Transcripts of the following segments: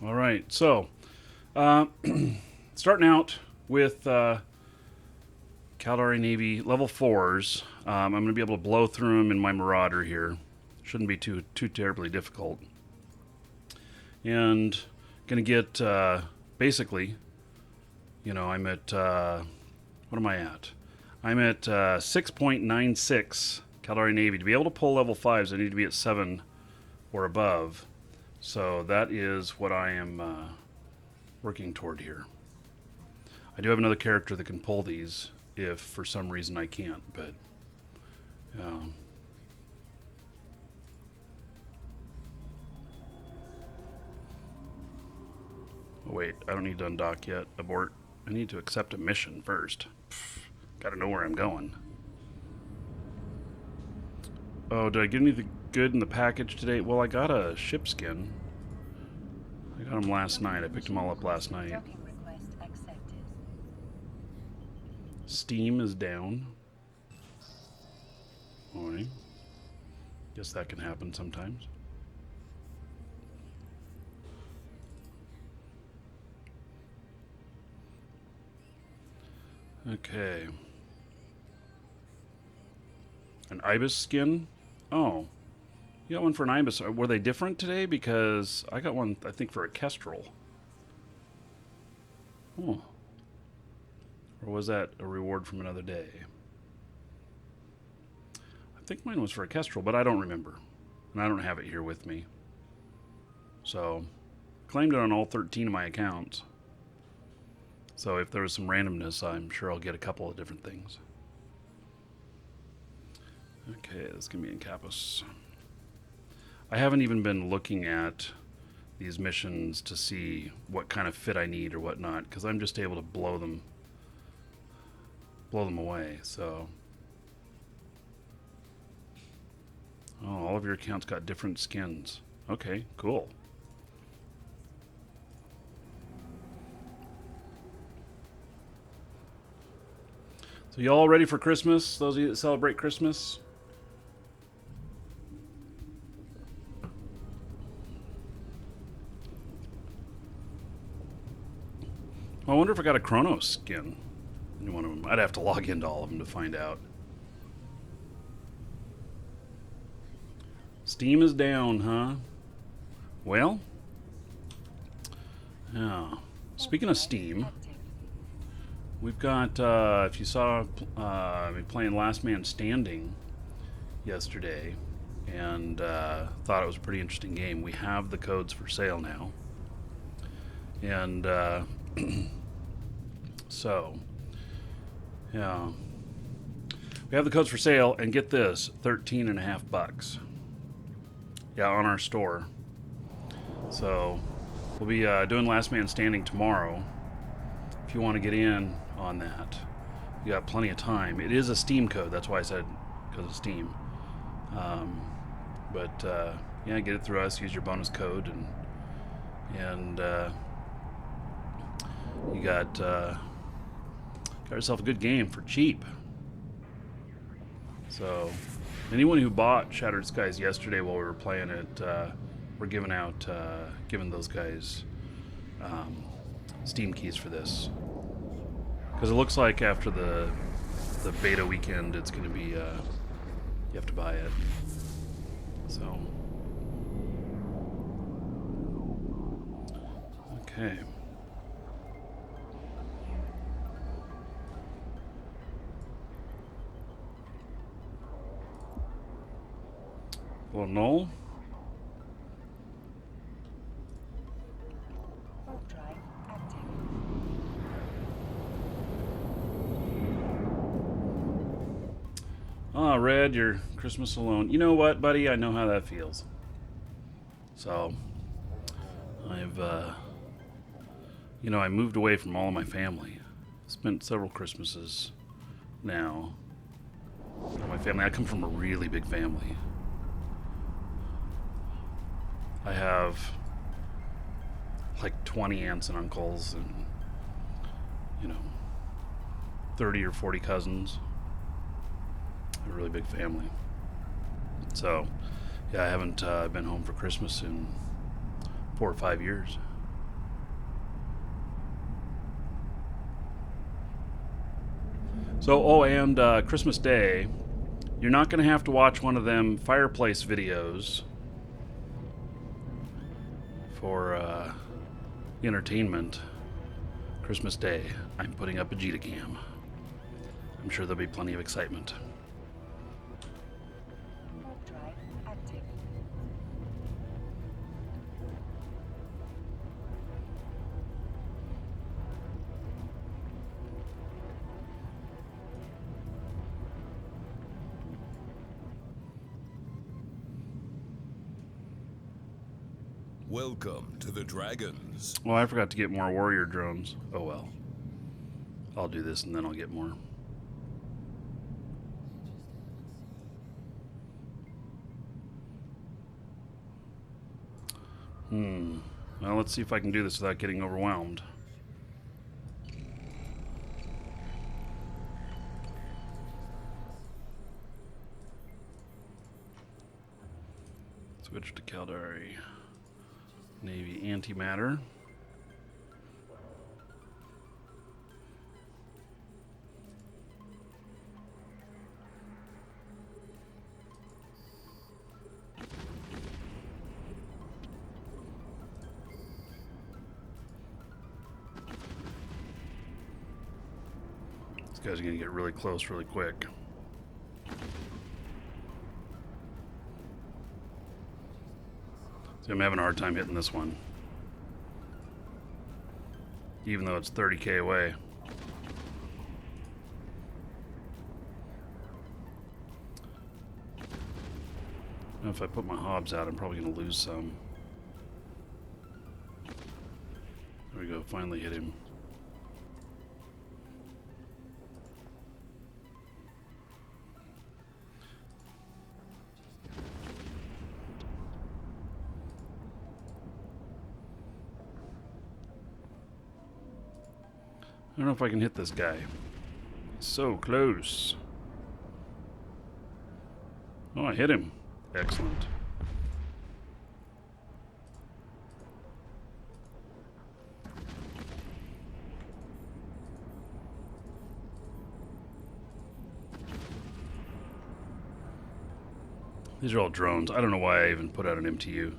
All right, so uh, starting out with Caldari Navy level 4s. I'm going to be able to blow through them in my Marauder here. Shouldn't be too terribly difficult. And going to get basically, I'm at, what am I at? I'm at 6.96 Caldari Navy. To be able to pull level 5s, I need to be at 7 or above. So that is what I am working toward here. I do have another character that can pull these if for some reason I can't, but oh wait, I don't need to undock yet. Abort. I need to accept a mission first. Gotta know where I'm going. Oh, did I get anything good in the package today? Well, I got a ship skin. I got them last night. I picked them all up last night. Steam is down. Alright. Guess that can happen sometimes. Okay. An ibis skin? Oh. You got one for an ibis. Were they different today? Because I got one, I think, for a kestrel. Oh. Or was that a reward from another day? I think mine was for a kestrel, but I don't remember. And I don't have it here with me. So, claimed it on all 13 of my accounts. So if there was some randomness, I'm sure I'll get a couple of different things. Okay, this can be in Capus. I haven't even been looking at these missions to see what kind of fit I need or whatnot, because I'm just able to blow them away. So, oh, all of your accounts got different skins. Okay, cool. So you all ready for Christmas? Those of you that celebrate Christmas? I wonder if I got a Chronos skin in one of them. I'd have to log into all of them to find out. Steam is down, huh? Well, yeah. Speaking of Steam, we've got, if you saw me playing Last Man Standing yesterday and thought it was a pretty interesting game, we have the codes for sale now. And so, yeah. We have the codes for sale, and get this, $13.50. Yeah, on our store. So, we'll be doing Last Man Standing tomorrow. If you want to get in on that, you got plenty of time. It is a Steam code, that's why I said because of Steam. Yeah, get it through us. Use your bonus code, and you got yourself a good game for cheap. So, anyone who bought Shattered Skies yesterday while we were playing it, we're giving those guys Steam keys for this. Because it looks like after the beta weekend, it's going to be, you have to buy it. So, okay. Well, null. Ah, Red, you're Christmas alone. You know what, buddy? I know how that feels. So, I've, I moved away from all of my family. Spent several Christmases now with my family. I come from a really big family. I have like 20 aunts and uncles and, 30 or 40 cousins. A really big family. So, yeah, I haven't been home for Christmas in 4 or 5 years. So, oh, and Christmas Day, you're not going to have to watch one of them fireplace videos for entertainment. Christmas Day, I'm putting up a Gitacam. I'm sure there'll be plenty of excitement. Drive active. Welcome to the Dragons. Oh, I forgot to get more warrior drones. Oh well. I'll do this and then I'll get more. Well, let's see if I can do this without getting overwhelmed. Switch to Caldari. Navy antimatter. These guys are going to get really close really quick. See, I'm having a hard time hitting this one. Even though it's 30k away. Now if I put my hobs out, I'm probably going to lose some. There we go, finally hit him. I don't know if I can hit this guy. So close. Oh, I hit him. Excellent. These are all drones. I don't know why I even put out an MTU.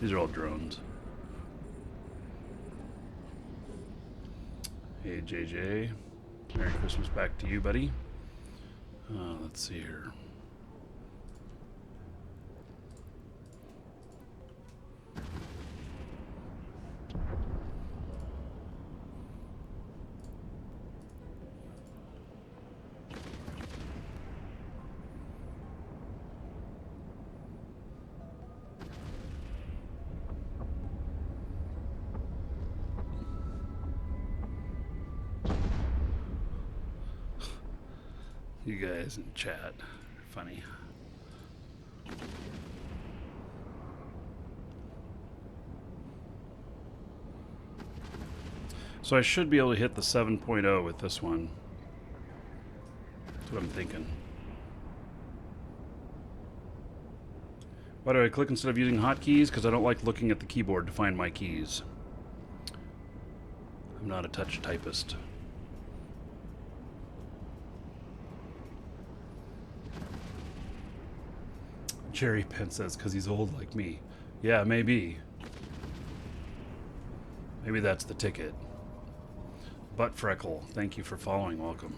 These are all drones. Hey, JJ. Merry Christmas back to you, buddy. Let's see here. You guys in chat, funny. So I should be able to hit the 7.0 with this one. That's what I'm thinking. Why do I click instead of using hotkeys? Because I don't like looking at the keyboard to find my keys. I'm not a touch typist. Jerry Penn says, because he's old like me. Yeah, maybe. Maybe that's the ticket. Butt Freckle, thank you for following. Welcome.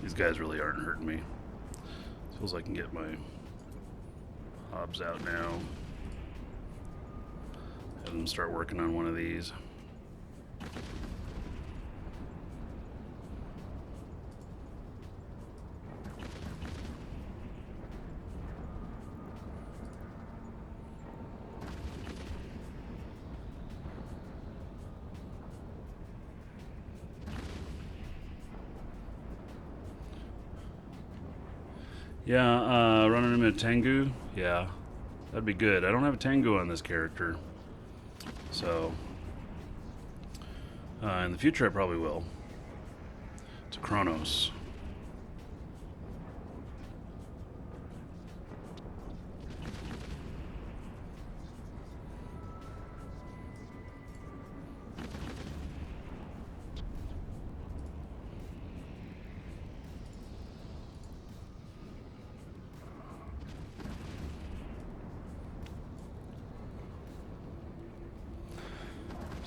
These guys really aren't hurting me. Feels like I can get my hobs out now. Have them start working on one of these. Yeah, running him in a Tengu. Yeah, that'd be good. I don't have a Tengu on this character. So, in the future I probably will. It's a Kronos.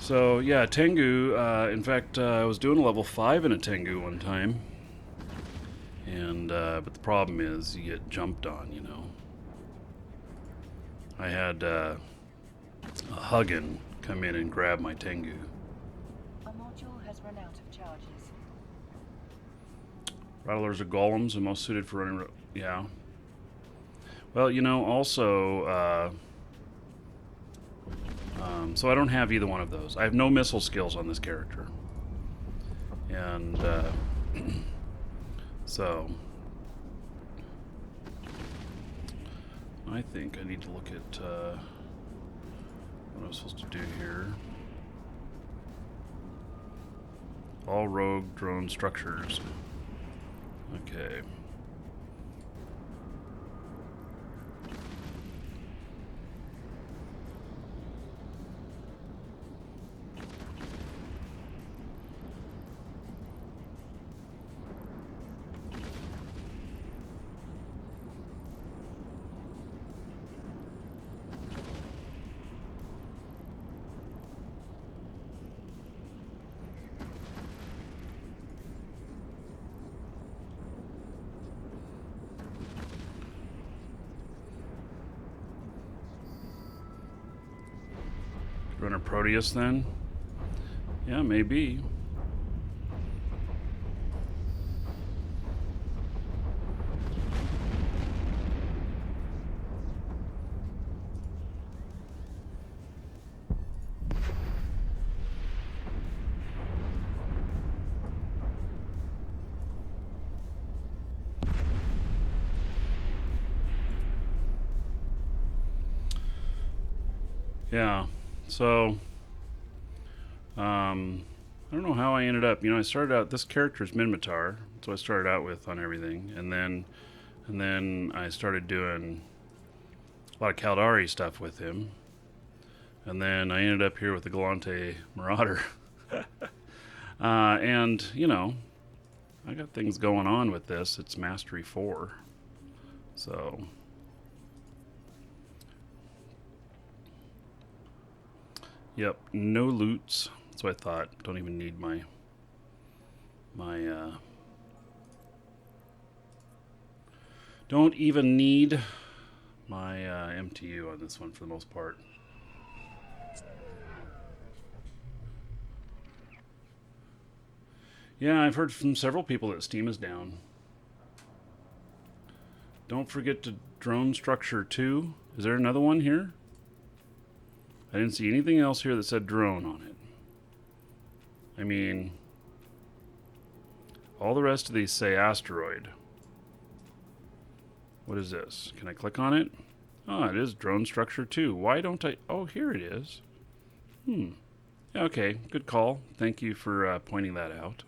So yeah, Tengu. In fact, I was doing a level 5 in a Tengu one time, and but the problem is you get jumped on. You know, I had a Huggin come in and grab my Tengu. A module has run out of charges. Rattlers are golems and most suited for running. Yeah. Well, you know, also, so I don't have either one of those. I have no missile skills on this character, and so I think I need to look at what I'm supposed to do here. All rogue drone structures. Okay. Run a Proteus then? Yeah, maybe. Yeah. So, I don't know how I ended up. You know, I started out. This character is Minmatar, so I started out with on everything, and then I started doing a lot of Caldari stuff with him, and then I ended up here with the Galante Marauder, and you know, I got things going on with this. It's Mastery 4, so. Yep, no loots. That's what I thought. Don't even need my don't even need my MTU on this one for the most part. Yeah, I've heard from several people that Steam is down. Don't forget to drone structure 2. Is there another one here? I didn't see anything else here that said drone on it. I mean, all the rest of these say asteroid. What is this? Can I click on it? Oh, it is drone structure 2. Why don't I? Oh, here it is. Yeah, okay, good call. Thank you for pointing that out.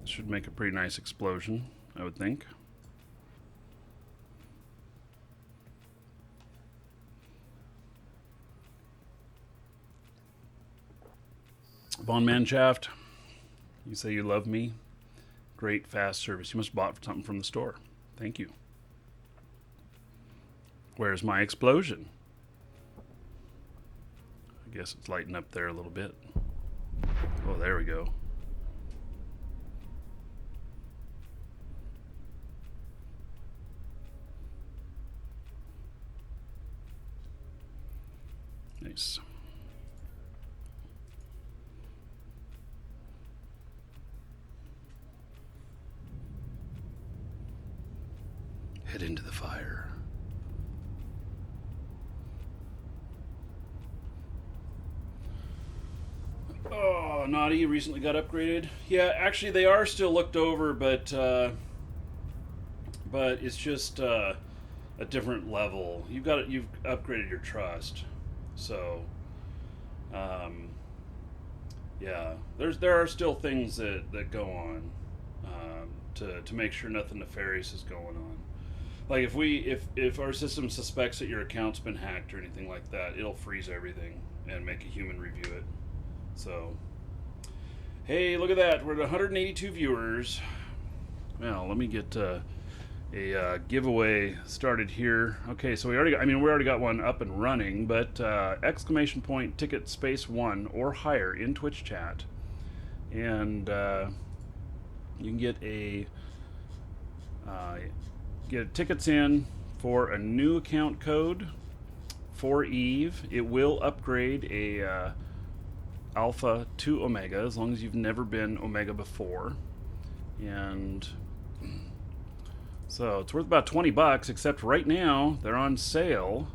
Should make a pretty nice explosion, I would think. Von Manshaft, you say you love me. Great fast service. You must have bought something from the store. Thank you. Where's my explosion? I guess it's lighting up there a little bit. Oh, there we go. Nice. Head into the fire. Oh, Naughty recently got upgraded. Yeah, actually they are still looked over, but it's just a different level. You've upgraded your trust. So, yeah, there are still things that go on to make sure nothing nefarious is going on. Like if our system suspects that your account's been hacked or anything like that, it'll freeze everything and make a human review it. So, hey, look at that. We're at 182 viewers. Well, let me get a giveaway started here. Okay, so we already got one up and running, but exclamation point ticket space 1 or higher in Twitch chat, and you can get tickets in for a new account code for Eve. It will upgrade a Alpha to Omega as long as you've never been Omega before, and so it's worth about $20, except right now they're on sale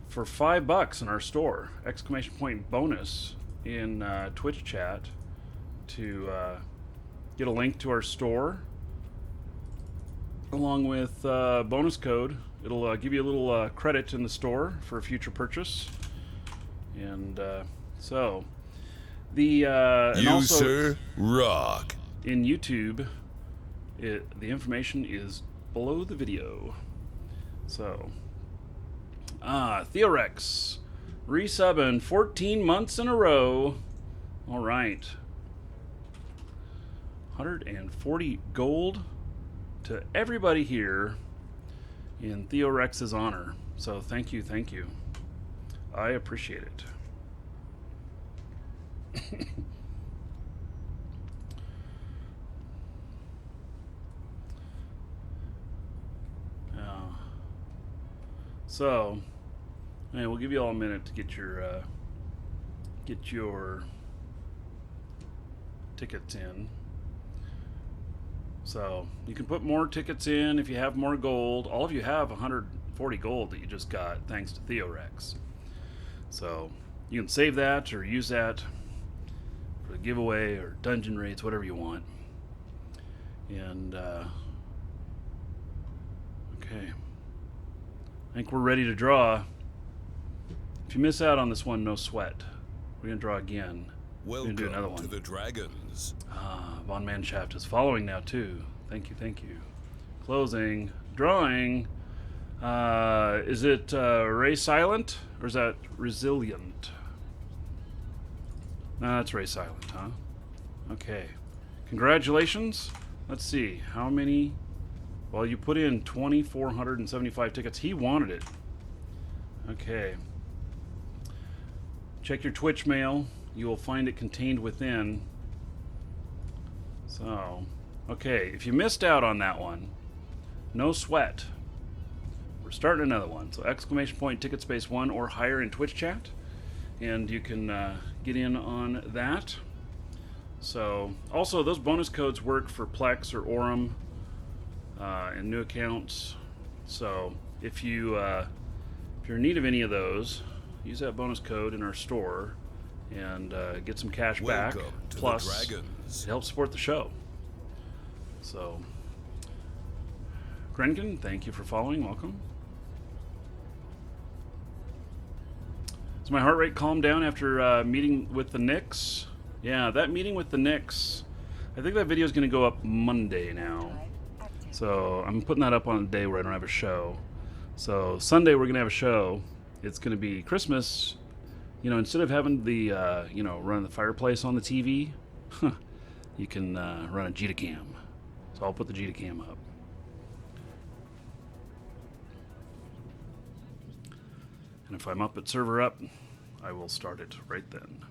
for $5 in our store. Exclamation point bonus in Twitch chat to get a link to our store along with bonus code. It'll give you a little credit in the store for a future purchase. And so the and You, also sir, rock. in YouTube, the information is below the video. So, Theorex, resubbing 14 months in a row. All right. 140 gold to everybody here in Theorex's honor. So thank you. I appreciate it. So, yeah, we'll give you all a minute to get your tickets in. So you can put more tickets in if you have more gold. All of you have 140 gold that you just got thanks to Theorex. So you can save that or use that for the giveaway or dungeon raids, whatever you want. And okay. I think we're ready to draw. If you miss out on this one, no sweat. We're going to draw again. We're going to do another one. To the dragons. Von Manshaft is following now, too. Thank you. Closing. Drawing. Is it Ray Silent? Or is that Resilient? No, that's Ray Silent, huh? Okay. Congratulations. Let's see. How many... Well, you put in 2,475 tickets. He wanted it. Okay. Check your Twitch mail. You will find it contained within. So, okay. If you missed out on that one, no sweat. We're starting another one. So, exclamation point ticket space 1 or higher in Twitch chat. And you can get in on that. So, also, those bonus codes work for Plex or Aurum. And new accounts. So if you're in need of any of those, use that bonus code in our store and get some cash back. Plus, it helps support the show. So, Grenkin, thank you for following. Welcome. Has my heart rate calmed down after meeting with the Knicks? Yeah, that meeting with the Knicks. I think that video is going to go up Monday now. So I'm putting that up on a day where I don't have a show. So Sunday we're gonna have a show. It's gonna be Christmas. You know, instead of having the run the fireplace on the TV, you can run a Gitacam. So I'll put the Gitacam up. And if I'm up at server up, I will start it right then.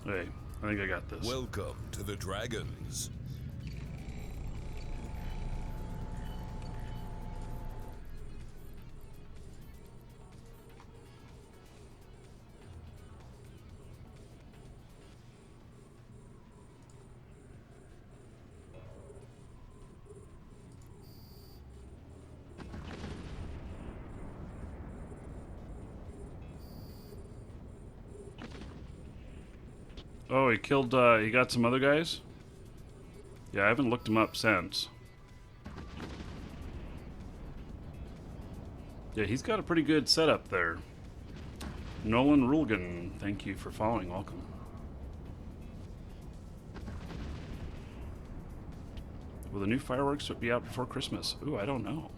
Hey, I think I got this. Welcome to the dragons. Oh, he killed, he got some other guys? Yeah, I haven't looked him up since. Yeah, he's got a pretty good setup there. Nolan Rulgan, thank you for following. Welcome. Will the new fireworks be out before Christmas? Ooh, I don't know.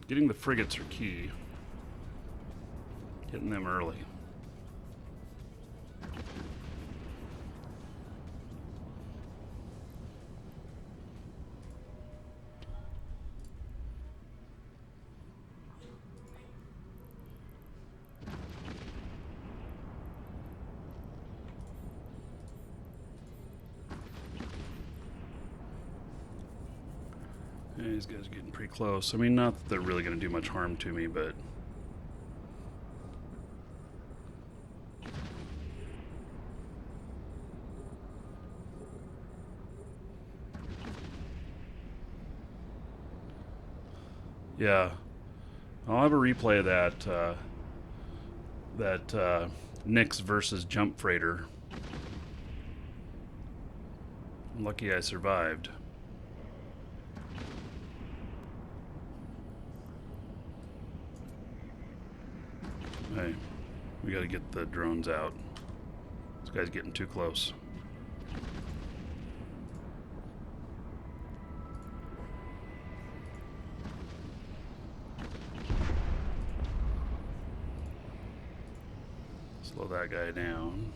Getting the frigates are key. Hitting them early. Yeah, these guys are getting pretty close. I mean, not that they're really going to do much harm to me, but... yeah. I'll have a replay of that Nix versus Jump Freighter. I'm lucky I survived. Hey, we gotta get the drones out. This guy's getting too close. Slow that guy down.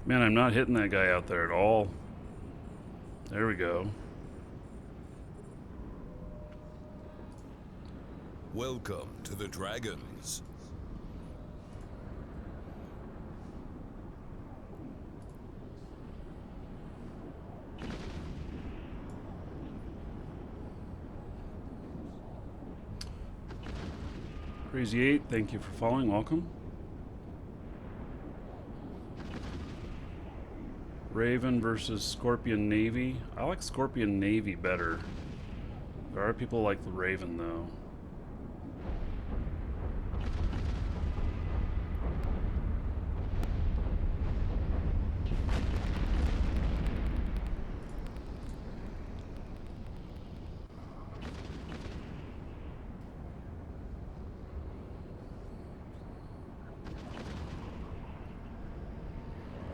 Man, I'm not hitting that guy out there at all. There we go. Welcome to the Dragons. Crazy 8, thank you for following. Welcome. Raven versus Scorpion Navy. I like Scorpion Navy better. There are people like the Raven, though.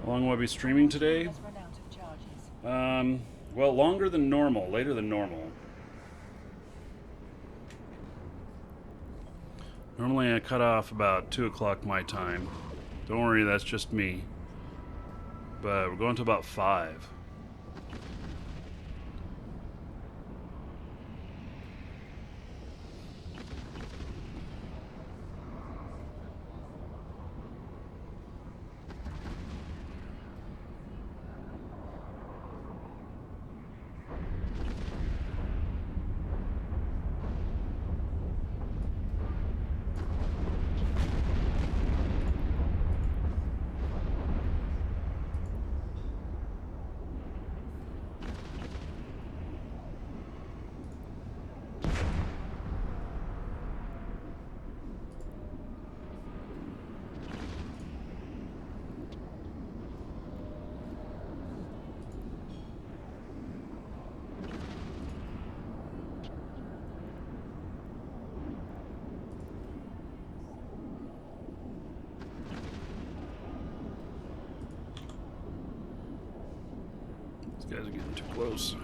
How long will I be streaming today? Has run out of charges. Well, longer than normal, later than normal. Normally I cut off about 2 o'clock my time. Don't worry, that's just me. But we're going to about 5. These guys are getting too close.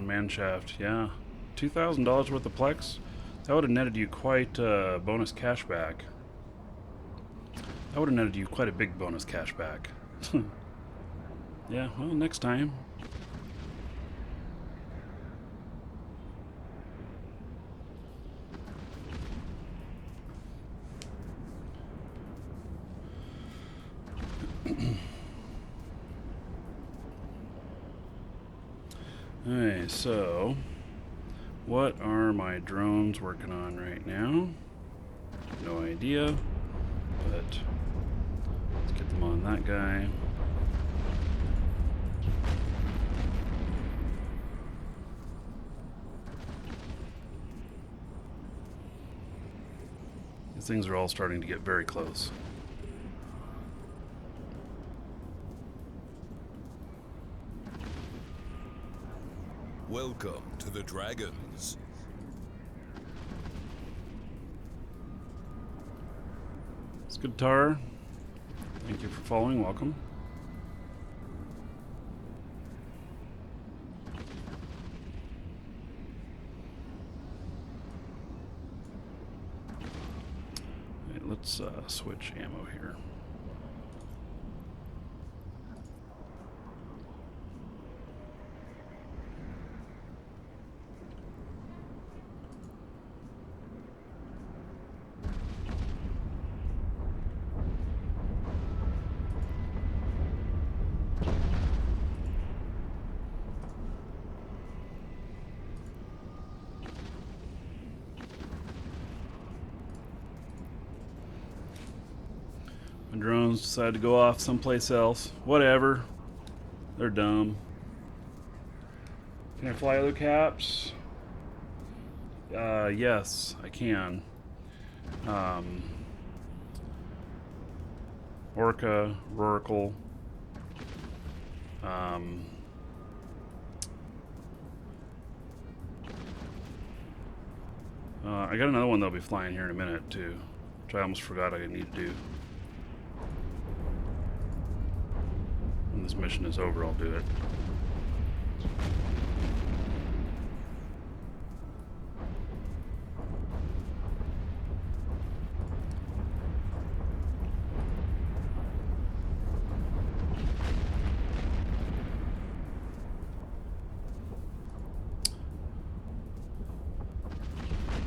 on Manshaft, yeah. $2,000 worth of Plex? That would have netted you quite bonus cashback. That would have netted you quite a big bonus cashback. Yeah, well, next time. Alright, so what are my drones working on right now? No idea, but let's get them on that guy. These things are all starting to get very close. Welcome to the Dragons. It's good, Tar. Thank you for following. Welcome. Right, let's switch ammo here. My drones decide to go off someplace else. Whatever. They're dumb. Can I fly other caps? Yes, I can. Orca, Roracle. I got another one that'll be flying here in a minute too, which I almost forgot I need to do. When this mission is over, I'll do it.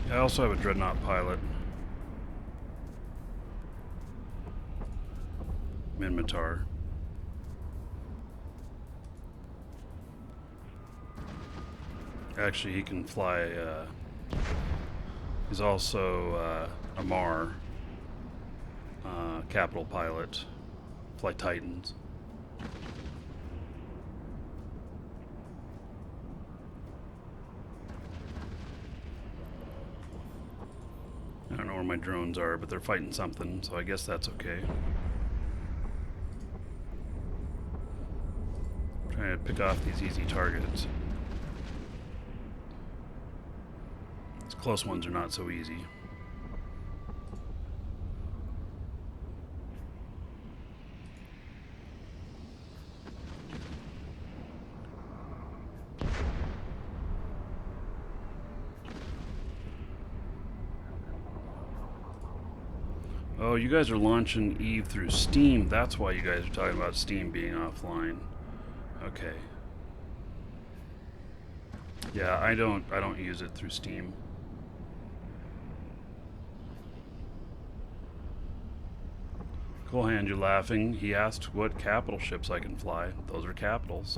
I also have a Dreadnought pilot. Minmatar. Actually, he can fly, he's also a MAR, capital pilot, fly Titans. I don't know where my drones are, but they're fighting something, so I guess that's okay. I'm trying to pick off these easy targets. These close ones are not so easy. Oh, you guys are launching Eve through Steam. That's why you guys are talking about Steam being offline. Okay. Yeah, I don't use it through Steam. Cool Hand, you're laughing. He asked what capital ships I can fly. Those are capitals.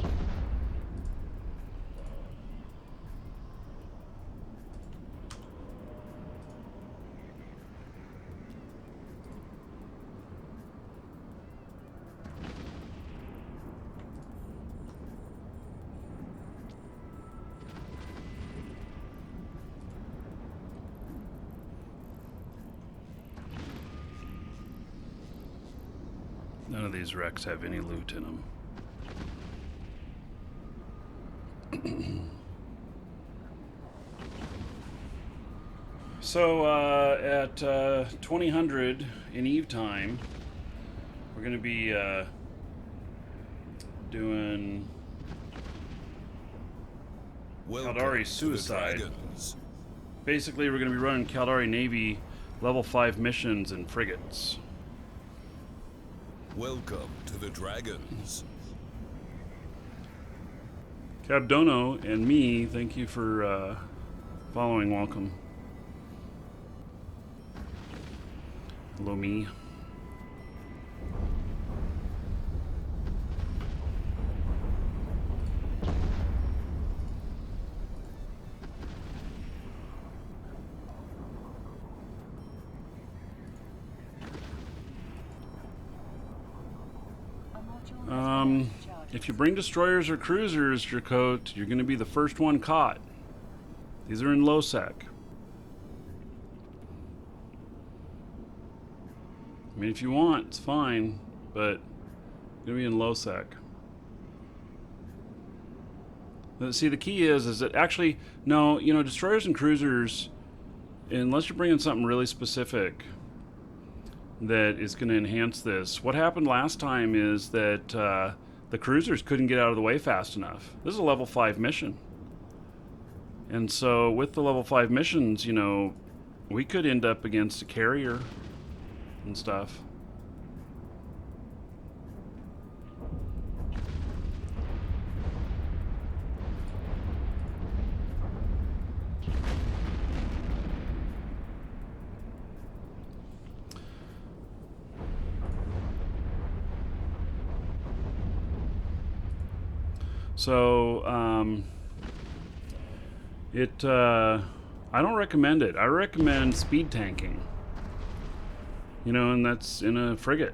None of these wrecks have any loot in them. So at 2000 in Eve time, we're going to be doing Welcome Caldari to the Suicide. Dragons. Basically, we're going to be running Caldari Navy level 5 missions and frigates. Welcome to the Dragons. Cabdono and me, thank you for following. Welcome. Hello, me. If you bring destroyers or cruisers, Dracote, you're going to be the first one caught. These are in low sec. I mean, if you want, it's fine, but you're going to be in low sec. But see, the key is that actually, no, you know, destroyers and cruisers, unless you're bringing something really specific that is going to enhance this. What happened last time is that the cruisers couldn't get out of the way fast enough. This is a level 5 mission. And so with the level 5 missions, you know, we could end up against a carrier and stuff. So, I don't recommend it. I recommend speed tanking. You know, and that's in a frigate.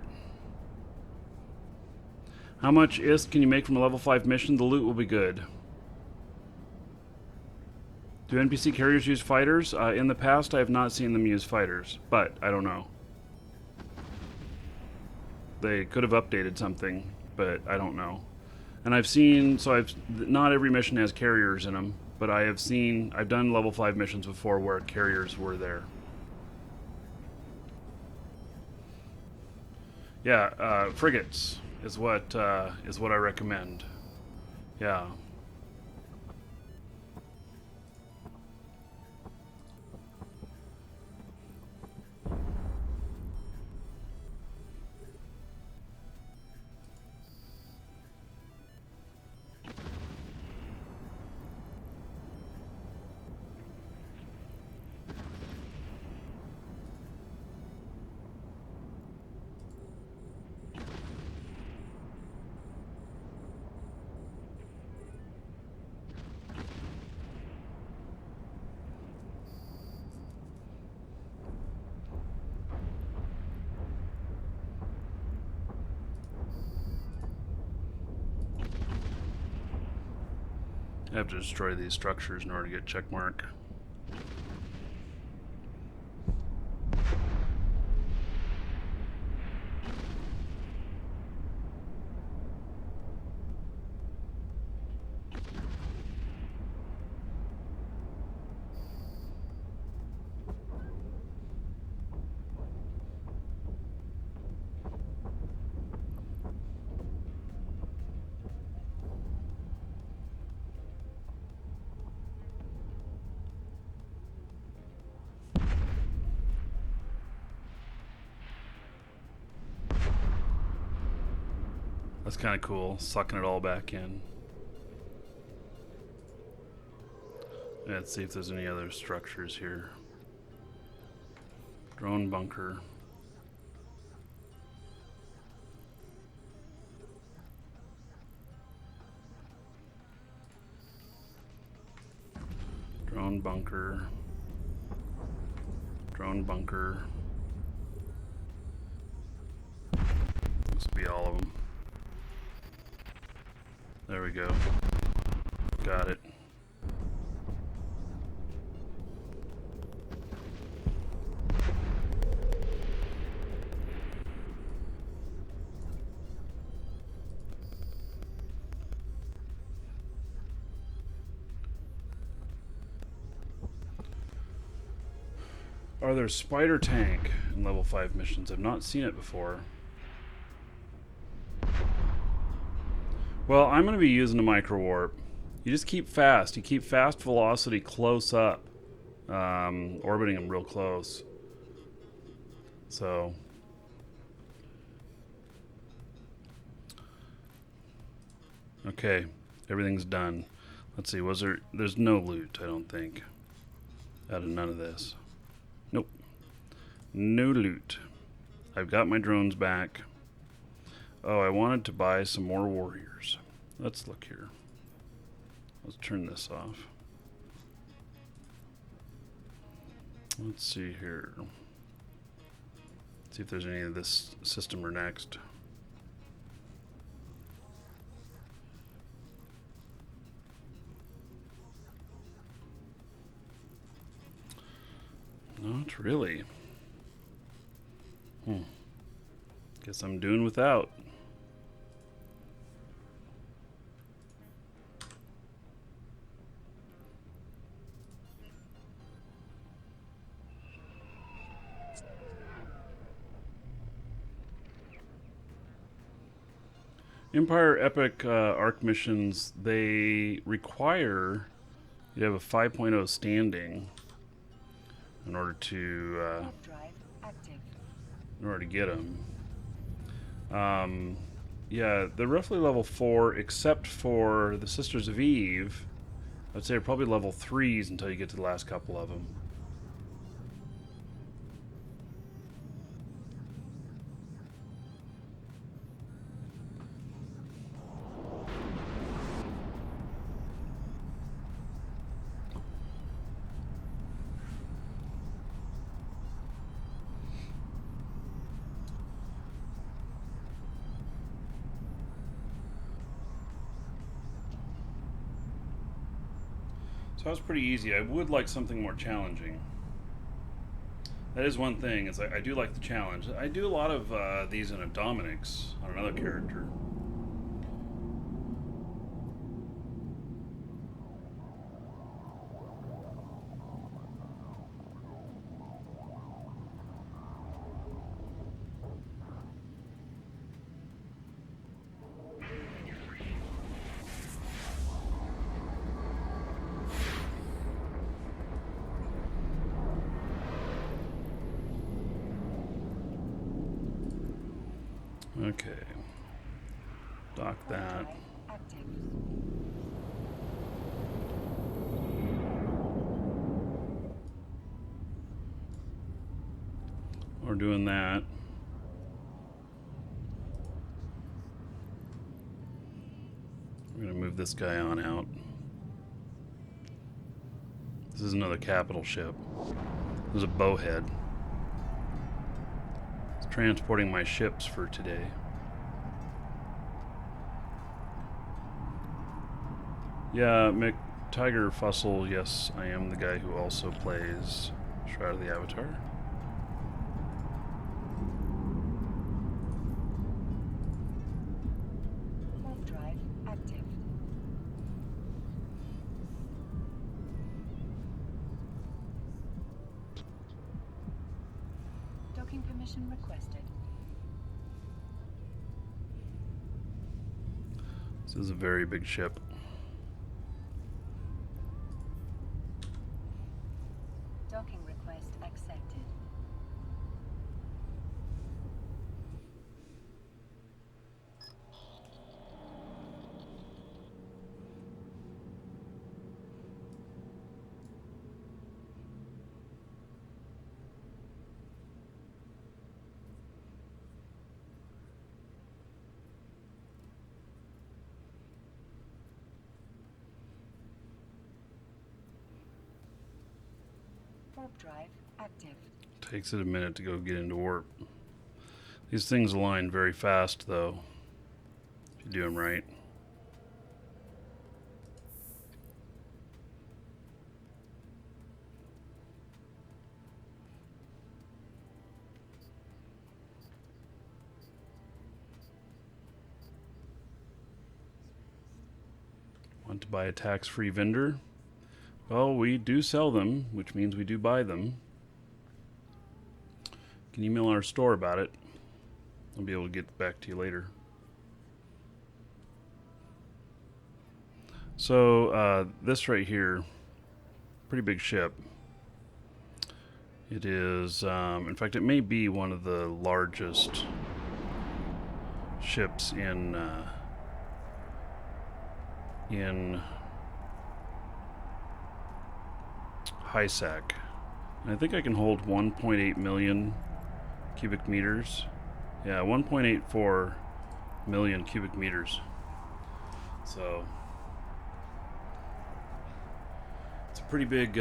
How much ISK can you make from a level 5 mission? The loot will be good. Do NPC carriers use fighters? In the past, I have not seen them use fighters, but I don't know. They could have updated something, but I don't know. And I've seen, not every mission has carriers in them, but I've done level 5 missions before where carriers were there. Yeah, frigates is what I recommend. Yeah. I have to destroy these structures in order to get check mark. That's kind of cool, sucking it all back in. Let's see if there's any other structures here. Drone bunker. Drone bunker. Drone bunker. This will be all of them. There we go. Got it. Are there spider tank in level 5 missions? I've not seen it before. Well, I'm going to be using a micro warp. You just keep fast. You keep fast velocity close up, orbiting them real close. So, okay, everything's done. Let's see, there's no loot, I don't think, out of none of this. Nope. No loot. I've got my drones back. Oh, I wanted to buy some more warriors. Let's look here. Let's turn this off. Let's see here. See if there's any of this system or next. Not really. Guess I'm doing without. Empire Epic Arc missions, they require you have a 5.0 standing in order to get them. Yeah, they're roughly level 4, except for the Sisters of Eve. I'd say they're probably level 3s until you get to the last couple of them. So that was pretty easy. I would like something more challenging. That is one thing, is I do like the challenge. I do a lot of these in a Dominic's on another character. Okay. Dock that. We're doing that. We're going to move this guy on out. This is another capital ship. There's a bowhead. It's transporting my ships for today. Yeah, Tiger Fussel, yes, I am the guy who also plays Shroud of the Avatar. Warp drive active. Docking permission requested. This is a very big ship. Docking request accepted. Warp drive active. Takes it a minute to go get into warp. These things align very fast, though, if you do them right. Want to buy a tax-free vendor? Well, we do sell them, which means we do buy them. You can email our store about it. I'll be able to get back to you later. So this right here, pretty big ship. It is, in fact, it may be one of the largest ships in HISAC. And I think I can hold 1.8 million cubic meters. Yeah, 1.84 million cubic meters. So it's a pretty big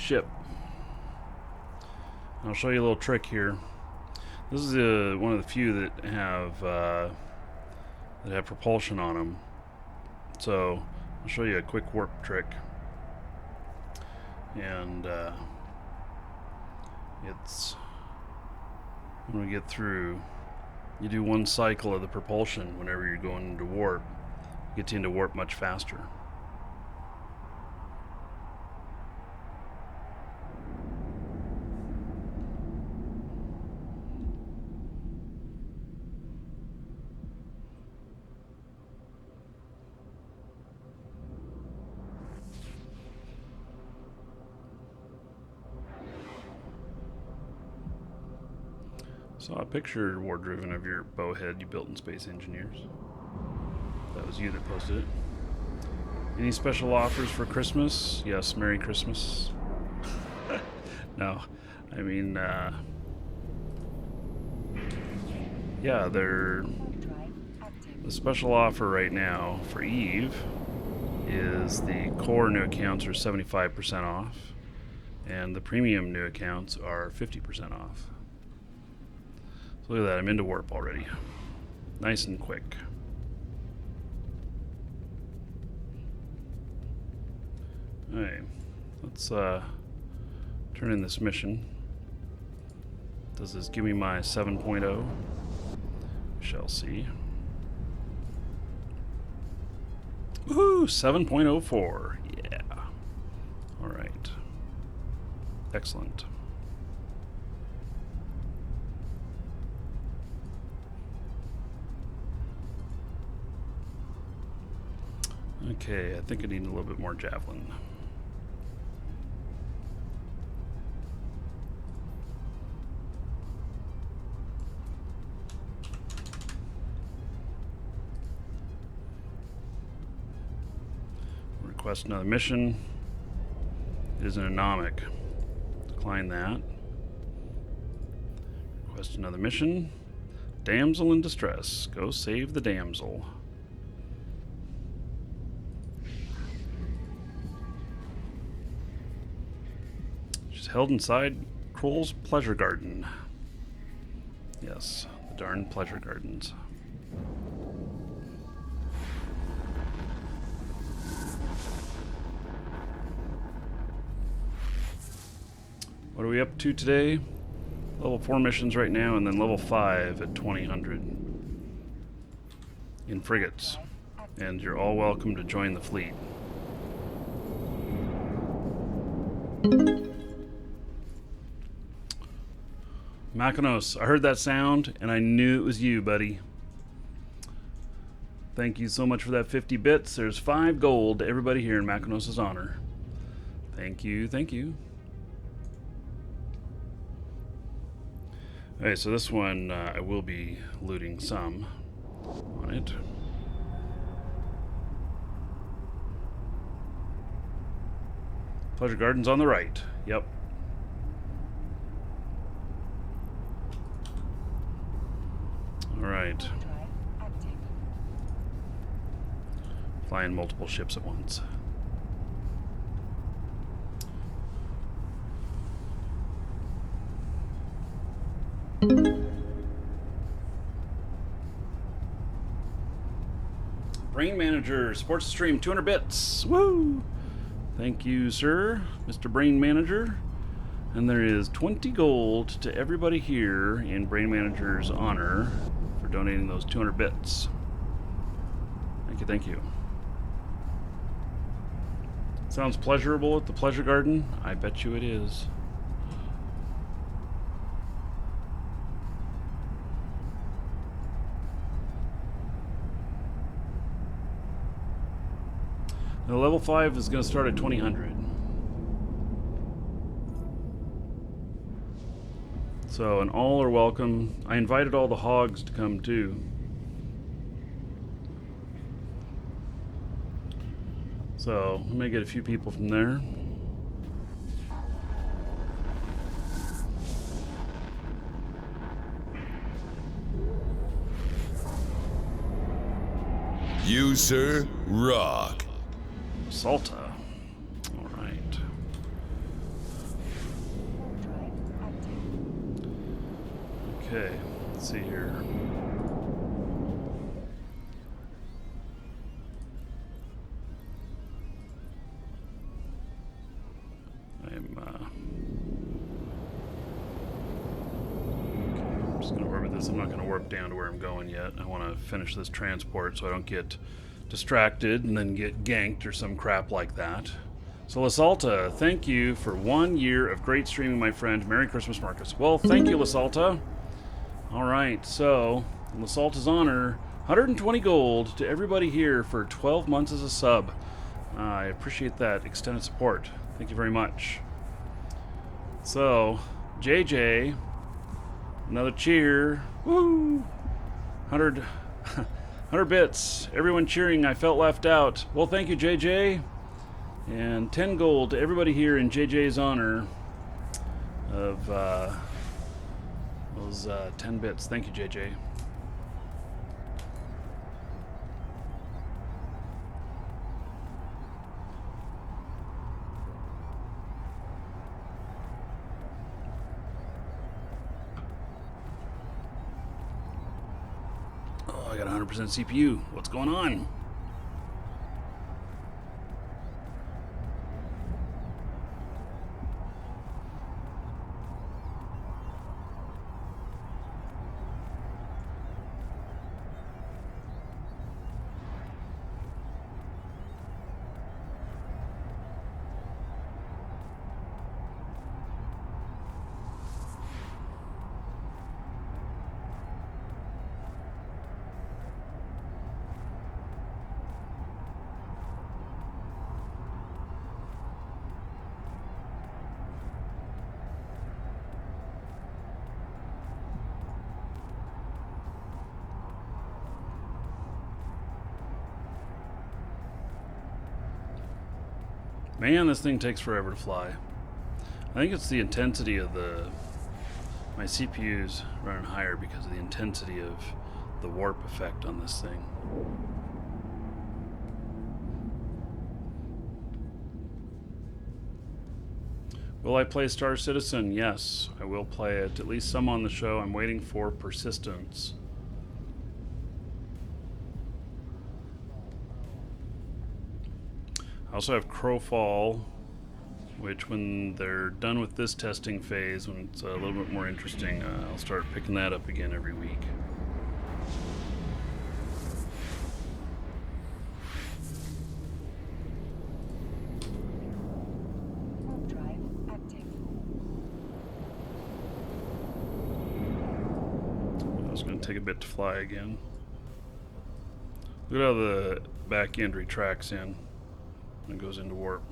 ship. I'll show you a little trick here. This is one of the few that have propulsion on them. So I'll show you a quick warp trick. And it's when we get through, you do one cycle of the propulsion whenever you're going into warp. It gets you into warp much faster. Saw a picture, War Driven, of your bowhead you built in Space Engineers. That was you that posted it. Any special offers for Christmas? Yes, Merry Christmas. No, I mean, yeah, they're... The special offer right now for Eve is the core new accounts are 75% off, and the premium new accounts are 50% off. So look at that, I'm into warp already. Nice and quick. Alright, let's turn in this mission. Does this give me my 7.0? We shall see. Woohoo! 7.04. Yeah. Alright. Excellent. Okay, I think I need a little bit more javelin. Request another mission. It is an anomic. Decline that. Request another mission. Damsel in distress. Go save the damsel. She's held inside Kroll's pleasure garden. Yes, the darn pleasure gardens. What are we up to today? Level 4 missions right now, and then level 5 at 2000 in frigates. And you're all welcome to join the fleet. Makinos, I heard that sound and I knew it was you, buddy. Thank you so much for that 50 bits. There's 5 gold to everybody here in Makinos' honor. Thank you, thank you. Okay, so this one I will be looting some on it. Pleasure Garden's on the right. Yep. All right. Flying multiple ships at once. Brain Manager supports the stream, 200 bits. Woo! Thank you, sir, Mr. Brain Manager. And there is 20 gold to everybody here in Brain Manager's honor for donating those 200 bits. Thank you, thank you. Sounds pleasurable at the Pleasure Garden? I bet you it is. The level 5 is going to start at 2000. So, and all are welcome. I invited all the hogs to come too. So, we may get a few people from there. You, sir, rock. Salta. All right. Warp drive active. Okay, let's see here. I'm just going to orbit this. I'm not going to warp down to where I'm going yet. I want to finish this transport so I don't get distracted and then get ganked or some crap like that. So Lasalta, thank you for 1 year of great streaming, my friend. Merry Christmas, Marcus. Well, thank you, Lasalta. All right, so in Lasalta's honor, 120 gold to everybody here for 12 months as a sub. I appreciate that extended support. Thank you very much. So, JJ, another cheer. Woo! 100, 100 bits. Everyone cheering. I felt left out. Well, thank you, JJ. And 10 gold to everybody here in JJ's honor of those 10 bits. Thank you, JJ. Oh, I got 100% CPU. What's going on? Man, this thing takes forever to fly. I think it's the intensity of my CPU's running higher because of the intensity of the warp effect on this thing. Will I play Star Citizen? Yes, I will play it. At least some on the show. I'm waiting for Persistence. I also have Crowfall, which when they're done with this testing phase, when it's a little bit more interesting, I'll start picking that up again every week. Warp drive active. I was going to take a bit to fly again. Look at how the back end retracts in and goes into warp.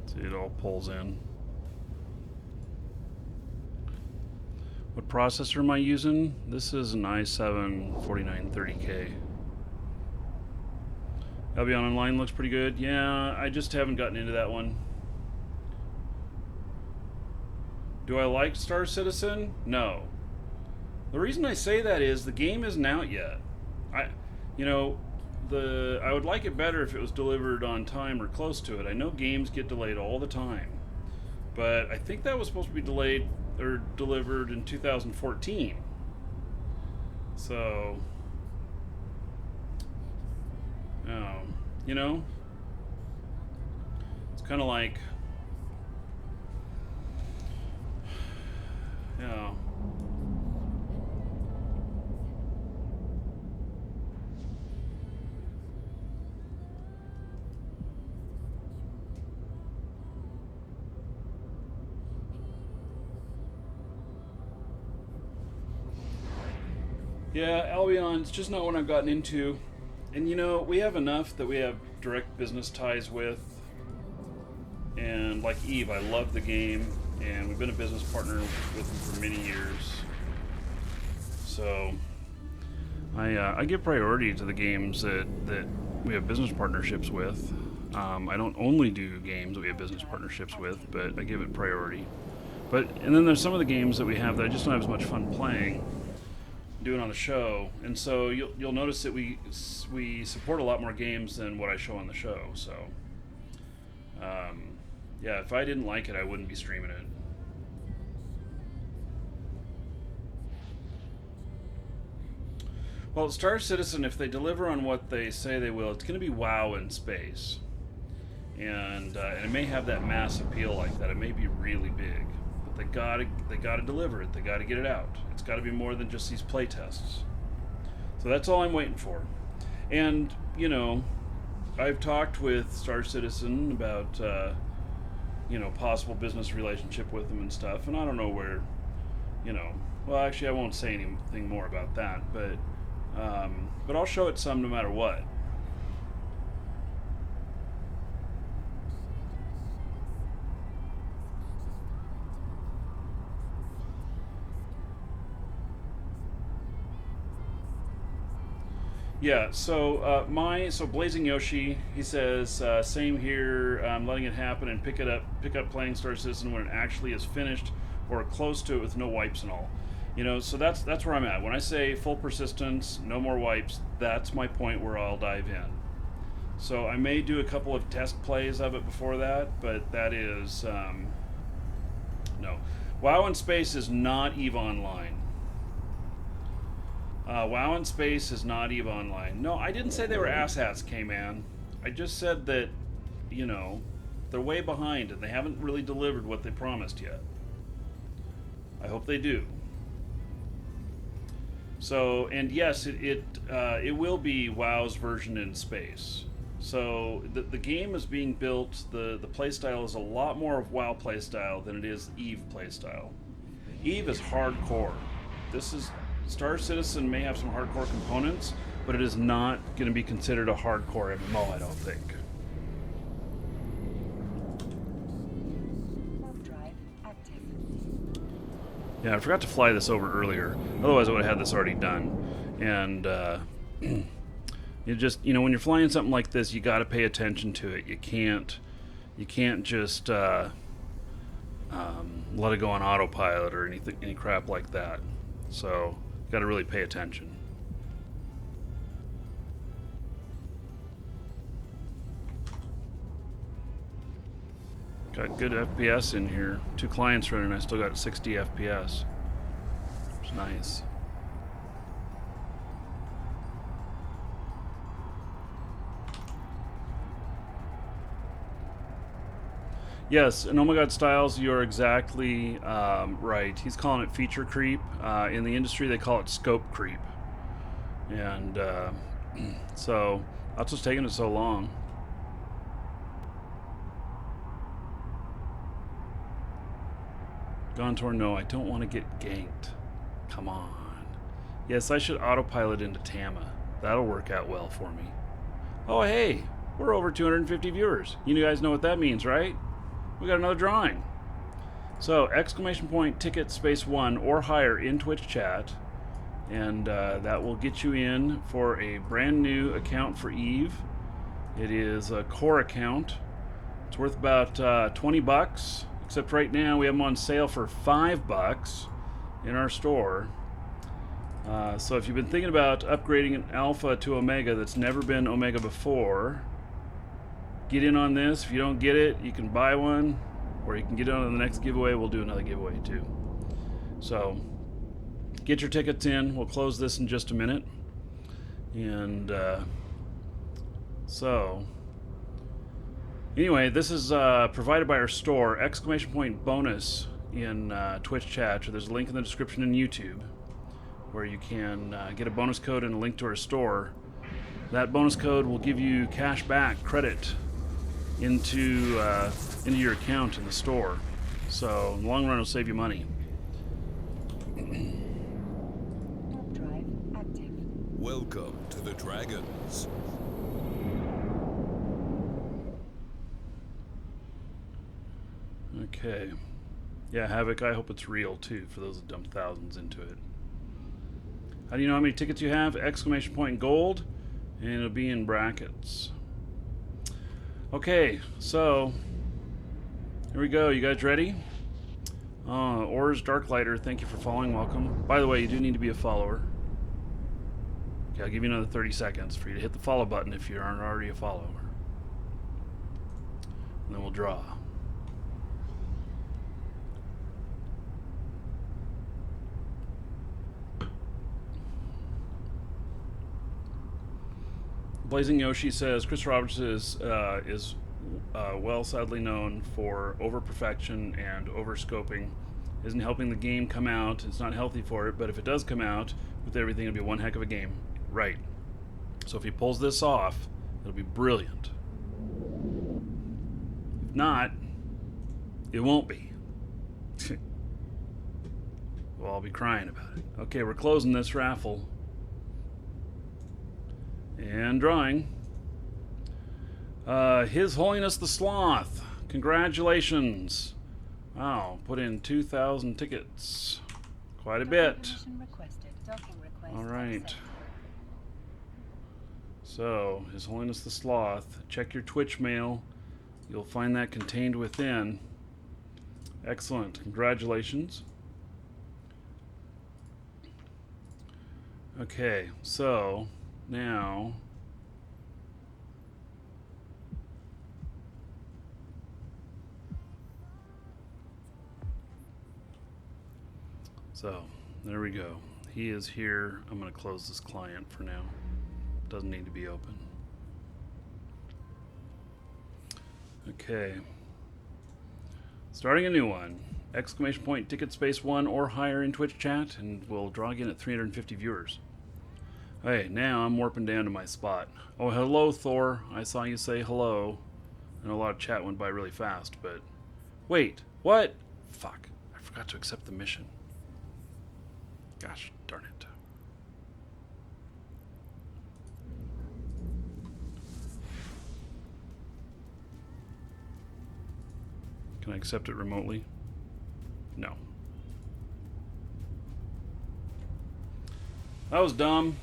See, it all pulls in. What processor am I using? This is an i7 4930K. Albion Online looks pretty good. Yeah, I just haven't gotten into that one. Do I like Star Citizen? No. The reason I say that is the game isn't out yet. I would like it better if it was delivered on time or close to it. I know games get delayed all the time, but I think that was supposed to be delayed or delivered in 2014. So, it's kind of like, yeah. Yeah, Albion, it's just not what I've gotten into. And you know, we have enough that we have direct business ties with. And like Eve, I love the game, and we've been a business partner with them for many years. So I give priority to the games that we have business partnerships with. I don't only do games that we have business partnerships with, but I give it priority. And then there's some of the games that we have that I just don't have as much fun playing, doing on the show, and so you'll notice that we support a lot more games than what I show on the show. So, yeah, if I didn't like it, I wouldn't be streaming it. Well, Star Citizen, if they deliver on what they say they will, it's going to be WoW in space, and it may have that mass appeal like that. It may be really big, but they gotta deliver it. They gotta get it out. It's got to be more than just these play tests. So that's all I'm waiting for. And you know, I've talked with Star Citizen about possible business relationship with them and stuff, and I don't know where, well, actually I won't say anything more about that, but I'll show it some no matter what. Yeah, so Blazing Yoshi, he says, same here. I'm letting it happen and pick up playing Star Citizen when it actually is finished or close to it with no wipes and all. So that's where I'm at. When I say full persistence, no more wipes, that's my point where I'll dive in. So I may do a couple of test plays of it before that, but that is no. WoW in Space is not EVE Online. WoW in Space is not EVE Online. No, I didn't say they were asshats, K-Man. I just said that, they're way behind and they haven't really delivered what they promised yet. I hope they do. So, and yes, it will be WoW's version in space. So the game is being built. The playstyle is a lot more of WoW playstyle than it is EVE playstyle. EVE is hardcore. Star Citizen may have some hardcore components, but it is not going to be considered a hardcore MMO, I don't think. Drive active. Yeah, I forgot to fly this over earlier. Otherwise, I would have had this already done. And you just, when you're flying something like this, you got to pay attention to it. You can't just let it go on autopilot or any crap like that. So, you got to really pay attention. Got good FPS in here. 2 clients running, I still got 60 FPS. It's nice. Yes, and Oh My God Styles, you're exactly right. He's calling it feature creep. In the industry, they call it scope creep. And so that's what's taking it so long. Gontor, no, I don't want to get ganked. Come on. Yes, I should autopilot into Tama. That'll work out well for me. Oh, hey, we're over 250 viewers. You guys know what that means, right? We got another drawing. So, !ticket space 1 or higher in Twitch chat, and that will get you in for a brand new account for Eve. It is a core account. It's worth about $20, except right now we have them on sale for $5 in our store. So if you've been thinking about upgrading an Alpha to Omega that's never been Omega before, get in on this. If you don't get it, you can buy one, or you can get on to the next giveaway. We'll do another giveaway too. So get your tickets in. We'll close this in just a minute. And so anyway, this is provided by our store, !bonus in Twitch chat. So there's a link in the description in YouTube where you can get a bonus code and a link to our store. That bonus code will give you cash back credit into your account in the store. So in the long run, it'll save you money. Drive active. Welcome to the Dragons. Okay. Yeah, Havoc, I hope it's real too, for those that dumped thousands into it. How do you know how many tickets you have? Exclamation point in gold, and it'll be in brackets. Okay, so here we go. You guys ready? Ors Darklighter, thank you for following. Welcome. By the way, you do need to be a follower. Okay, I'll give you another 30 seconds for you to hit the follow button if you aren't already a follower. And then we'll draw. Blazing Yoshi says Chris Roberts is well sadly known for over perfection and over scoping. Isn't helping the game come out. It's not healthy for it, but if it does come out with everything, it'll be one heck of a game. Right. So if he pulls this off, it'll be brilliant. If not, it won't be. We'll all be crying about it. Okay, we're closing this raffle. And drawing. His Holiness the Sloth. Congratulations. Wow, put in 2,000 tickets. Quite a bit. All right. So, His Holiness the Sloth. Check your Twitch mail. You'll find that contained within. Excellent. Congratulations. Okay, so now there we go. He is here. I'm going to close this client for now. Doesn't need to be open. Okay. Starting a new one. Exclamation point ticket space 1 or higher in Twitch chat, and we'll draw again at 350 viewers. Hey, now I'm warping down to my spot. Oh, hello, Thor. I saw you say hello. I know a lot of chat went by really fast, but... Wait, what? Fuck. I forgot to accept the mission. Gosh darn it. Can I accept it remotely? No. That was dumb.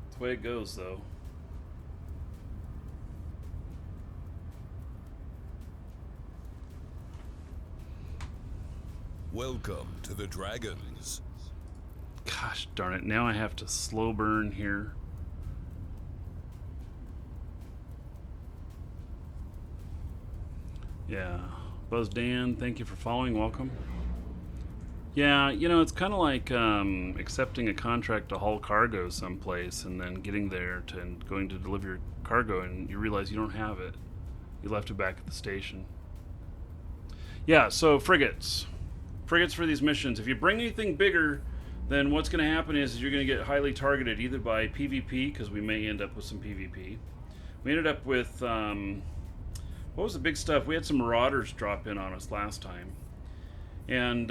That's the way it goes, though. Welcome to the Dragons. Gosh darn it. Now I have to slow burn here. Yeah. Buzz Dan, thank you for following. Welcome. Yeah, you know, it's kind of like accepting a contract to haul cargo someplace and then getting there and going to deliver your cargo and you realize you don't have it. You left it back at the station. Yeah, so frigates. Frigates for these missions. If you bring anything bigger, then what's going to happen is you're going to get highly targeted either by PvP, because we may end up with some PvP. We ended up with, what was the big stuff? We had some Marauders drop in on us last time. And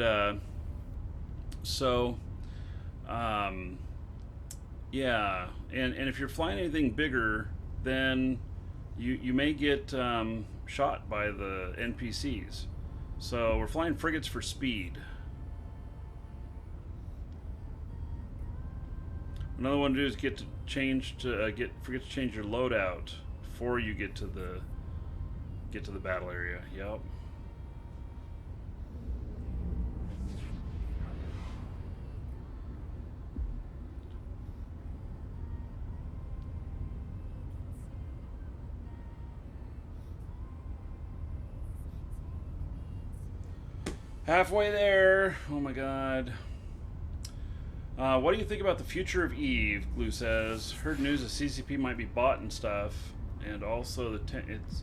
yeah, and if you're flying anything bigger, then you may get shot by the NPCs. So we're flying frigates for speed. Another one to do is get forget to change your loadout before you get to the battle area. Yep. Halfway there. Oh my god. What do you think about the future of Eve? Blue says. Heard news that CCP might be bought and stuff, and also it's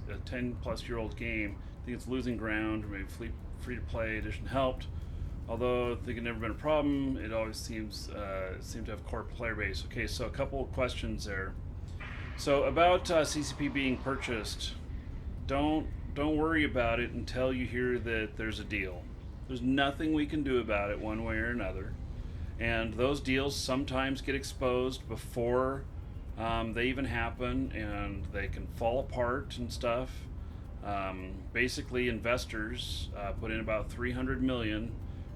a 10-plus-year-old game. I think it's losing ground. Or maybe free-to-play edition helped. Although I think it's never been a problem, it always seems to have core player base. Okay, so a couple of questions there. So about CCP being purchased, don't worry about it until you hear that there's a deal. There's nothing we can do about it one way or another. And those deals sometimes get exposed before they even happen, and they can fall apart and stuff. Basically, investors put in about 300 million,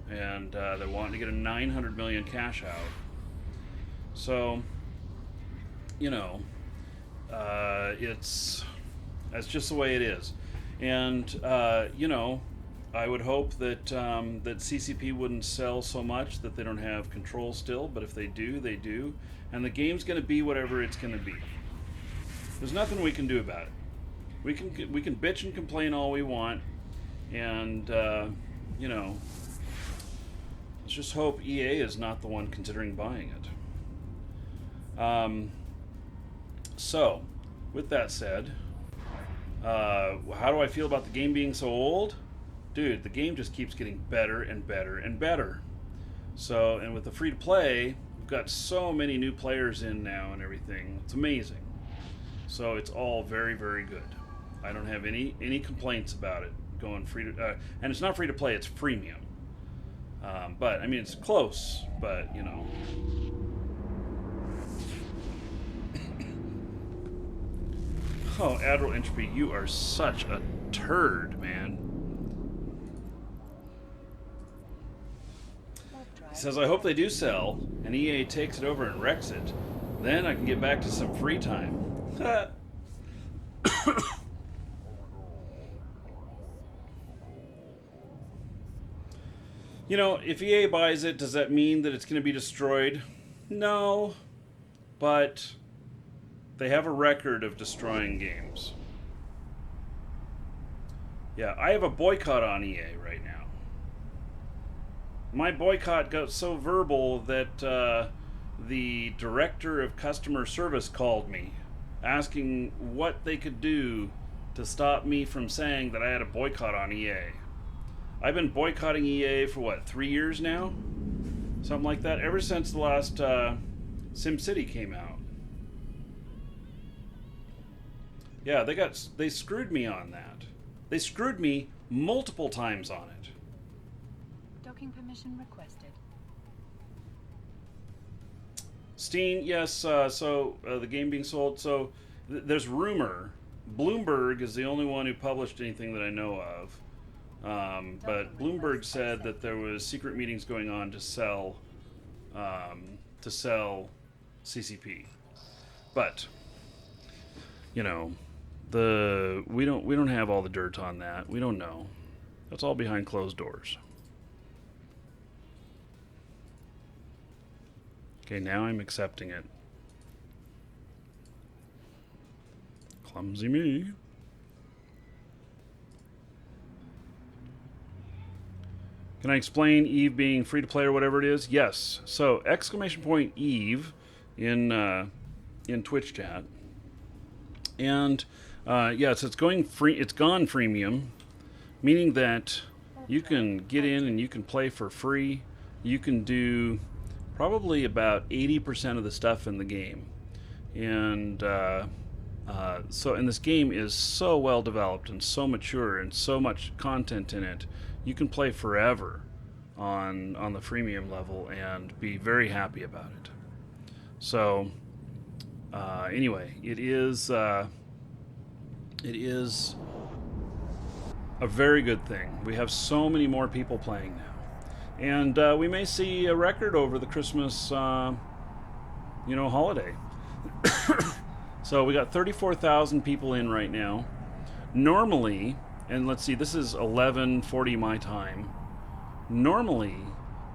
and they're wanting to get a 900 million cash out. So, you know, that's just the way it is. And you know, I would hope that that CCP wouldn't sell so much that they don't have control still. But if they do, they do, and the game's going to be whatever it's going to be. There's nothing we can do about it. We can bitch and complain all we want, and you know, let's just hope EA is not the one considering buying it. So, with that said, how do I feel about the game being so old? Dude, the game just keeps getting better and better and better. So, and with the free to play, we've got so many new players in now and everything. It's amazing. So it's all very, very good. I don't have any complaints about it going free to, and it's not free to play; it's freemium. But I mean, it's close. But you know. Oh, Admiral Entropy, you are such a turd, man. He says, I hope they do sell, and EA takes it over and wrecks it. Then I can get back to some free time. You know, if EA buys it, does that mean that it's going to be destroyed? No. But they have a record of destroying games. Yeah, I have a boycott on EA right now. My boycott got so verbal that the director of customer service called me, asking what they could do to stop me from saying that I had a boycott on EA. I've been boycotting EA for what, 3 years now? Something like that, ever since the last SimCity came out. Yeah, they screwed me on that. They screwed me multiple times on it. Docking permission requested. Steen, yes, so the game being sold. So there's rumor. Bloomberg is the only one who published anything that I know of. But Bloomberg said that there was secret meetings going on to sell CCP. But you know, we don't have all the dirt on that. We don't know. That's all behind closed doors. Okay, now I'm accepting it. Clumsy me. Can I explain Eve being free to play or whatever it is? Yes. So ! Eve in Twitch chat, and yes, it's going free. It's gone freemium, meaning that you can get in and you can play for free. You can do probably about 80% of the stuff in the game, and and this game is so well developed and so mature and so much content in it. You can play forever on the freemium level and be very happy about it. So anyway, it is a very good thing. We have so many more people playing now, and we may see a record over the Christmas holiday. So we got 34,000 people in right now. Normally, and let's see, this is 11:40 my time. Normally,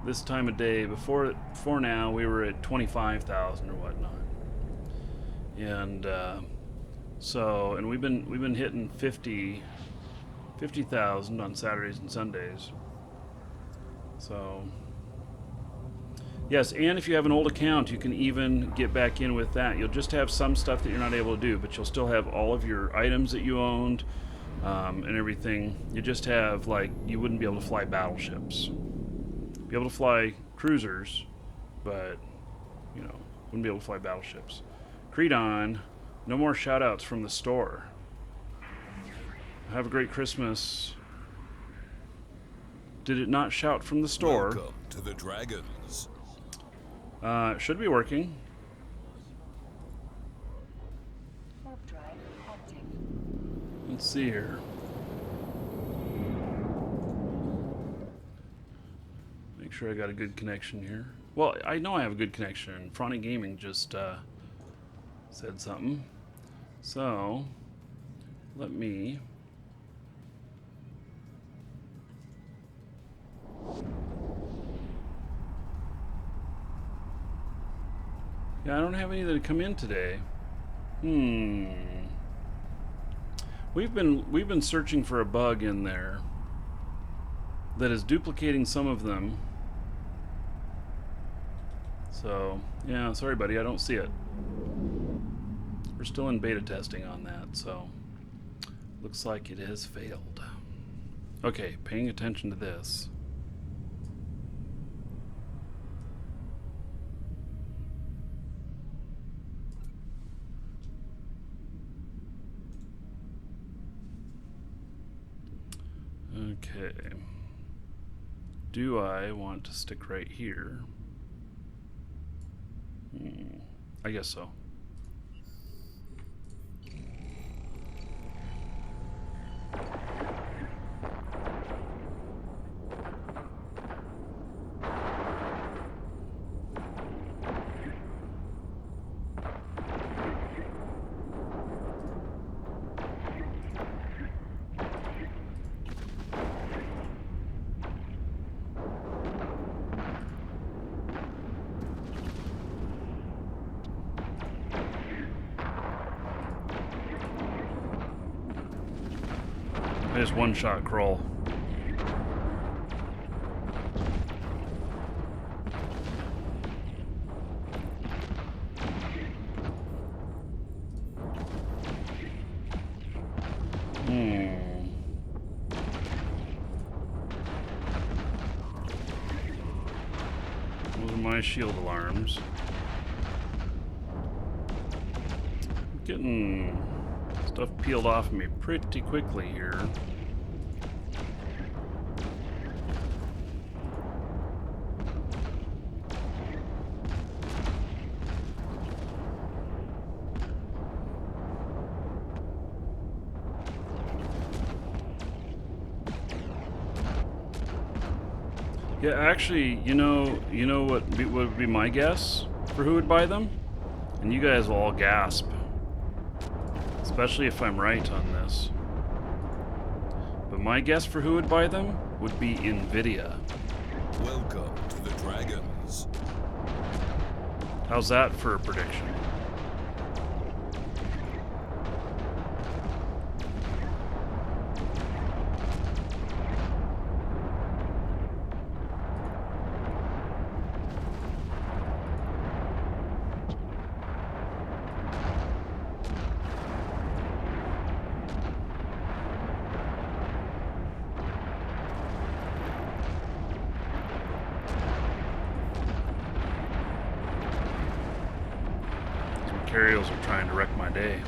this time of day, before now, we were at 25,000 or whatnot. And and we've been hitting 50,000 on Saturdays and Sundays. So yes, and if you have an old account, you can even get back in with that. You'll just have some stuff that you're not able to do, but you'll still have all of your items that you owned. And everything. You just have, like, you wouldn't be able to fly battleships. Be able to fly cruisers, but, wouldn't be able to fly battleships. Creedon, no more shout-outs from the store. Have a great Christmas. Did it not shout from the store? Welcome to the Dragons. It should be working. Warp drive active. Let's see here. Make sure I got a good connection here. Well, I know I have a good connection. Fronty Gaming just said something. So, let me... Yeah, I don't have any that come in today. We've been searching for a bug in there that is duplicating some of them. So, yeah, sorry buddy, I don't see it. We're still in beta testing on that, so looks like it has failed. Okay, paying attention to this. Okay. Do I want to stick right here? I guess so. I just one-shot crawl. Those are my shield alarms. Getting stuff peeled off of me pretty quickly here. Yeah, actually, you know what would be my guess for who would buy them? And you guys will all gasp. Especially if I'm right on this. But my guess for who would buy them would be NVIDIA. Welcome to the Dragons. How's that for a prediction? Carriers are trying to wreck my day.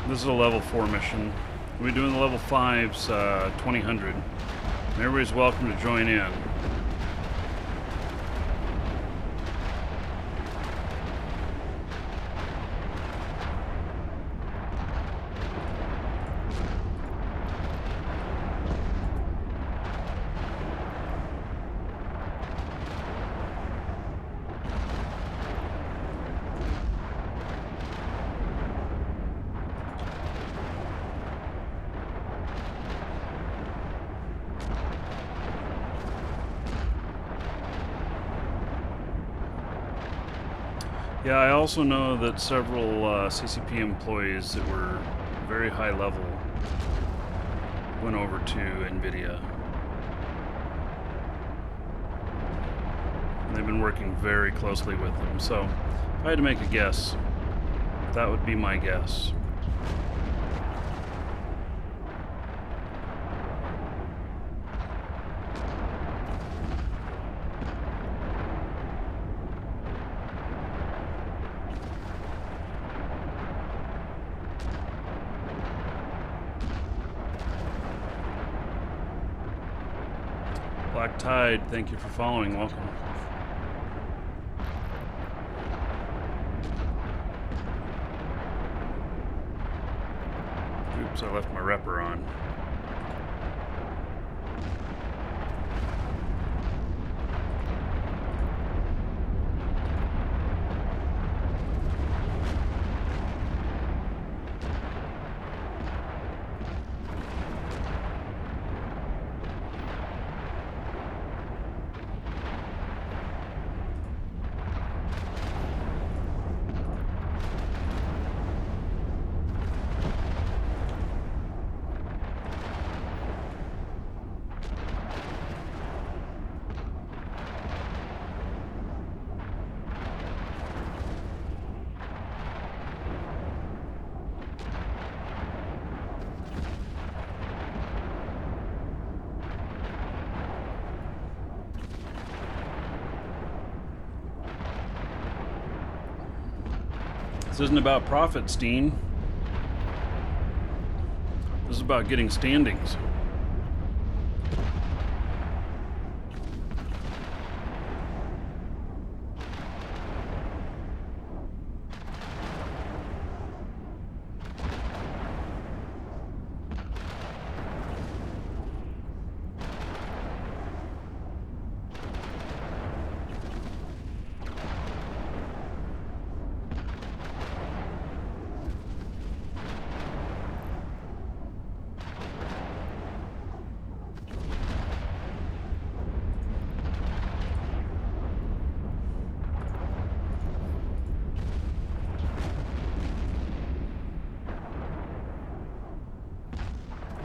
This is a level 4 mission. We'll be doing the level 5's 2000. Everybody's welcome to join in. Yeah, I also know that several CCP employees that were very high level went over to NVIDIA. And they've been working very closely with them. So if I had to make a guess, that would be my guess. Black Tide, thank you for following. Welcome. Oops, I left my repper on. This isn't about profit, Steen. This is about getting standings.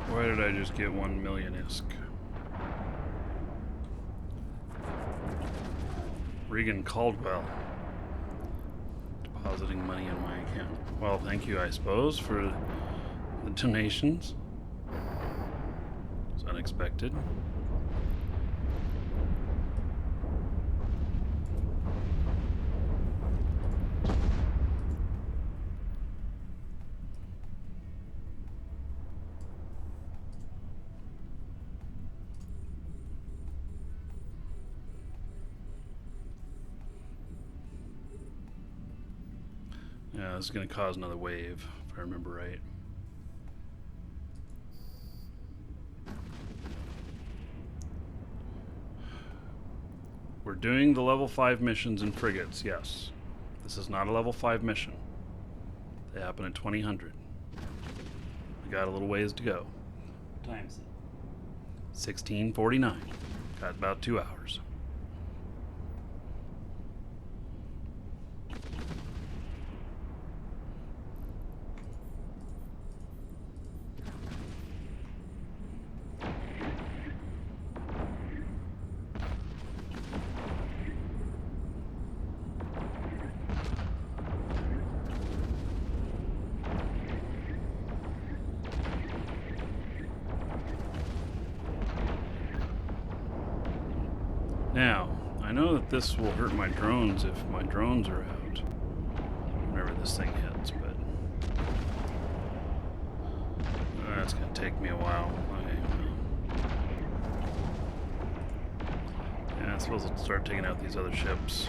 Why did I just get 1 million ISK? Regan Caldwell depositing money in my account. Well, thank you, I suppose, for the donations. It's unexpected. Yeah, this is going to cause another wave, if I remember right. We're doing the level 5 missions in frigates, yes. This is not a level 5 mission. They happen at 2000. We got a little ways to go. What time is it? 16:49. Got about 2 hours. Now, I know that this will hurt my drones if my drones are out whenever this thing hits, but that's going to take me a while. Okay. Yeah, I suppose I'll start taking out these other ships.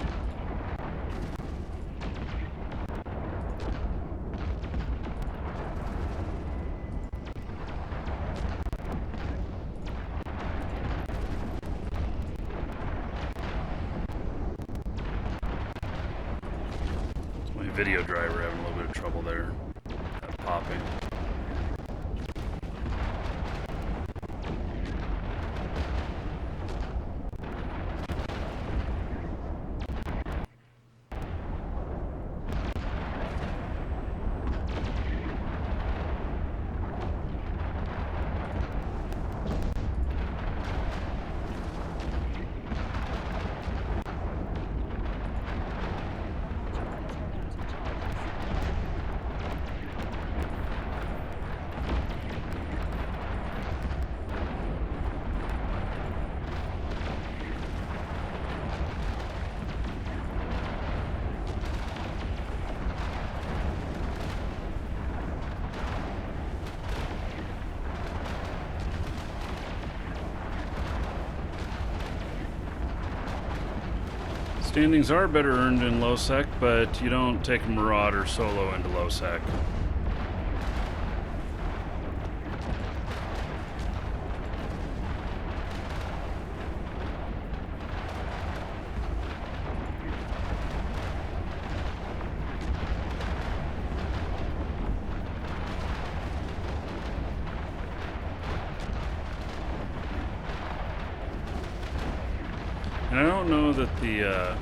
Video driver having a little bit of trouble there. Popping. Standings are better earned in low sec, but you don't take a marauder solo into low sec. And I don't know that the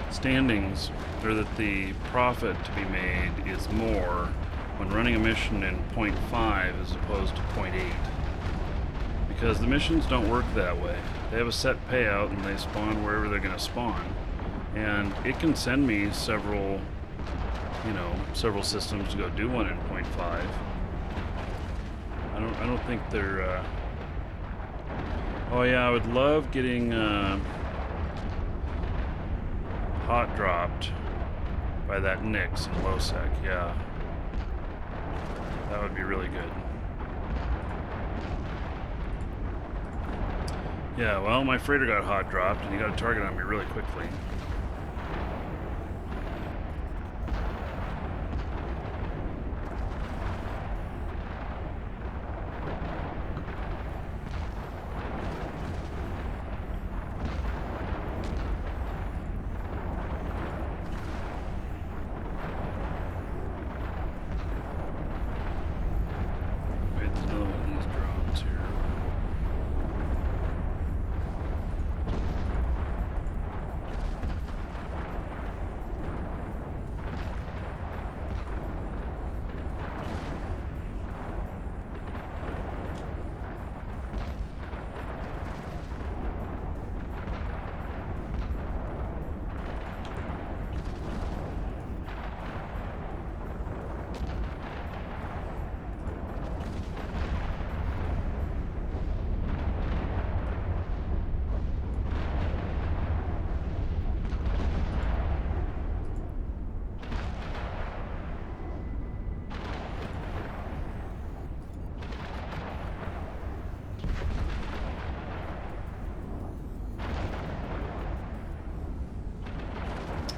standings, or that the profit to be made is more when running a mission in 0.5 as opposed to 0.8. Because the missions don't work that way. They have a set payout and they spawn wherever they're going to spawn. And it can send me several systems to go do one in 0.5. I don't think they're... Oh yeah, I would love getting hot dropped by that Nyx in low sec, yeah. That would be really good. Yeah, well, my freighter got hot dropped and he got a target on me really quickly.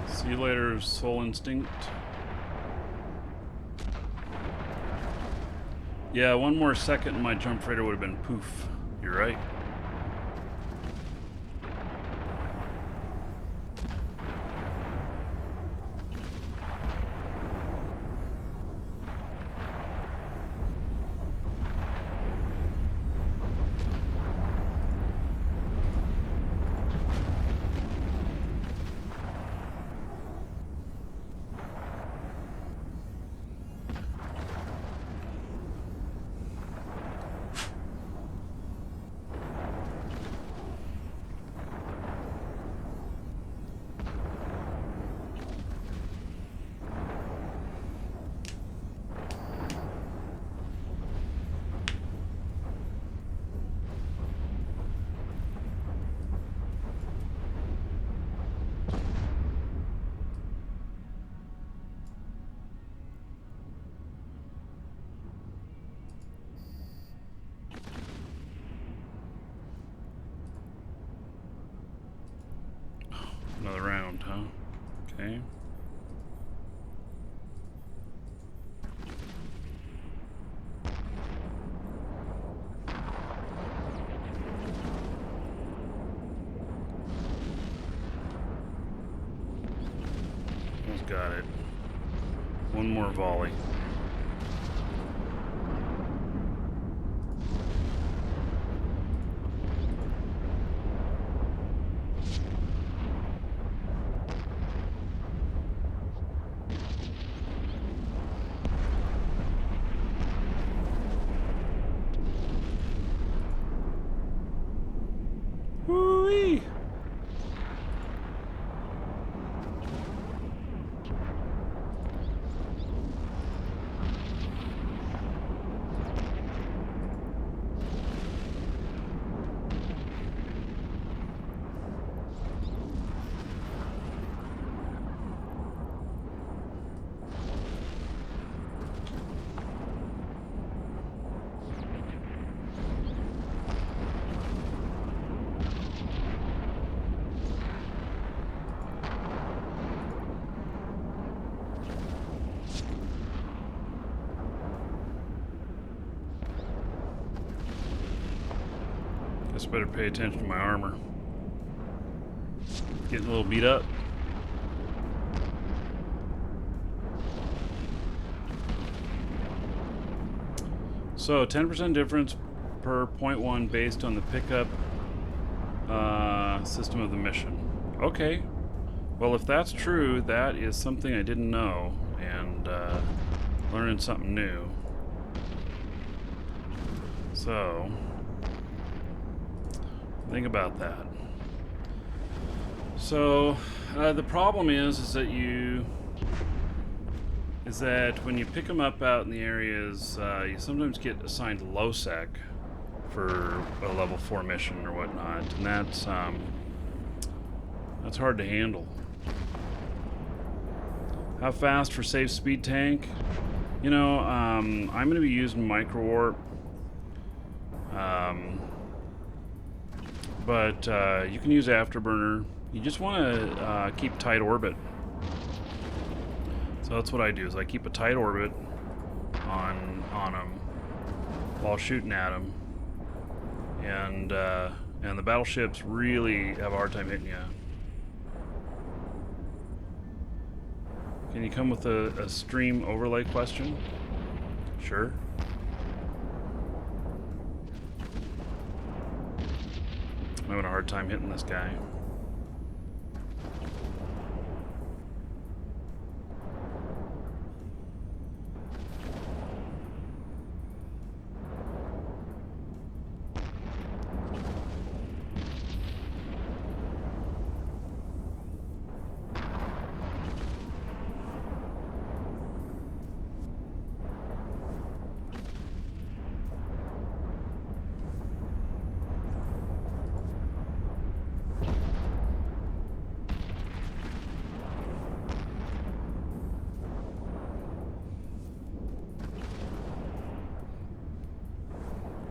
See you later, Soul Instinct. Yeah, one more second and my jump freighter would have been poof. You're right. Another round, huh? Okay. Almost got it. One more volley. Woo-wee! Guess I better pay attention to my armor. Getting a little beat up. So 10% difference per 0.1 based on the pickup system of the mission. Okay. Well, if that's true, that is something I didn't know, and learning something new. So, think about that. So, the problem is that when you pick them up out in the areas, you sometimes get assigned low sec for a level 4 mission or whatnot, and that's hard to handle. How fast for safe speed tank? You know, I'm going to be using micro warp, but you can use afterburner. You just want to keep tight orbit. So that's what I do, is I keep a tight orbit on them while shooting at them, and the battleships really have a hard time hitting you. Can you come with a stream overlay question? Sure. I'm having a hard time hitting this guy.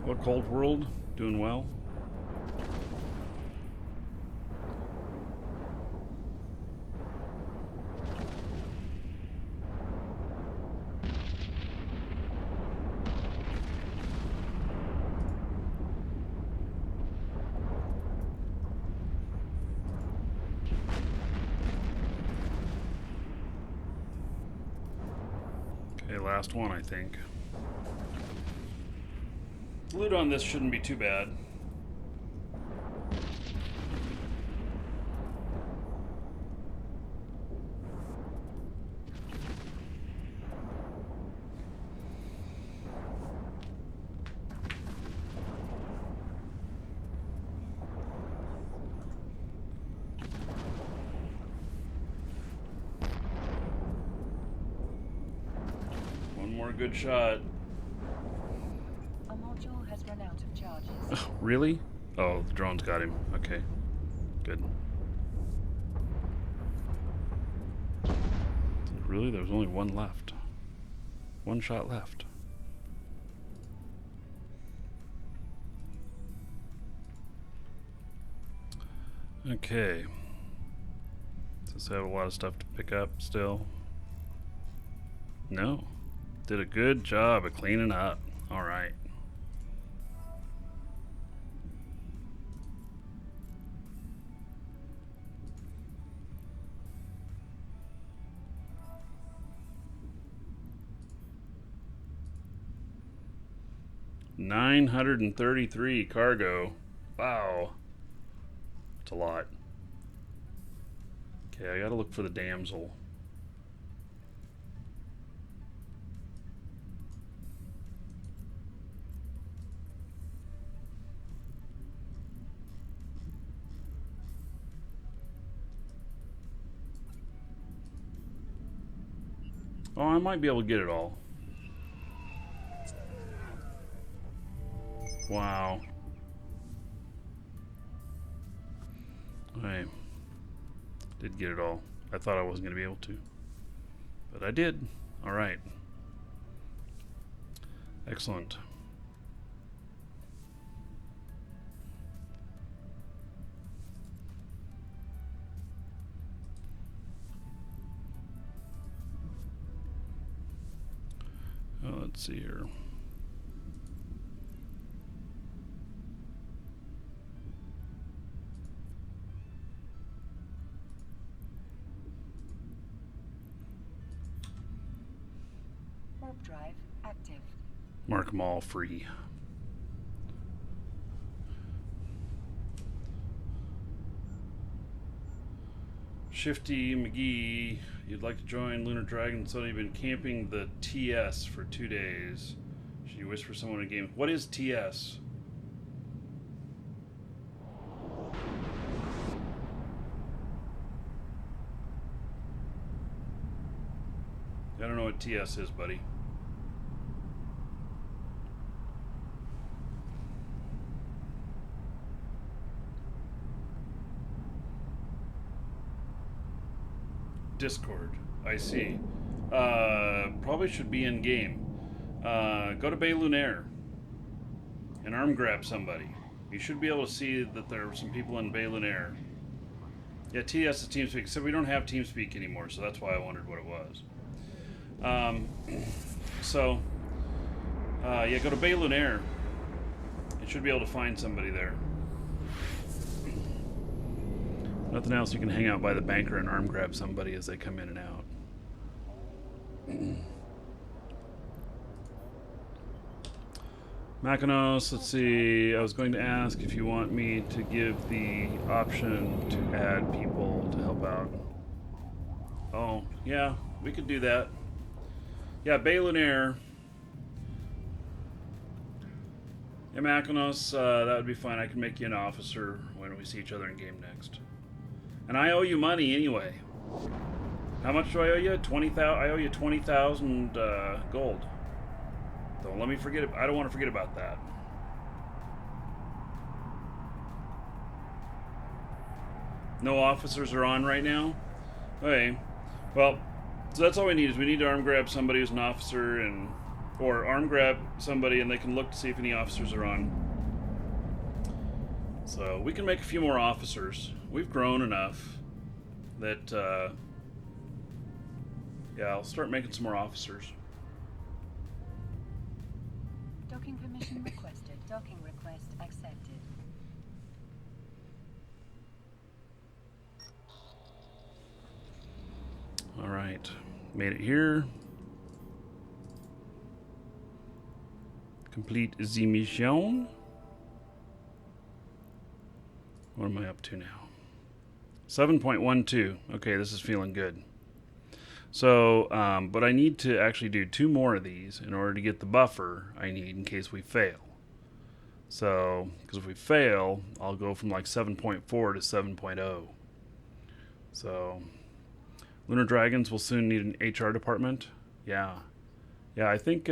What Cold World? Doing well? Okay, last one, I think. Loot on this shouldn't be too bad. One more good shot. A module has run out of charges. Oh, really? Oh, the drone's got him. Okay. Good. Really? There was only one left. One shot left. Okay. Does have a lot of stuff to pick up still? No. Did a good job of cleaning up. Alright. $933 cargo. Wow. That's a lot. Okay, I gotta look for the damsel. Oh, I might be able to get it all. Wow. I did get it all. I thought I wasn't going to be able to. But I did. Alright. Excellent. Let's see here. Mark them all free. Shifty McGee, you'd like to join Lunar Dragon? So you've been camping the TS for 2 days. Should you wish for someone in game? What is TS? I don't know what TS is, buddy. Discord. I see. Probably should be in game. Go to Bay Lunaire and arm grab somebody. You should be able to see that there are some people in Bay Lunaire. Yeah, TS is TeamSpeak. Except we don't have TeamSpeak anymore, so that's why I wondered what it was. Yeah, go to Bay Lunaire. You should be able to find somebody there. Nothing else, you can hang out by the banker and arm grab somebody as they come in and out. Makinos, let's see. I was going to ask if you want me to give the option to add people to help out. Oh, yeah, we could do that. Yeah, Bay Lunaire. Yeah, Makinos, that would be fine. I can make you an officer when we see each other in game next. And I owe you money anyway. How much do I owe you? 20,000. I owe you 20,000 gold. Don't let me forget. I don't want to forget about that. No officers are on right now. Okay. Well, so that's all we need is we need to arm grab somebody who's an officer or arm grab somebody and they can look to see if any officers are on. So we can make a few more officers. We've grown enough that, yeah, I'll start making some more officers. Docking permission requested. Docking request accepted. All right, made it here. Complete the mission. What am I up to now? 7.12. Okay, this is feeling good. So, but I need to actually do 2 more of these in order to get the buffer I need in case we fail. So, because if we fail, I'll go from like 7.4 to 7.0. So, Lunar Dragons will soon need an HR department. Yeah. Yeah, I think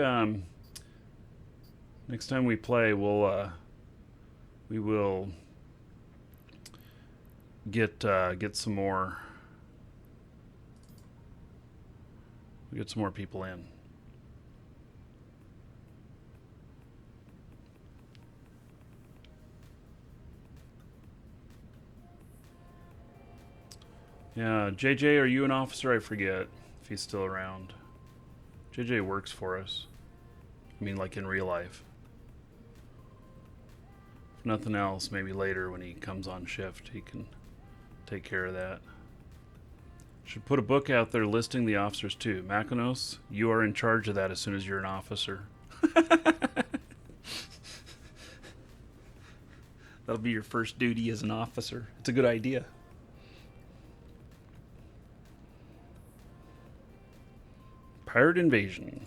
next time we play, we will get some more. We get some more people in. Yeah, JJ, are you an officer? I forget if he's still around. JJ works for us. I mean, like in real life. If nothing else, maybe later when he comes on shift, he can take care of that. Should put a book out there listing the officers too. Makinos, you are in charge of that as soon as you're an officer. That'll be your first duty as an officer. It's a good idea. Pirate invasion.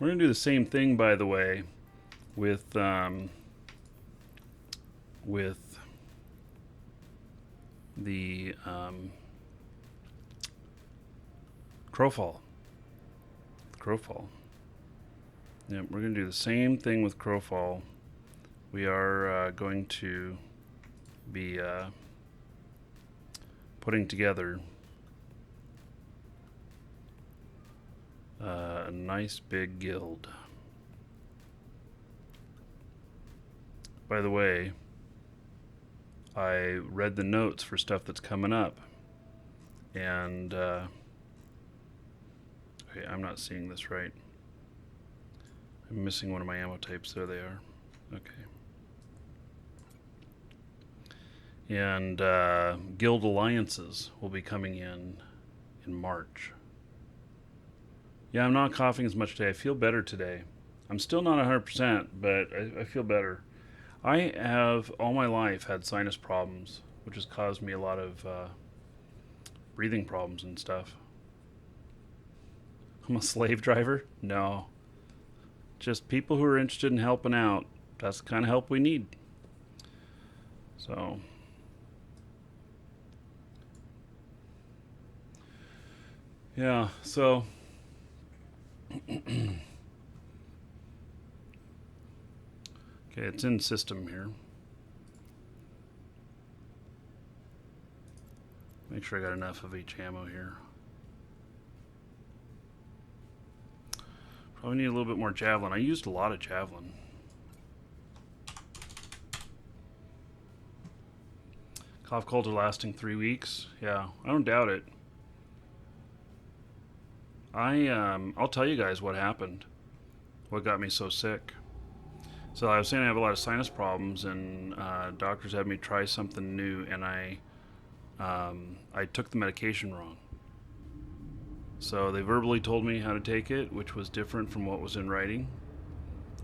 We're going to do the same thing, by the way, with the Crowfall. Crowfall. Yep, we're going to do the same thing with Crowfall. We are going to be putting together a nice big guild. By the way, I read the notes for stuff that's coming up, and okay, I'm not seeing this right. I'm missing one of my ammo types. There they are. Okay. And guild alliances will be coming in March. Yeah, I'm not coughing as much today. I feel better today. I'm still not 100%, but I feel better. I have all my life had sinus problems, which has caused me a lot of breathing problems and stuff. I'm a slave driver? No. Just people who are interested in helping out. That's the kind of help we need. So... yeah, so... okay, it's in system here. Make sure I got enough of each ammo here. Probably need a little bit more javelin. I used a lot of javelin. Cough colds are lasting 3 weeks. Yeah, I don't doubt it. I'll tell you guys what happened. What got me so sick. So I was saying I have a lot of sinus problems, and doctors had me try something new, and I took the medication wrong. So they verbally told me how to take it, which was different from what was in writing,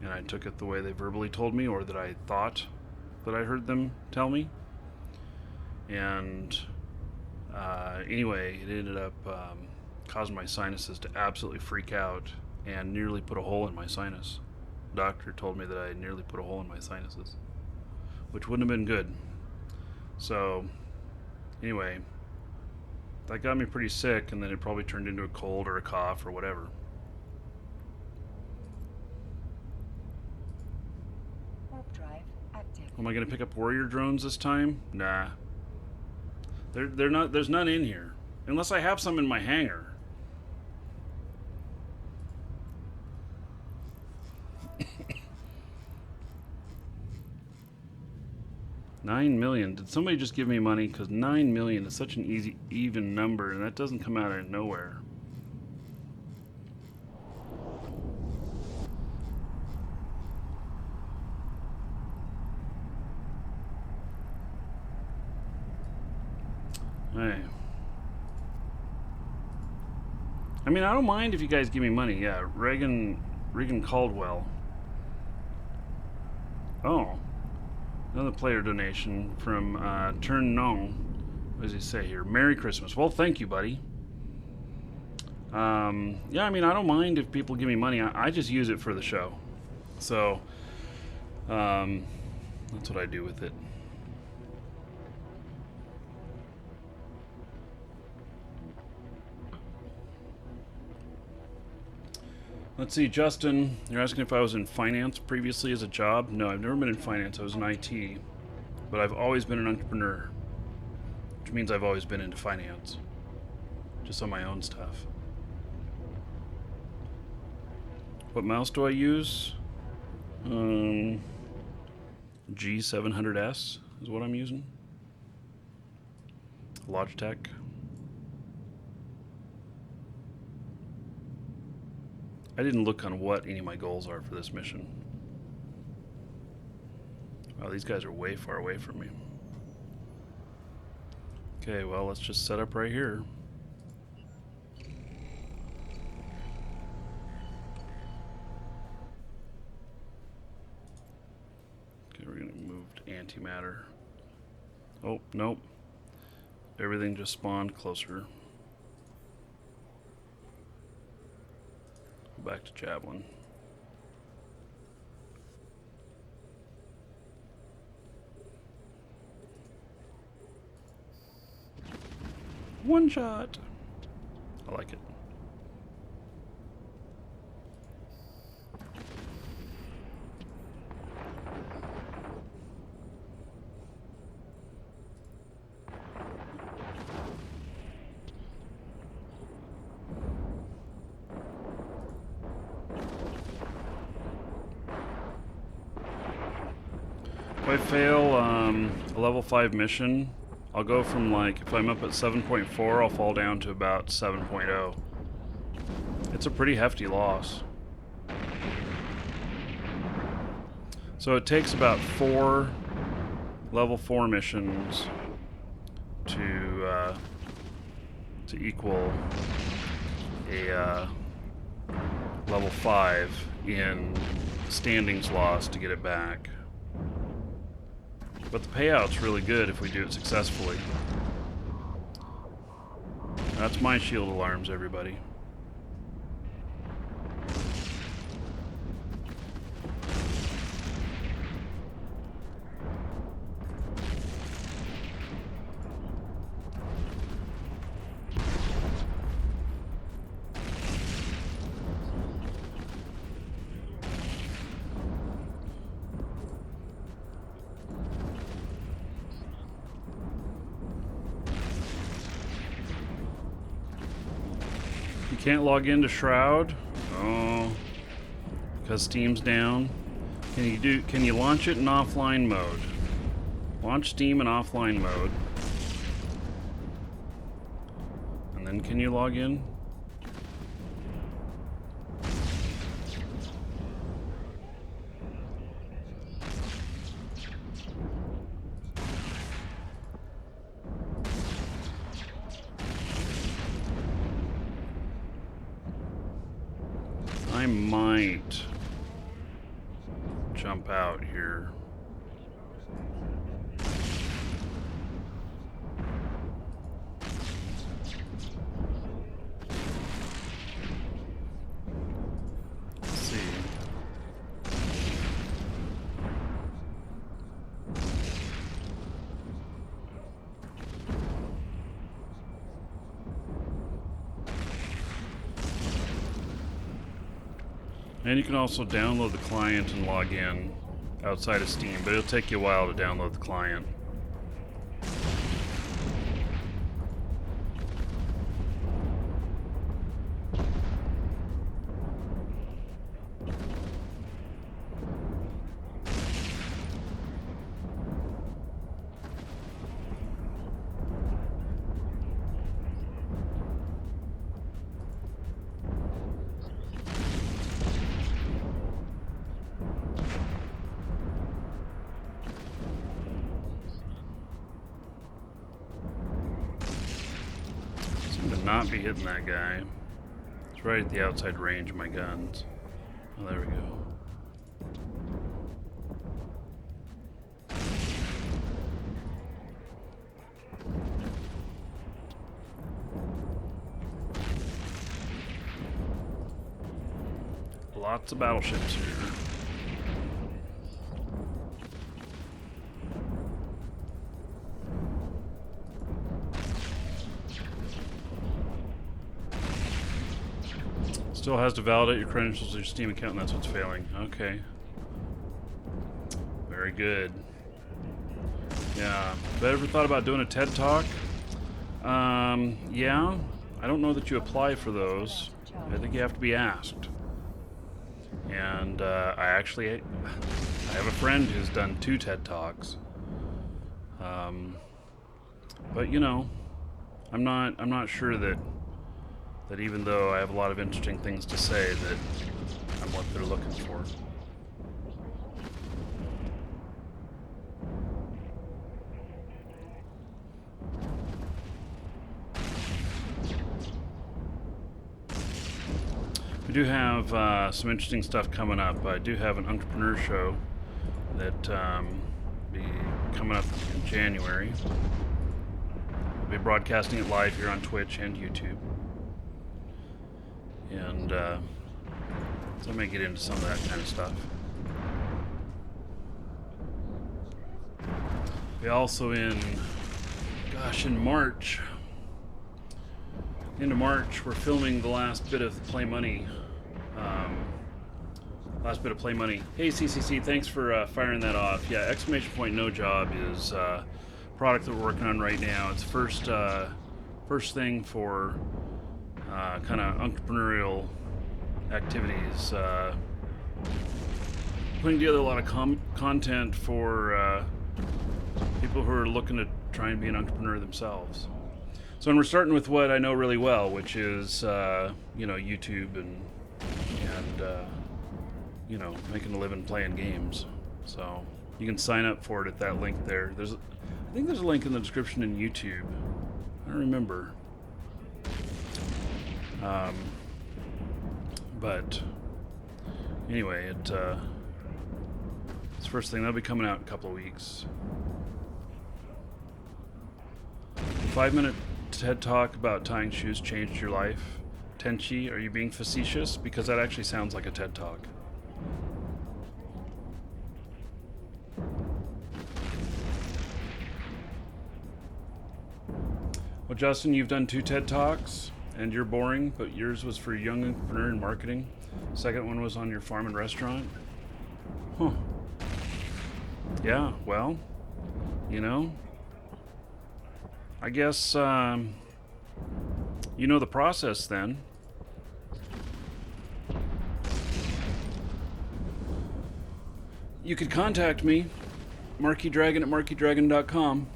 and I took it the way they verbally told me, or that I thought that I heard them tell me. And anyway, it ended up caused my sinuses to absolutely freak out and nearly put a hole in my sinus. The doctor told me that I nearly put a hole in my sinuses, which wouldn't have been good. So anyway, that got me pretty sick, and then it probably turned into a cold or a cough or whatever. Warp drive active. Am I going to pick up warrior drones this time? Nah. They're not. There's none in here, unless I have some in my hangar. 9 million. Did somebody just give me money? Because 9 million is such an easy, even number, and that doesn't come out of nowhere. Hey. I mean, I don't mind if you guys give me money. Yeah, Regan Caldwell. Oh. Another player donation from Turn Nong. What does he say here? Merry Christmas. Well, thank you, buddy. Yeah, I mean, I don't mind if people give me money. I just use it for the show. So, that's what I do with it. Let's see, Justin, you're asking if I was in finance previously as a job. No, I've never been in finance. I was in IT. But I've always been an entrepreneur, which means I've always been into finance, just on my own stuff. What mouse do I use? G700S is what I'm using. Logitech. I didn't look on what any of my goals are for this mission. Wow, these guys are way far away from me. Okay, well, let's just set up right here. Okay, we're gonna move to antimatter. Oh, nope. Everything just spawned closer. Back to javelin. One shot. I like it. If I fail a level 5 mission, I'll go from, like, if I'm up at 7.4, I'll fall down to about 7.0. It's a pretty hefty loss. So it takes about 4 level 4 missions to equal a level 5 in standings lost to get it back. But the payout's really good if we do it successfully. That's my shield alarms, everybody. Can't log into Shroud. Oh, because Steam's down. Can you launch it in offline mode? Launch Steam in offline mode. And then can you log in? I might jump out here. Let's see. And you can also download the client and log in outside of Steam, but it'll take you a while to download the client. Not be hitting that guy. It's right at the outside range of my guns. Oh, there we go. Lots of battleships here. Still has to validate your credentials to your Steam account, and that's what's failing. Okay. Very good. Yeah. Have you ever thought about doing a TED Talk? Yeah. I don't know that you apply for those. I think you have to be asked. And I have a friend who's done 2 TED Talks. But you know, I'm not sure that even though I have a lot of interesting things to say, that I'm what they're looking for. We do have some interesting stuff coming up. I do have an entrepreneur show that be coming up in January. We'll be broadcasting it live here on Twitch and YouTube. And so I may get into some of that kind of stuff. We also in March, into March, we're filming the last bit of Play Money. Hey CCC, thanks for firing that off. Yeah, exclamation point no job is a product that we're working on right now. It's first thing for kind of entrepreneurial activities, putting together a lot of content for people who are looking to try and be an entrepreneur themselves. So, and we're starting with what I know really well, which is YouTube and making a living playing games. So you can sign up for it at that link there. I think there's a link in the description in YouTube. I don't remember. But anyway, it's the first thing. That'll be coming out in a couple of weeks. 5-minute TED Talk about tying shoes changed your life. Tenchi, are you being facetious? Because that actually sounds like a TED Talk. Well, Justin, you've done 2 TED Talks, and you're boring, but yours was for young entrepreneur in marketing. Second one was on your farm and restaurant. Huh. Yeah, well, you know, I guess you know the process then. You could contact me, markydragon at markydragon.com.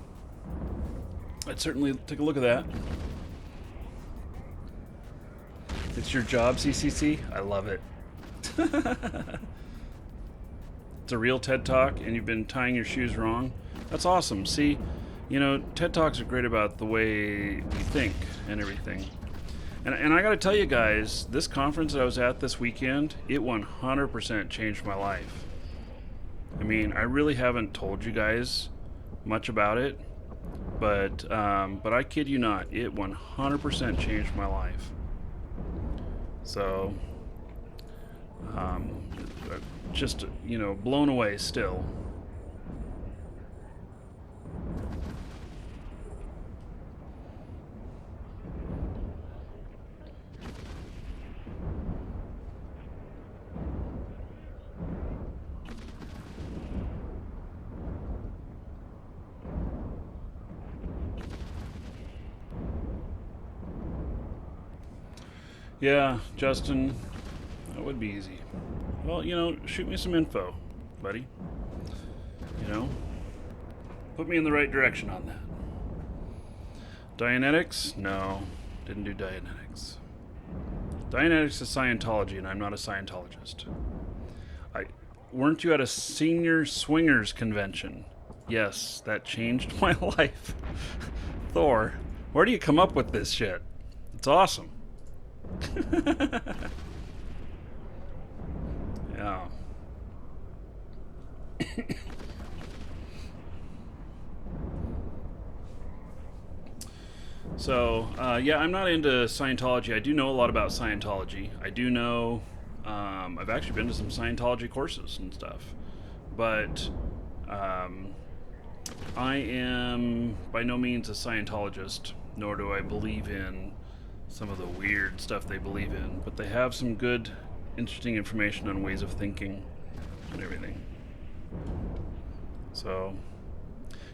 I'd certainly take a look at that. It's your job, CCC? I love it. It's a real TED Talk, and you've been tying your shoes wrong. That's awesome. See, you know, TED Talks are great about the way we think and everything. And I got to tell you guys, this conference that I was at this weekend, it 100% changed my life. I mean, I really haven't told you guys much about it, but I kid you not, it 100% changed my life. So, just, you know, blown away still. Yeah, Justin, that would be easy. Well, you know, shoot me some info, buddy. You know, put me in the right direction on that. Dianetics? No, didn't do Dianetics. Dianetics is Scientology, and I'm not a Scientologist. Weren't you at a senior swingers convention? Yes, that changed my life. Thor, where do you come up with this shit? It's awesome. Yeah. So, yeah, I'm not into Scientology. I do know a lot about Scientology. I do know, I've actually been to some Scientology courses and stuff. But, I am by no means a Scientologist, nor do I believe in some of the weird stuff they believe in. But they have some good, interesting information on ways of thinking and everything. So,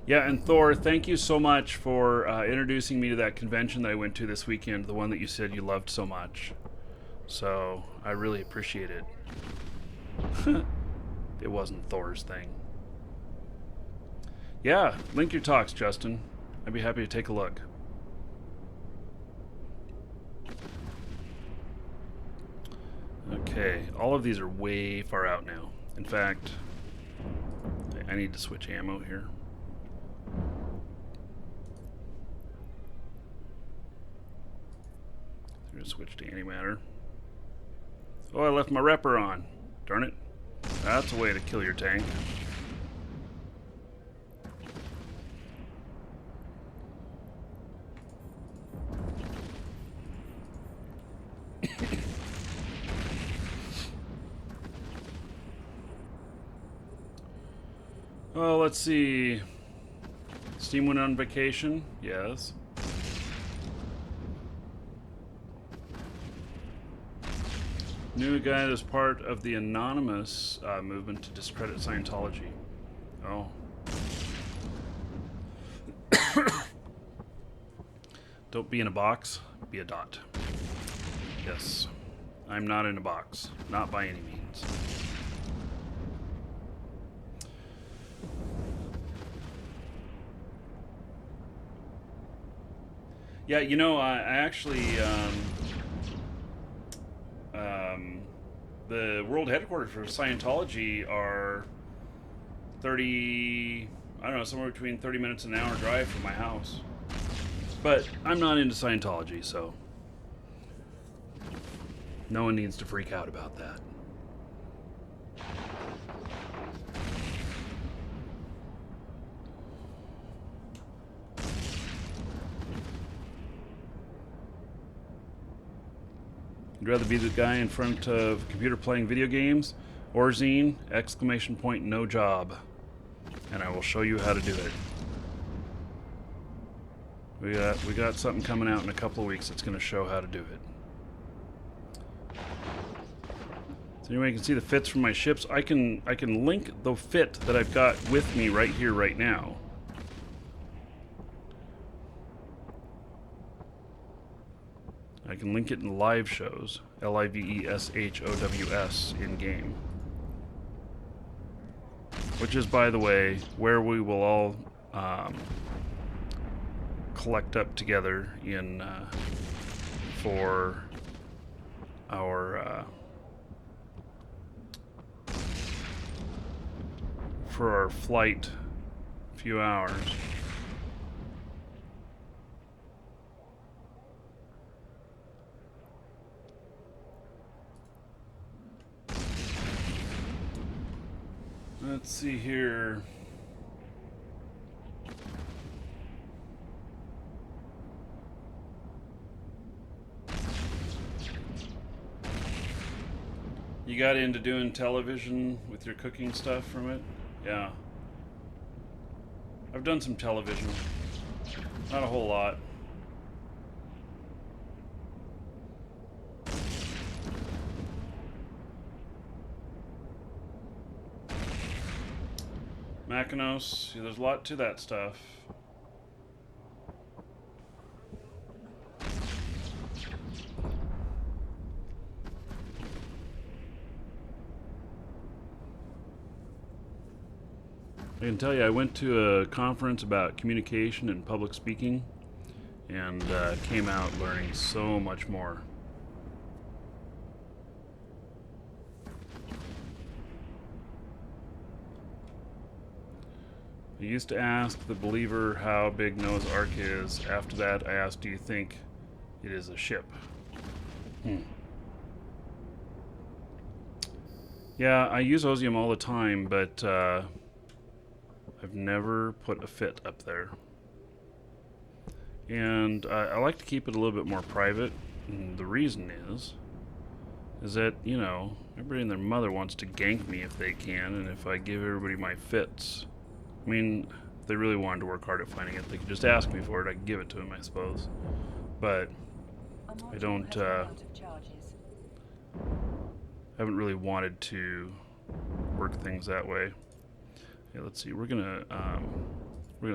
yeah, and Thor, thank you so much for introducing me to that convention that I went to this weekend, the one that you said you loved so much. So, I really appreciate it. It wasn't Thor's thing. Yeah, link your talks, Justin. I'd be happy to take a look. Okay, all of these are way far out now. In fact, I need to switch ammo here. I'm going to switch to antimatter. Oh, I left my repper on. Darn it. That's a way to kill your tank. Oh, let's see. Steam went on vacation? Yes. Knew a guy that was part of the anonymous movement to discredit Scientology. Oh. Don't be in a box, be a dot. Yes. I'm not in a box. Not by any means. Yeah, you know, I actually, the world headquarters for Scientology are 30, I don't know, somewhere between 30 minutes and an hour drive from my house. But I'm not into Scientology, so no one needs to freak out about that. You'd rather be the guy in front of a computer playing video games or zine, exclamation point, no job. And I will show you how to do it. We got something coming out in a couple of weeks that's going to show how to do it. So anyway, you can see the fits from my ships. I can link the fit that I've got with me right here, right now. I can link it in live shows, LIVESHOWS in game. Which is, by the way, where we will all collect up together in for our flight, few hours. Let's see here. You got into doing television with your cooking stuff from it? Yeah. I've done some television. Not a whole lot. Machinos, yeah, there's a lot to that stuff. I can tell you, I went to a conference about communication and public speaking, and came out learning so much more. I used to ask the believer how big Noah's Ark is. After that, I asked, do you think it is a ship? Yeah, I use Osium all the time, but I've never put a fit up there. And I like to keep it a little bit more private. And the reason is that, you know, everybody and their mother wants to gank me if they can, and if I give everybody my fits, I mean, if they really wanted to work hard at finding it, they could just ask me for it. I could give it to them, I suppose. But I don't, haven't really wanted to work things that way. Yeah, let's see. We're gonna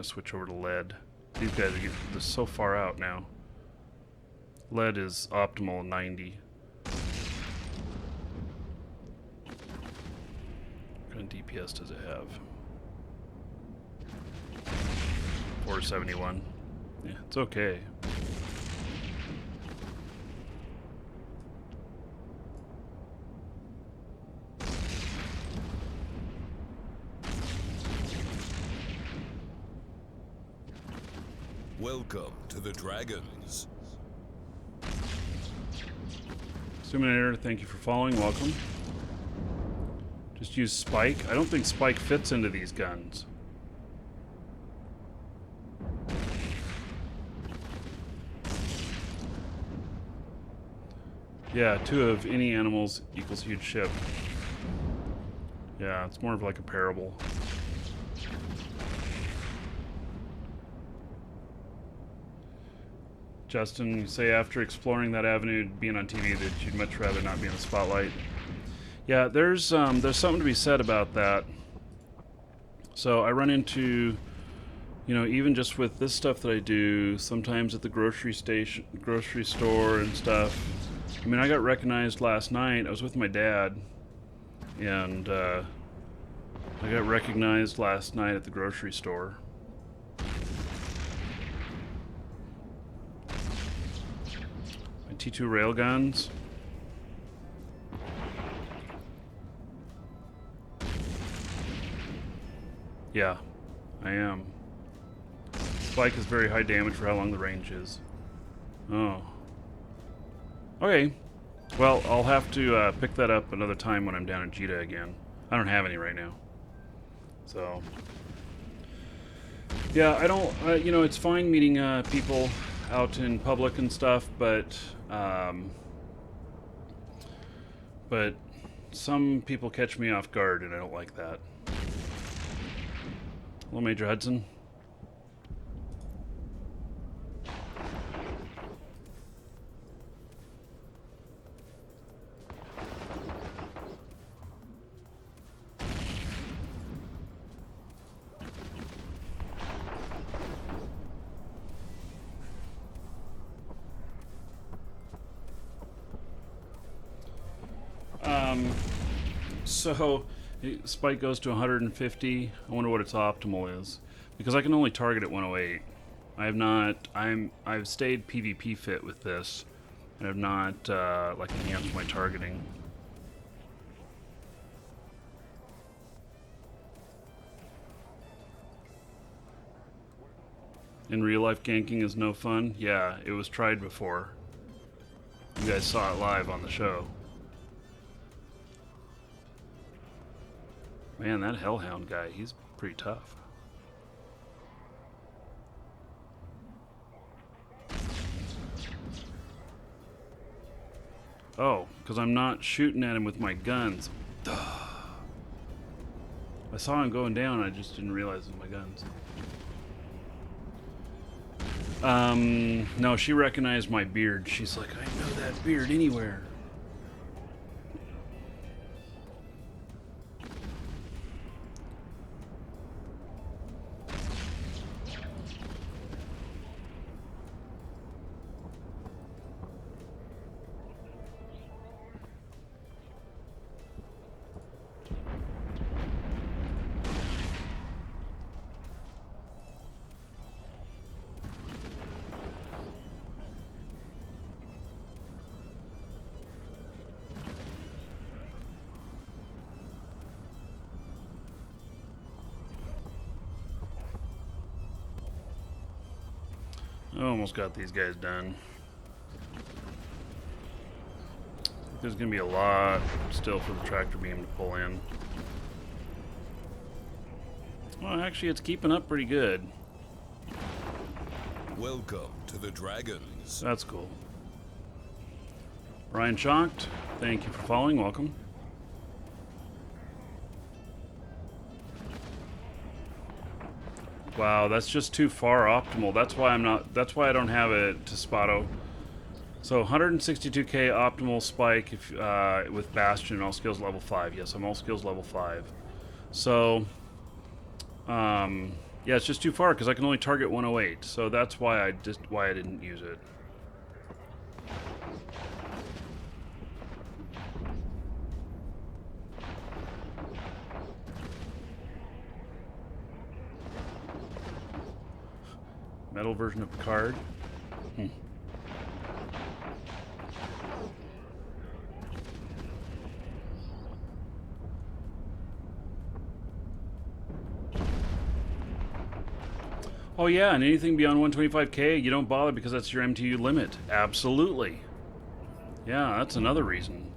switch over to lead. These guys are getting this so far out now. Lead is optimal 90. What kind of DPS does it have? 471. Yeah, it's okay. Welcome to the Dragons. Suminator, thank you for following. Welcome. Just use Spike. I don't think Spike fits into these guns. Yeah, 2 of any animals equals huge ship. Yeah, it's more of like a parable. Justin, you say after exploring that avenue, being on TV, that you'd much rather not be in the spotlight. Yeah, there's something to be said about that. So I run into, you know, even just with this stuff that I do, sometimes at the grocery store and stuff. I mean, I got recognized last night. I was with my dad, and I got recognized last night at the grocery store. My T2 railguns. Yeah, I am. Spike is very high damage for how long the range is. Oh. Okay. Well, I'll have to pick that up another time when I'm down at Jita again. I don't have any right now. So... yeah, I don't... you know, it's fine meeting people out in public and stuff, but some people catch me off guard, and I don't like that. Hello, Major Hudson. So Spike goes to 150. I wonder what its optimal is, because I can only target at 108. I have not. I've stayed PvP fit with this, and have not like enhanced my targeting. In real life, ganking is no fun. Yeah, it was tried before. You guys saw it live on the show. Man, that Hellhound guy, he's pretty tough. Oh, because I'm not shooting at him with my guns. I saw him going down, I just didn't realize it was my guns. No, she recognized my beard. She's like, I know that beard anywhere. I almost got these guys done. There's going to be a lot still for the tractor beam to pull in. Well, actually, it's keeping up pretty good. Welcome to the Dragons. That's cool. Ryan Shocked, thank you for following. Welcome. Wow, that's just too far optimal. That's why I'm not. That's why I don't have it to Spotto. So 162k optimal Spike if, with Bastion, all skills level 5. Yes, I'm all skills level 5. So, yeah, it's just too far because I can only target 108. So that's why I didn't use it. Metal version of Picard. Oh yeah, and anything beyond 125k, you don't bother because that's your MTU limit. Absolutely. Yeah, that's another reason.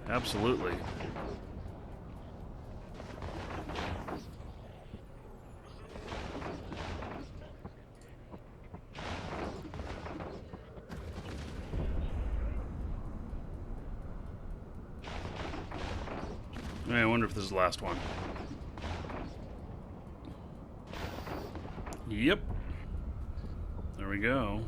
Absolutely. I wonder if this is the last one. Yep. There we go.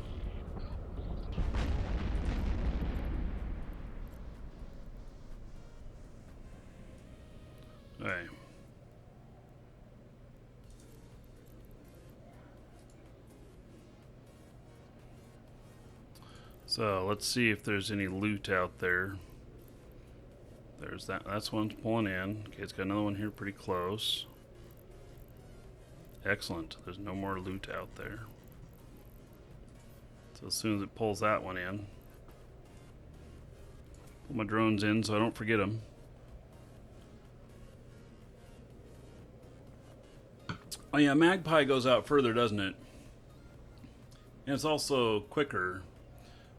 All right. So let's see if there's any loot out there. There's that. That's one's pulling in. Okay, it's got another one here pretty close. Excellent. There's no more loot out there. So as soon as it pulls that one in, pull my drones in so I don't forget them. Oh yeah, Magpie goes out further, doesn't it? And it's also quicker.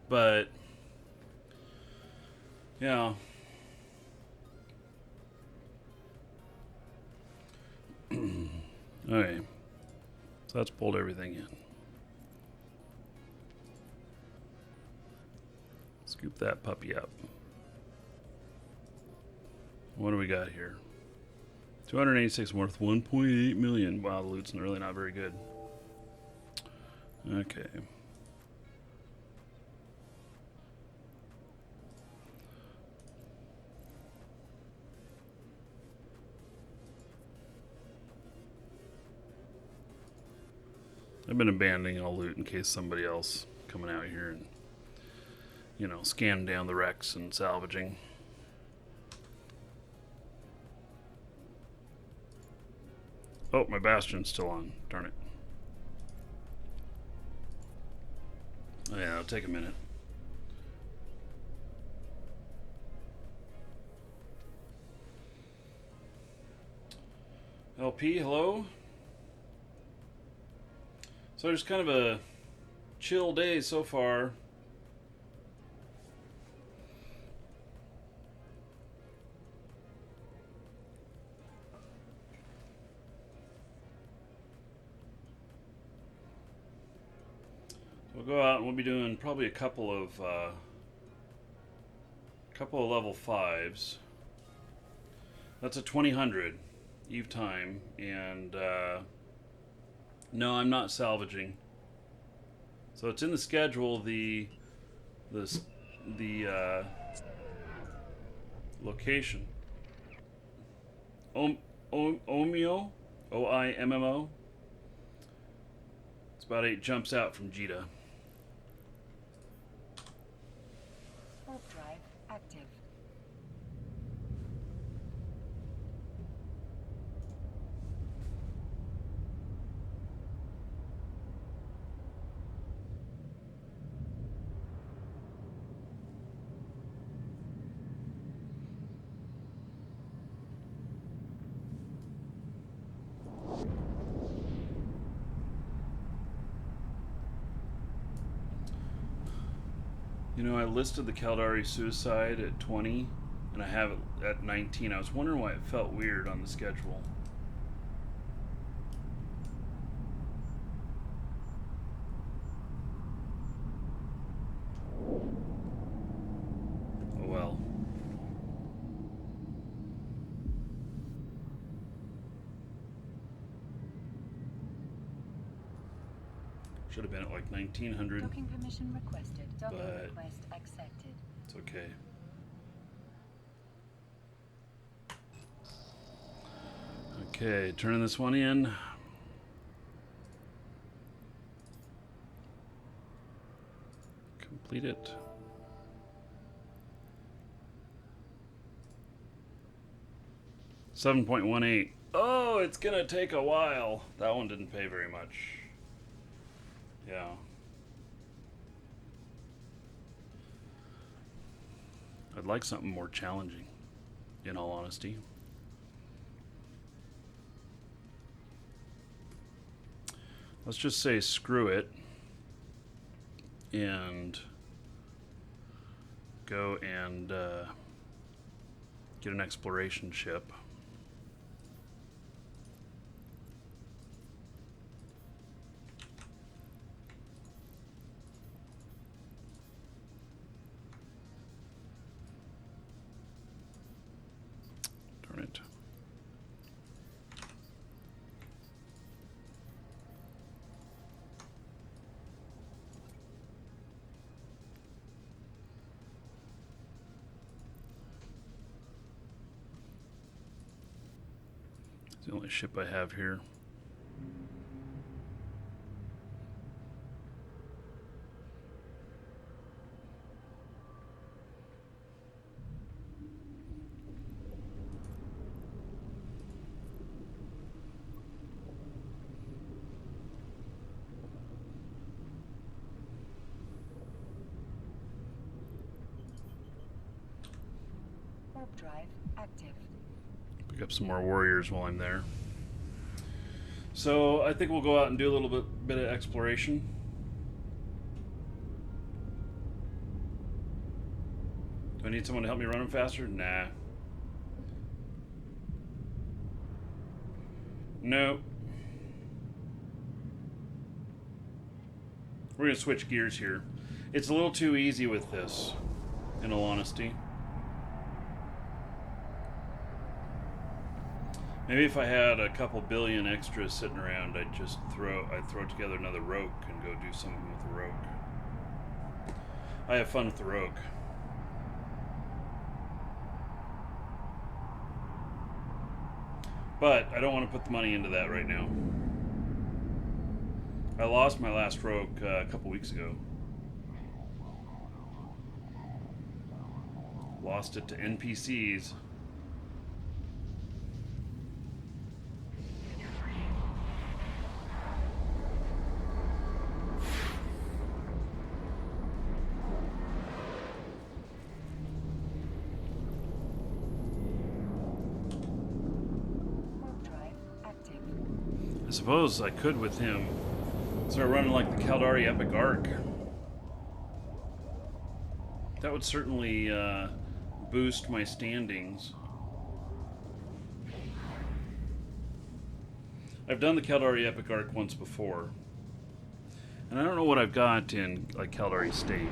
But yeah. Okay. So that's pulled everything in. Scoop that puppy up. What do we got here? 286 worth 1.8 million. Wow, the loot's really not very good. Okay. I've been abandoning all loot in case somebody else coming out here and, you know, scanning down the wrecks and salvaging. Oh, my bastion's still on. Darn it. Oh, yeah, it'll take a minute. LP, hello? So there's kind of a chill day so far. We'll go out and we'll be doing probably a couple of level 5s. That's a 2000 Eve time, and no, I'm not salvaging. So it's in the schedule. The location. Omio, OIMMO. It's about 8 jumps out from Jita. Warp drive active. You know, I listed the Caldari suicide at 20, and I have it at 19. I was wondering why it felt weird on the schedule. Oh well. Should have been at like 1900. Docking permission requested. Docking But request accepted. it's okay. Okay, turning this one in. Complete it. $7.18. Oh, it's gonna take a while. That one didn't pay very much. Yeah. I'd like something more challenging, in all honesty. Let's just say screw it and go and get an exploration ship. Darn it. It's the only ship I have here. Drive active. Pick up some more warriors while I'm there. So I think we'll go out and do a little bit of exploration. Do I need someone to help me run them faster? Nah. Nope. We're going to switch gears here. It's a little too easy with this, in all honesty. Maybe if I had a couple billion extras sitting around, I'd throw together another rogue and go do something with the rogue. I have fun with the rogue. But I don't want to put the money into that right now. I lost my last rogue a couple weeks ago. Lost it to NPCs. Warp drive active. I suppose I could with him start running like the Caldari Epic Arc. That would certainly boost my standings. I've done the Caldari Epic Arc once before, and I don't know what I've got in like Caldari State.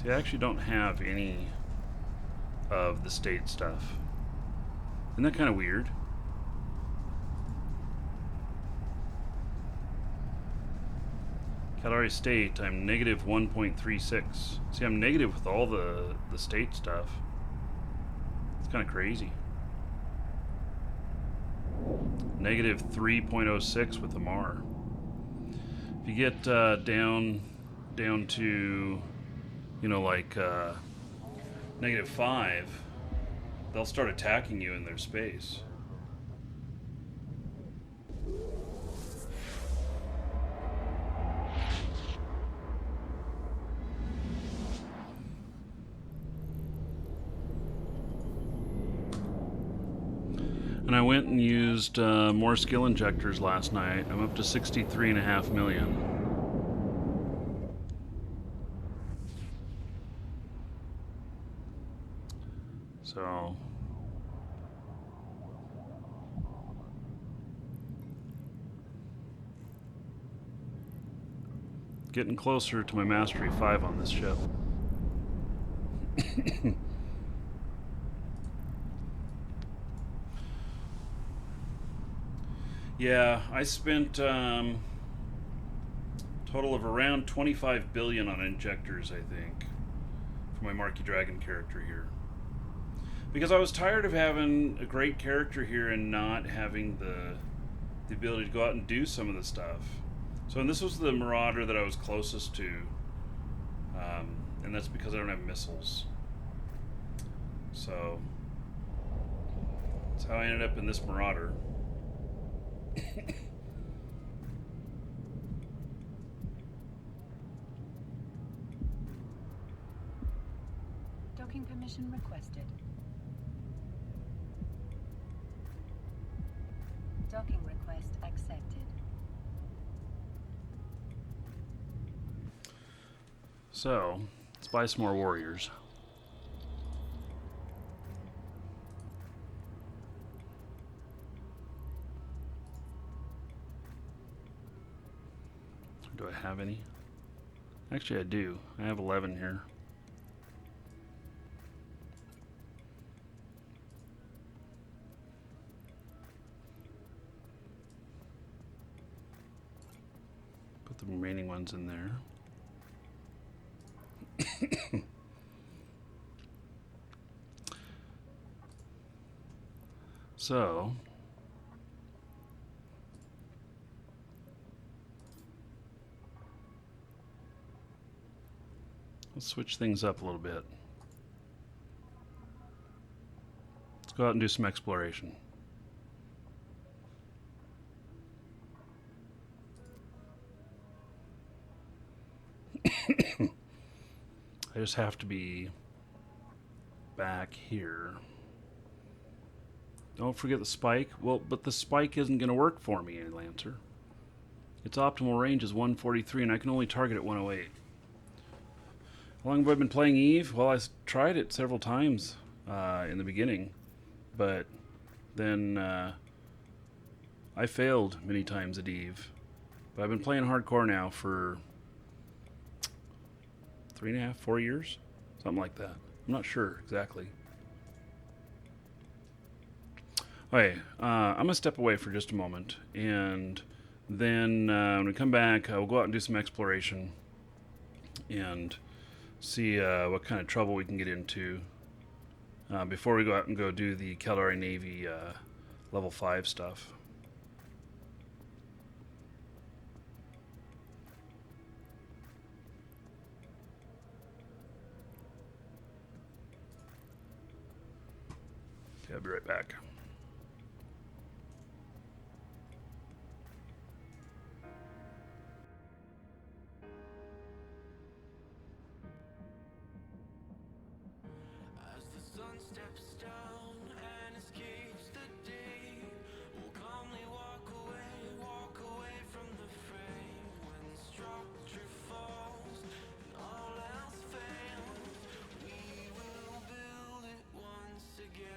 See, I actually don't have any of the state stuff. Isn't that kind of weird? Caldari State, I'm negative 1.36. See, I'm negative with all the state stuff. It's kind of crazy. Negative 3.06 with the MAR. If you get down to, you know, like negative 5, they'll start attacking you in their space. And I went and used more skill injectors last night. I'm up to 63.5 million. So getting closer to my Mastery 5 on this ship. Yeah, I spent total of around 25 billion on injectors, I think, for my Marquis Dragon character here. Because I was tired of having a great character here and not having the ability to go out and do some of the stuff. So, and this was the Marauder that I was closest to, and that's because I don't have missiles. So, that's how I ended up in this Marauder. Docking permission requested. Docking request accepted. So, let's buy some more warriors. Do I have any? Actually, I do. I have 11 here. Put the remaining ones in there. So, let's switch things up a little bit. Let's go out and do some exploration. I just have to be back here. Don't forget the spike. Well, but the spike isn't going to work for me, Lancer. Its optimal range is 143, and I can only target at 108. How long have I been playing Eve? Well, I tried it several times in the beginning, but then I failed many times at Eve. But I've been playing hardcore now for 3.5, 4 years? Something like that. I'm not sure exactly. Okay, I'm going to step away for just a moment, and then when we come back, we'll go out and do some exploration and see what kind of trouble we can get into before we go out and go do the Caldari Navy level 5 stuff. Okay, I'll be right back. As the sun steps down and escapes the day, we'll calmly walk away from the fray. When structure falls and all else fails, we will build it once again.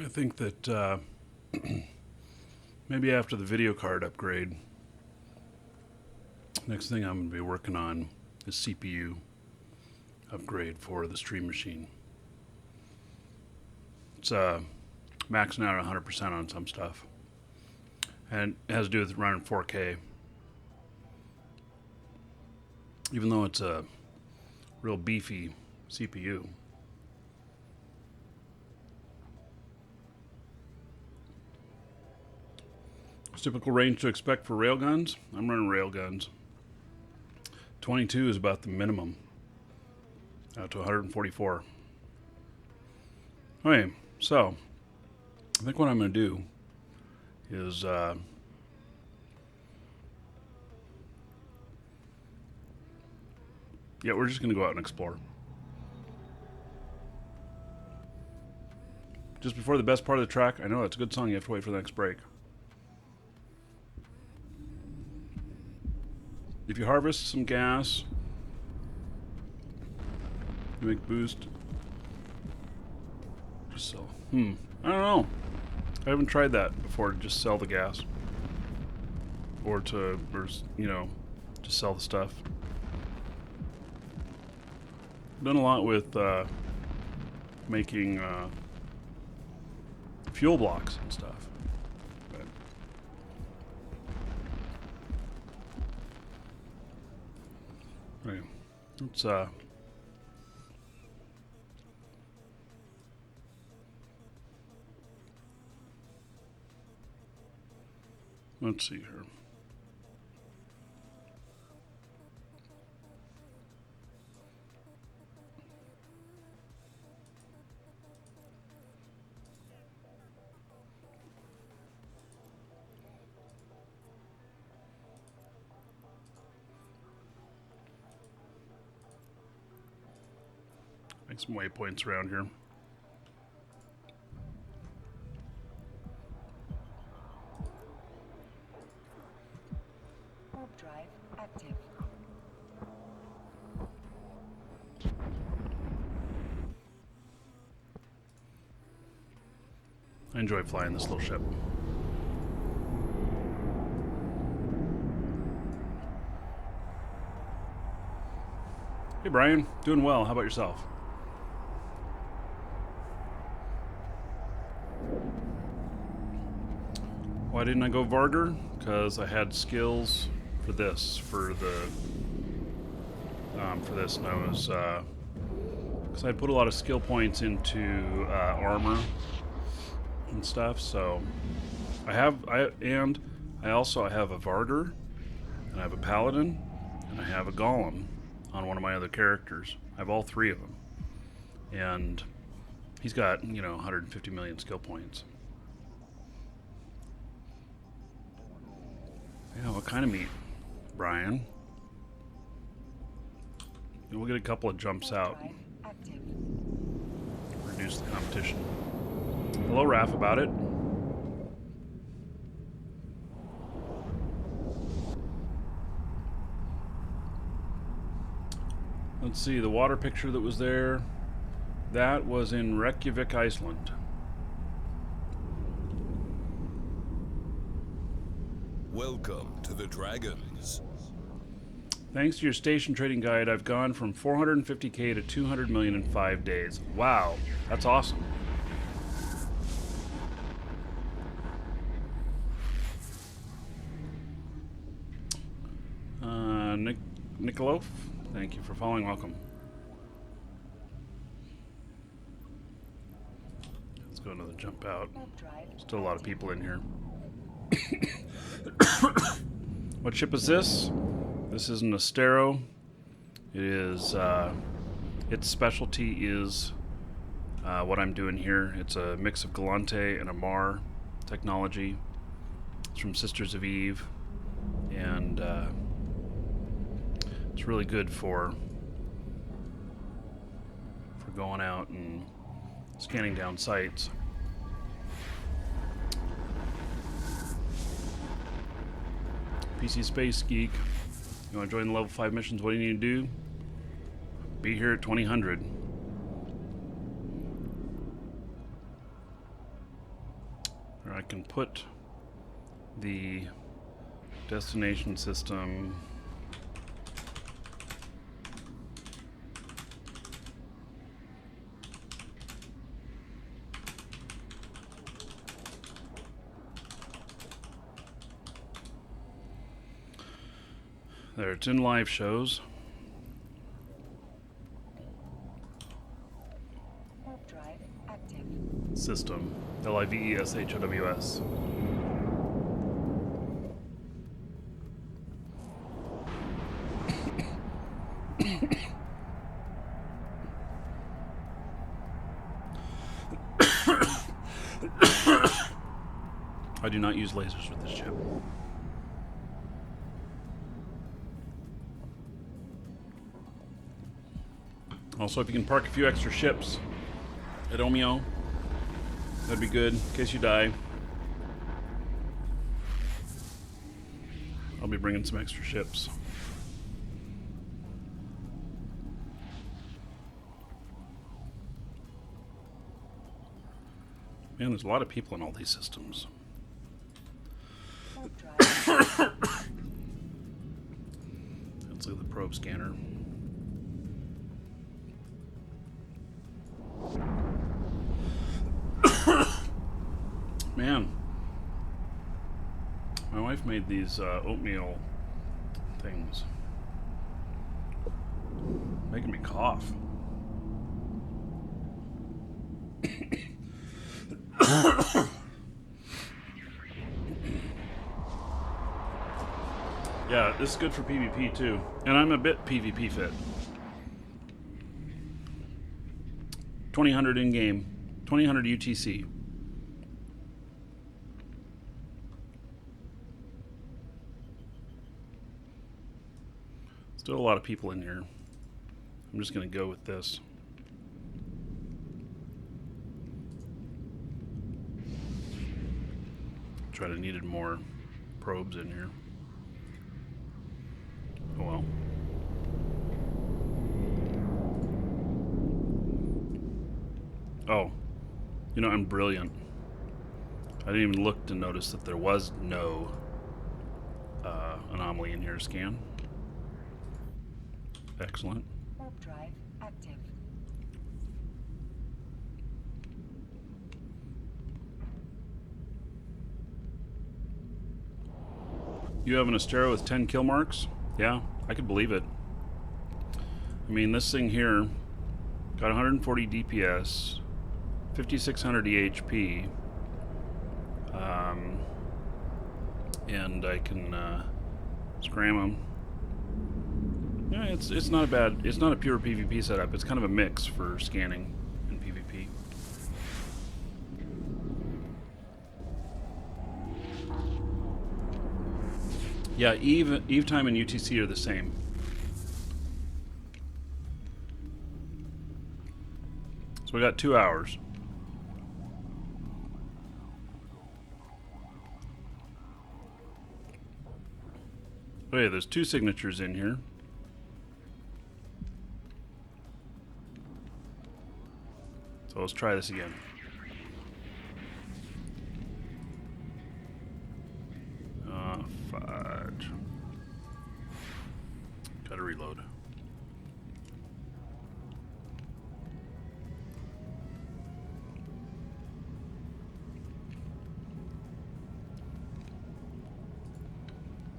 I think that maybe after the video card upgrade, next thing I'm going to be working on is CPU upgrade for the stream machine. It's maxing out at 100% on some stuff, and it has to do with running 4K. Even though it's a real beefy CPU. Typical range to expect for railguns. I'm running railguns. 22 is about the minimum. Out to 144. Okay, so I think what I'm going to do is yeah, we're just going to go out and explore. Just before the best part of the track. I know that's a good song. You have to wait for the next break. If you harvest some gas, you make boost. Just sell. I don't know. I haven't tried that before, to just sell the gas. Or you know, just sell the stuff. Done a lot with making fuel blocks and stuff. Okay. Let's see here. Make some waypoints around here. Warp drive active. I enjoy flying this little ship. Hey Brian, doing well. How about yourself? Why didn't I go Varger? Because I had skills for this, and I was, because I put a lot of skill points into armor and stuff. So I have a Varger, and I have a Paladin, and I have a Golem on one of my other characters. I have all three of them, and he's got 150 million skill points. Yeah, what kind of meat, Brian? We'll get a couple of jumps out. Reduce the competition. Hello, Raph, about it. Let's see, the water picture that was there, that was in Reykjavik, Iceland. Welcome to the Dragons. Thanks to your station trading guide, I've gone from 450k to 200 million in 5 days. Wow, that's awesome. Nikolov, thank you for following. Welcome. Let's go another jump out. Still a lot of people in here. What ship is this? This is an Astero. It is, its specialty is what I'm doing here. It's a mix of Galante and Amar technology. It's from Sisters of Eve, and it's really good for going out and scanning down sites. PC Space Geek, you want to join the level 5 missions? What do you need to do? Be here at 2000. Or I can put the destination system. There, it's in live shows. Warp drive active. System. LIVESHOWS. I do not use lasers with this chip. Also, if you can park a few extra ships at Omeo, that'd be good in case you die. I'll be bringing some extra ships. Man, there's a lot of people in all these systems. Warp drive. Let's look at the probe scanner. Man, my wife made these oatmeal things, making me cough. Yeah, this is good for PvP too, and I'm a bit PvP fit. 2000 in game, 2000 UTC. Still a lot of people in here. I'm just going to go with this. Try to needed more probes in here. Oh well. Oh, you know, I'm brilliant. I didn't even look to notice that there was no anomaly in here to scan. Excellent. Warp drive active. You have an Astero with 10 kill marks? Yeah, I could believe it. I mean, this thing here got 140 DPS, 5600 EHP, and I can scram them. Yeah, it's not a bad. It's not a pure PvP setup. It's kind of a mix for scanning and PvP. Yeah, Eve time and UTC are the same. So we got 2 hours. Oh yeah, there's 2 signatures in here. So let's try this again. Fudge. Gotta reload.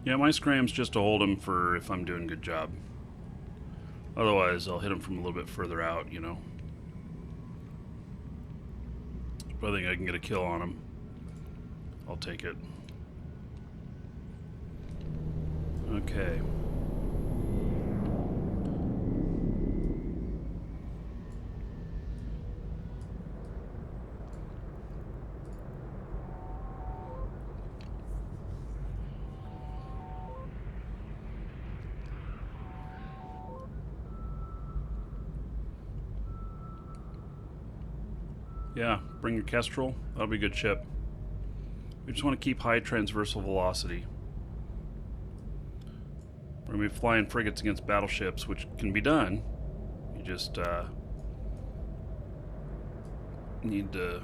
Yeah, my scram's just to hold him for if I'm doing a good job. Otherwise, I'll hit him from a little bit further out, you know. If I think I can get a kill on him, I'll take it. Okay. Yeah, bring your Kestrel. That'll be a good ship. We just want to keep high transversal velocity. We're going to be flying frigates against battleships, which can be done. You just need to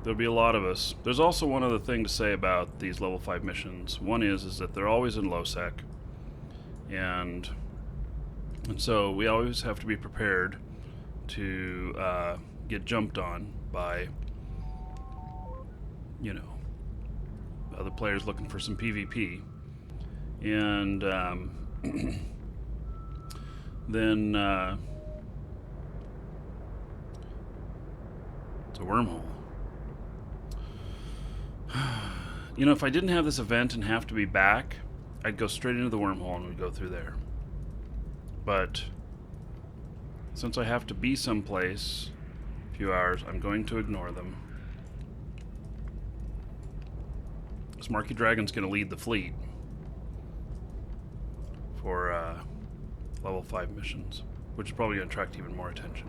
There'll be a lot of us. There's also one other thing to say about these level 5 missions. One is that they're always in low sec, and so we always have to be prepared to get jumped on by, you know, other players looking for some PvP, and then it's a wormhole. You know, if I didn't have this event and have to be back, I'd go straight into the wormhole and we'd go through there. But since I have to be someplace a few hours, I'm going to ignore them. This Marquee Dragon's going to lead the fleet for level 5 missions, which is probably going to attract even more attention.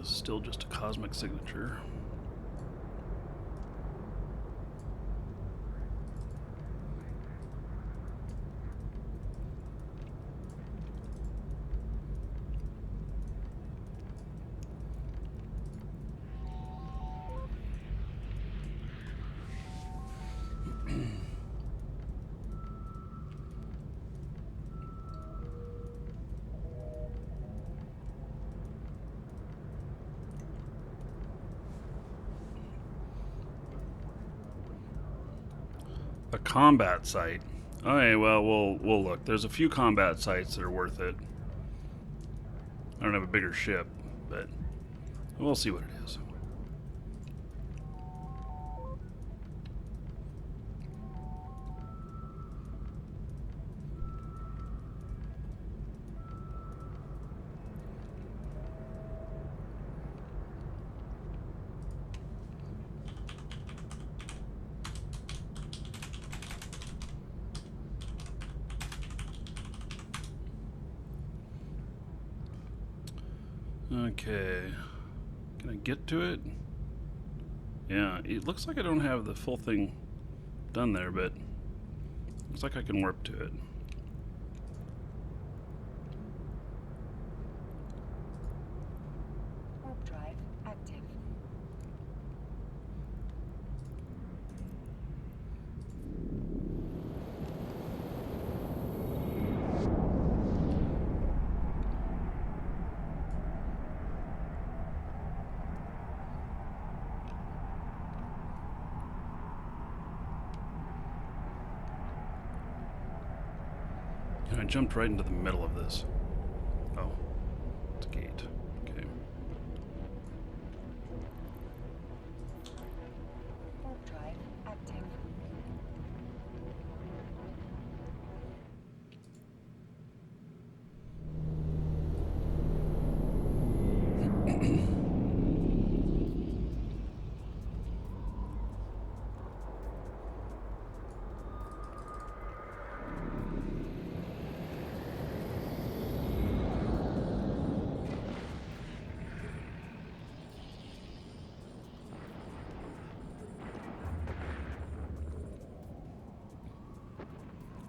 This is still just a cosmic signature. A combat site. Okay, well, we'll look. There's a few combat sites that are worth it. I don't have a bigger ship, but we'll see what it is. Okay, can I get to it? Yeah, it looks like I don't have the full thing done there, but looks like I can warp to it. Warp drive active. I jumped right into the middle of this. Oh, it's a gate. Okay. Warp drive active.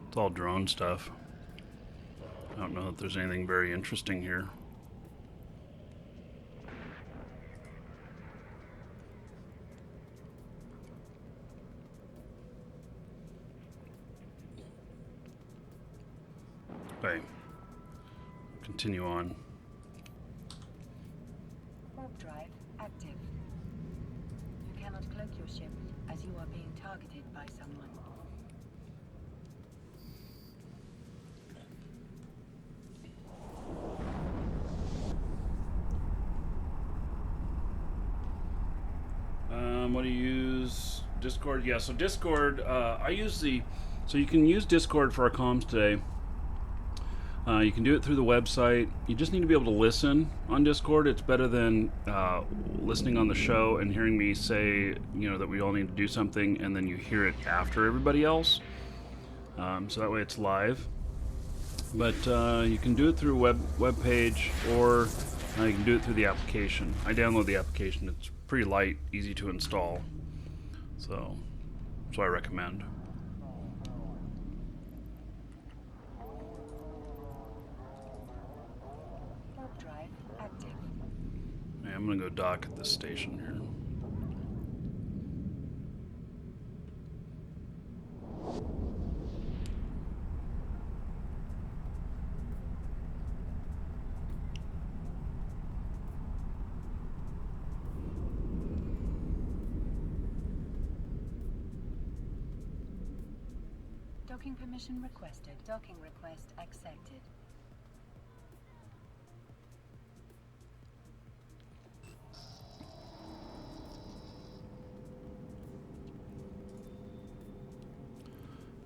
It's all drone stuff. I don't know if there's anything very interesting here. Okay. Continue on. Warp drive active. You cannot cloak your ship as you are being targeted by someone. What do you use? Discord? Yeah, so Discord, I use so you can use Discord for our comms today. You can do it through the website. You just need to be able to listen on Discord. It's better than listening on the show and hearing me say, that we all need to do something, and then you hear it after everybody else. So that way it's live. But you can do it through web page, or you can do it through the application. I download the application. It's pretty light, easy to install. So that's what I recommend. Warp drive active. Yeah, I'm gonna go dock at this station here. Docking permission requested. Docking request accepted.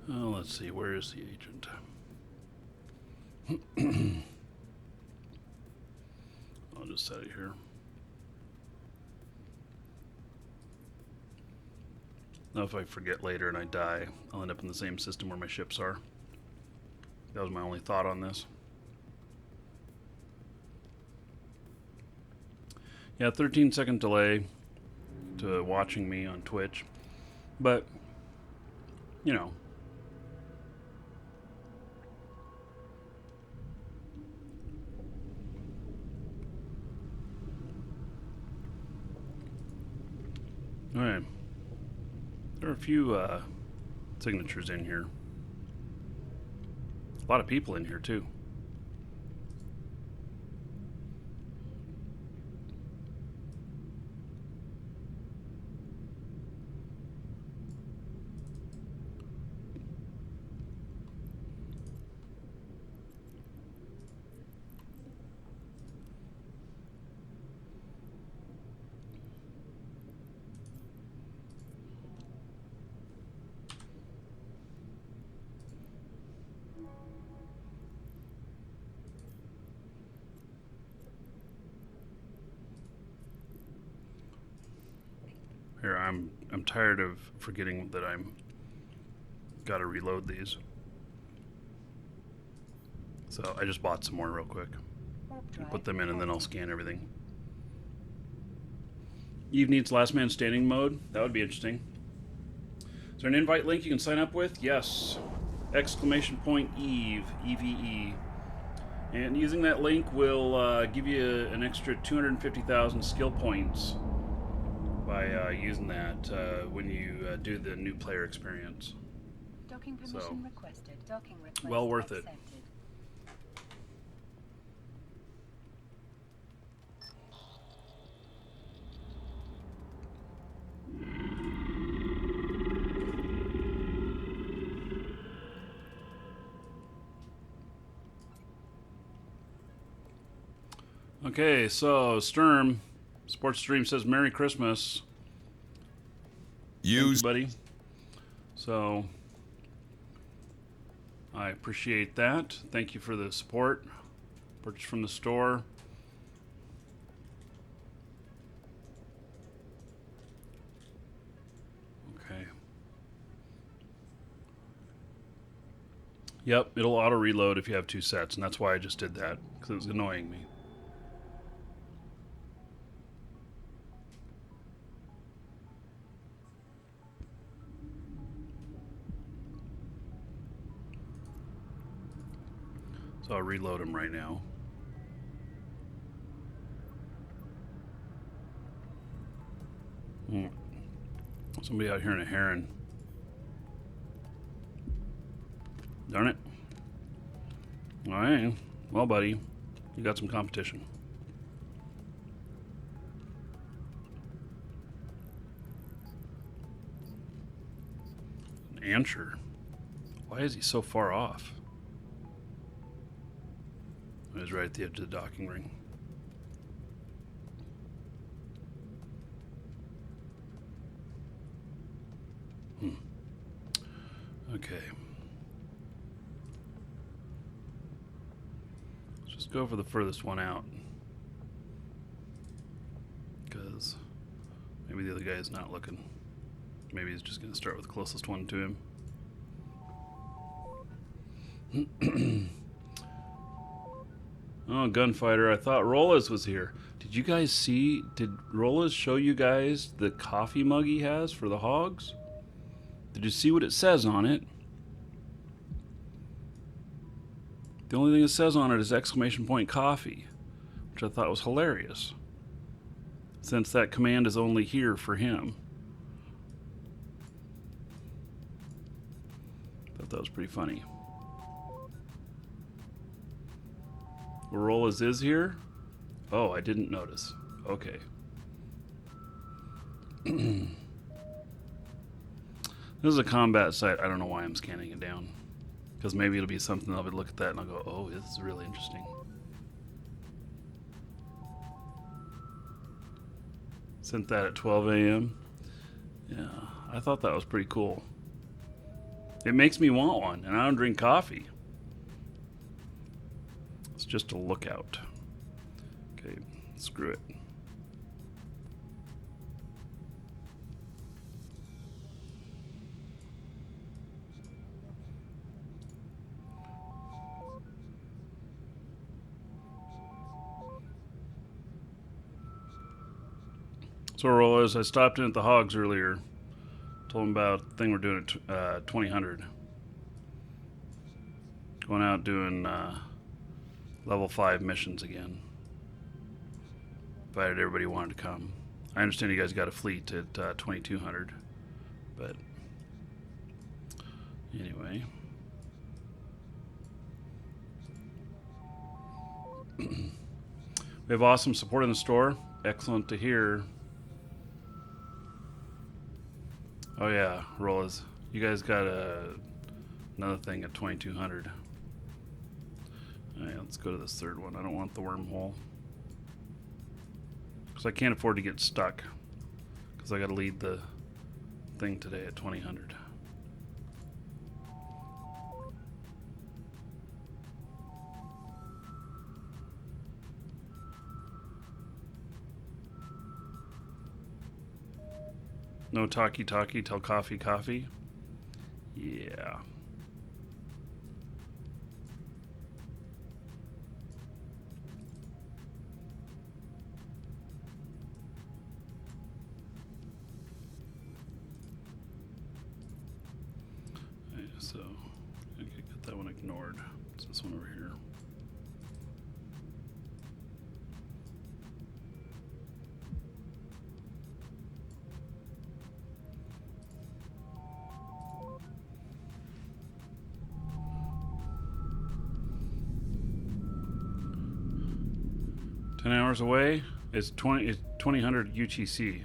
Oh, let's see, where is the agent? I'll just set it here. Now if I forget later and I die, I'll end up in the same system where my ships are. That was my only thought on this. Yeah, 13-second delay to watching me on Twitch. But, Alright. There are a few signatures in here. A lot of people in here, too. Here, I'm tired of forgetting that I'm gotta reload these. So I just bought some more real quick. I'll put them in and then I'll scan everything. Eve needs last man standing mode. That would be interesting. Is there an invite link you can sign up with? Yes. Exclamation point Eve, EVE. And using that link will give you an extra 250,000 skill points by using that when you do the new player experience. Docking permission requested. Docking request well worth it. accepted. Okay, so Sturm Sports Stream says Merry Christmas. Thank you, buddy. So I appreciate that. Thank you for the support. Purchase from the store. Okay. Yep, it'll auto reload if you have 2 sets, and that's why I just did that, because it was annoying me. So I'll reload them right now. Somebody out here in a heron. Darn it. Alright. Well, buddy, you got some competition. An Ansher. Why is he so far off? It was right at the edge of the docking ring. Okay. go for the furthest one out. Because maybe the other guy is not looking. Maybe he's just going to start with the closest one to him. Oh, gunfighter. I thought Rolas was here. Did you guys see? Did Rolas show you guys the coffee mug he has for the hogs? Did you see what it says on it? The only thing it says on it is exclamation point coffee, which I thought was hilarious, since that command is only here for him. Thought that was pretty funny. Rolas is here? Oh, I didn't notice. Okay. This is a combat site. I don't know why I'm scanning it down. Because maybe it'll be something I'll be look at that and I'll go, oh, this is really interesting. Sent that at 12 a.m. Yeah, I thought that was pretty cool. It makes me want one, and I don't drink coffee. It's just a lookout. Okay, screw it. So, Rollers, I stopped in at the Hogs earlier. Told them about the thing we're doing at 2000. Going out doing level 5 missions again. Invited everybody who wanted to come. I understand you guys got a fleet at 2200. But anyway. We have awesome support in the store. Excellent to hear. Oh yeah, Rollas. You guys got another thing at 2200. Alright, let's go to this third one. I don't want the wormhole. Because I can't afford to get stuck. Because I got to lead the thing today at 2000. No talkie talkie till coffee coffee. Yeah. Okay, so okay, get that one ignored. It's this one over here. Hours away is 2000 UTC.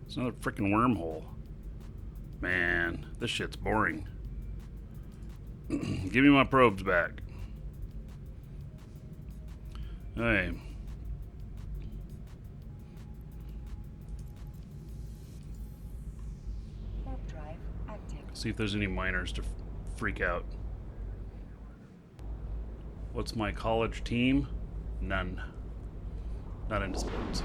It's another freaking wormhole. Man, this shit's boring. Give me my probes back. Hey. Warp drive active. See if there's any miners to freak out. What's my college team? None. Not into sports.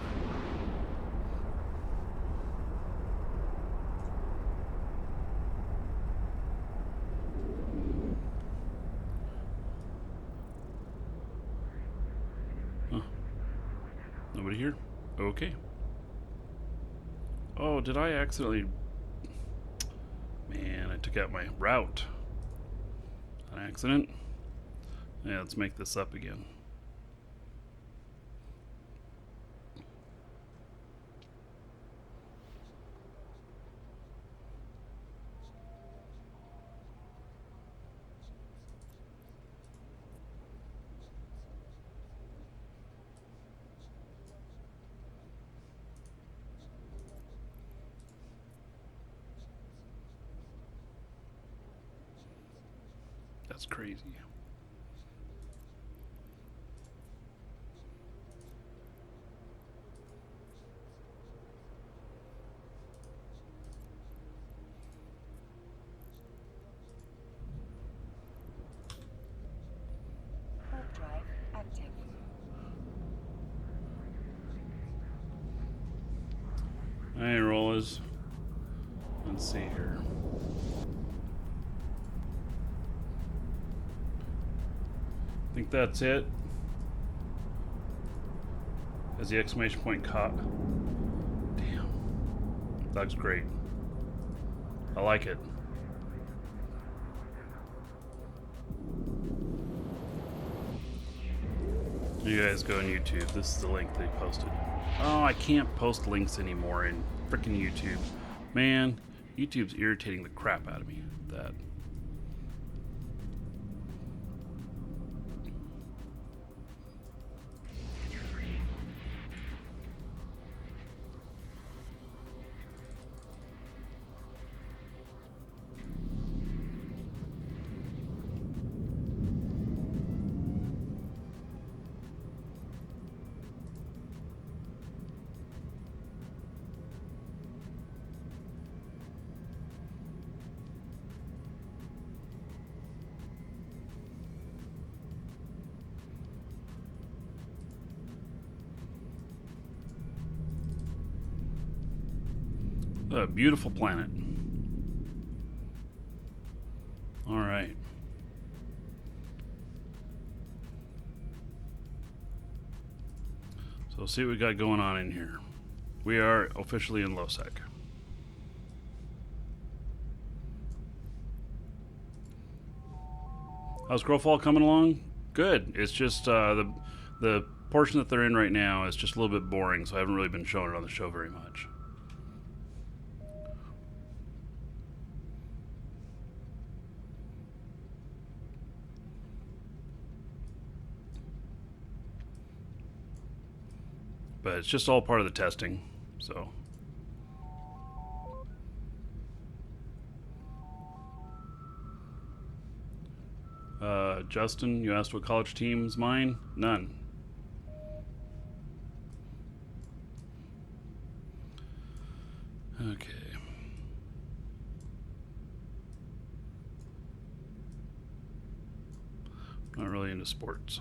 Huh. Nobody here? Okay. Oh, did I accidentally... Man, I took out my route. An accident? Yeah, let's make this up again. That's crazy. Warp drive active. was. Let's see here. I think that's it. As the exclamation point caught. Damn. That's great. I like it. You guys go on YouTube. This is the link they posted. Oh, I can't post links anymore in frickin' YouTube. Man, YouTube's irritating the crap out of me with that. A beautiful planet. All right. So let's see what we got going on in here. We are officially in LoSec. How's Crowfall coming along? Good. It's just the portion that they're in right now is just a little bit boring, so I haven't really been showing it on the show very much. But it's just all part of the testing, so. Justin, you asked what college team's mine? None. Okay. Not really into sports.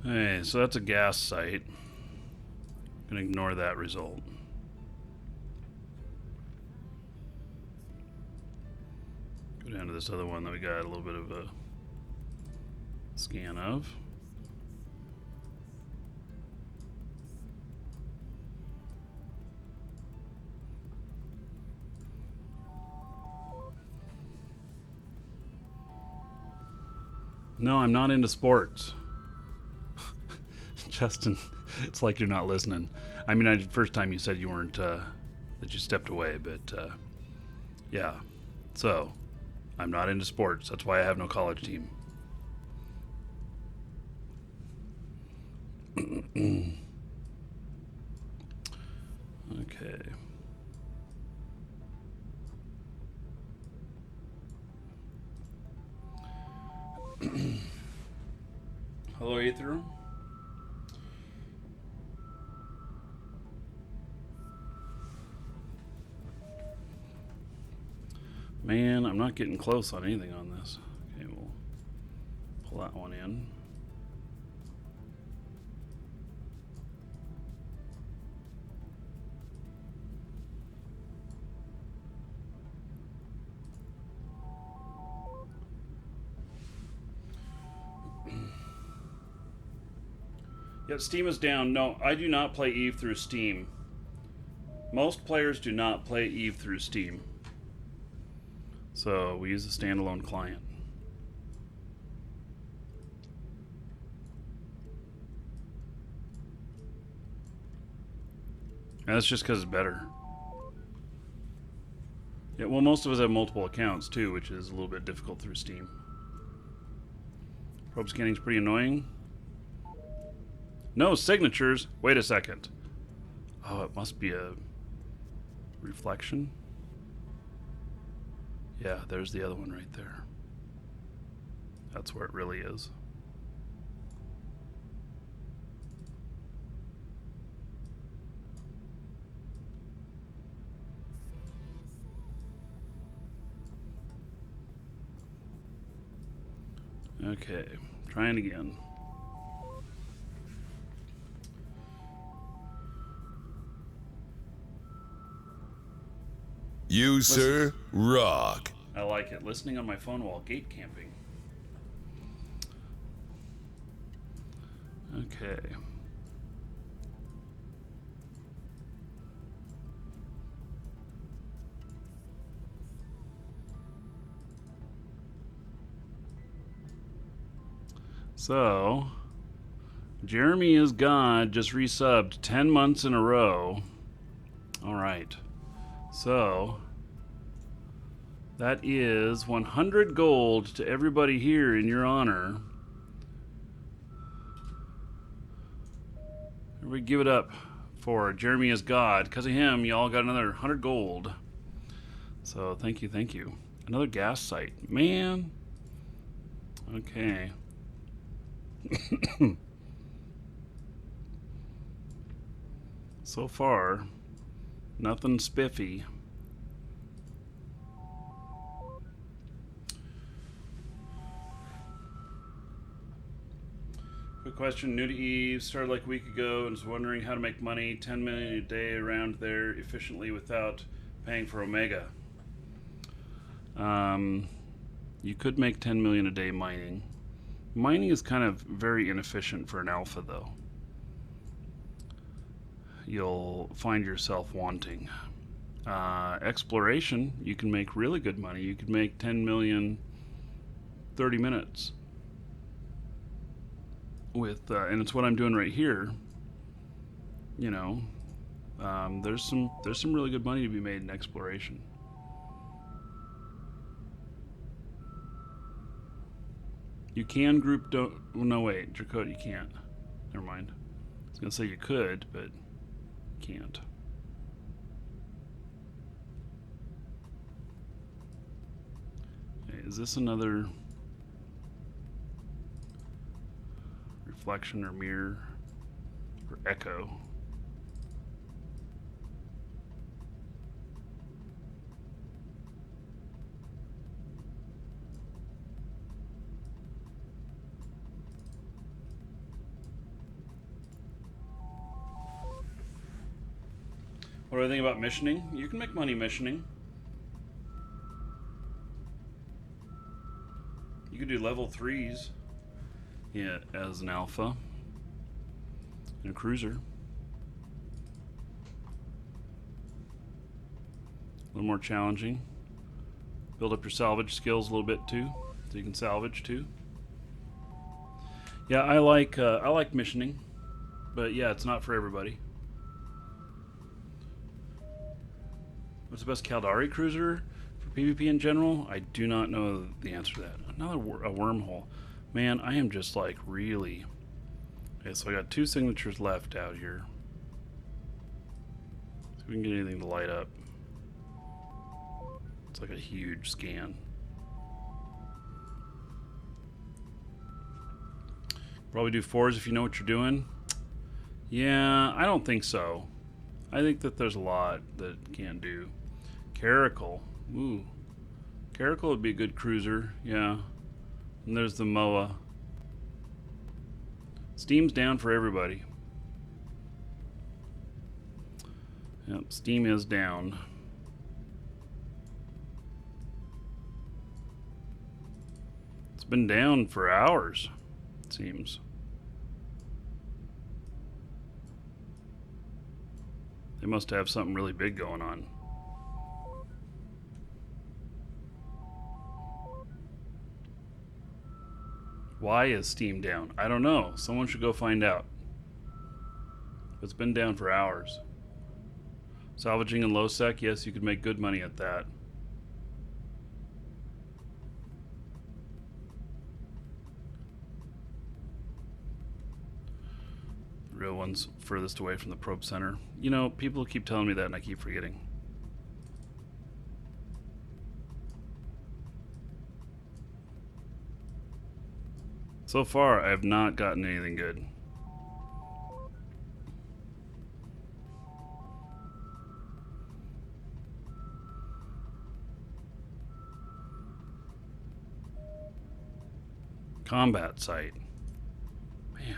Hey, so that's a gas site. Gonna ignore that result. Go down to this other one that we got a little bit of a scan of. No, I'm not into sports. Justin, it's like you're not listening. I mean, first time you said you weren't, that you stepped away, but yeah. So, I'm not into sports. That's why I have no college team. Okay. Hello, Ether. Man, I'm not getting close on anything on this. Okay, we'll pull that one in. Yeah, Steam is down. No, I do not play Eve through Steam. Most players do not play Eve through Steam. So we use a standalone client. And that's just because it's better. Yeah, well, most of us have multiple accounts too, which is a little bit difficult through Steam. Probe scanning is pretty annoying. No signatures. Wait a second. Oh, it must be a reflection. Yeah, there's the other one right there. That's where it really is. Okay, trying again. You, sir, rock. I like it. Listening on my phone while gate camping. Okay. So, Jeremy is God just resubbed 10 months in a row. All right. So, that is 100 gold to everybody here in your honor. Everybody give it up for Jeremy is God. Because of him, y'all got another 100 gold. So, thank you, thank you. Another gas site. Man. Okay. So far, nothing spiffy. Quick question, new to Eve, started like a week ago and was wondering how to make money, 10 million a day around there efficiently without paying for Omega. You could make 10 million a day mining. Mining is kind of very inefficient for an alpha though. You'll find yourself wanting. Exploration, you can make really good money. You could make 10 million 30 minutes with and it's what I'm doing right here. You know, there's some really good money to be made in exploration. You can group no wait, Dracode, you can't. Never mind. I was gonna say you could, but can't. Okay, is this another reflection or mirror or echo? What do I think about missioning? You can make money missioning. You could do level 3s, yeah, as an alpha and a cruiser. A little more challenging. Build up your salvage skills a little bit too, so you can salvage too. Yeah, I like missioning, but yeah, it's not for everybody. What's the best Caldari cruiser for PvP in general? I do not know the answer to that. Another a wormhole. Man, I am just like really... Okay, so I got 2 signatures left out here. See if we can get anything to light up. It's like a huge scan. Probably do 4s if you know what you're doing. Yeah, I don't think so. I think that there's a lot that can't do. Caracal. Ooh. Caracal would be a good cruiser, yeah. And there's the MOA. Steam's down for everybody. Yep, Steam is down. It's been down for hours, it seems. They must have something really big going on. Why is Steam down? I don't know. Someone should go find out. It's been down for hours. Salvaging and low sec, yes, you could make good money at that. The real one's furthest away from the probe center. You know, people keep telling me that and I keep forgetting. So far, I have not gotten anything good. Combat site. Man,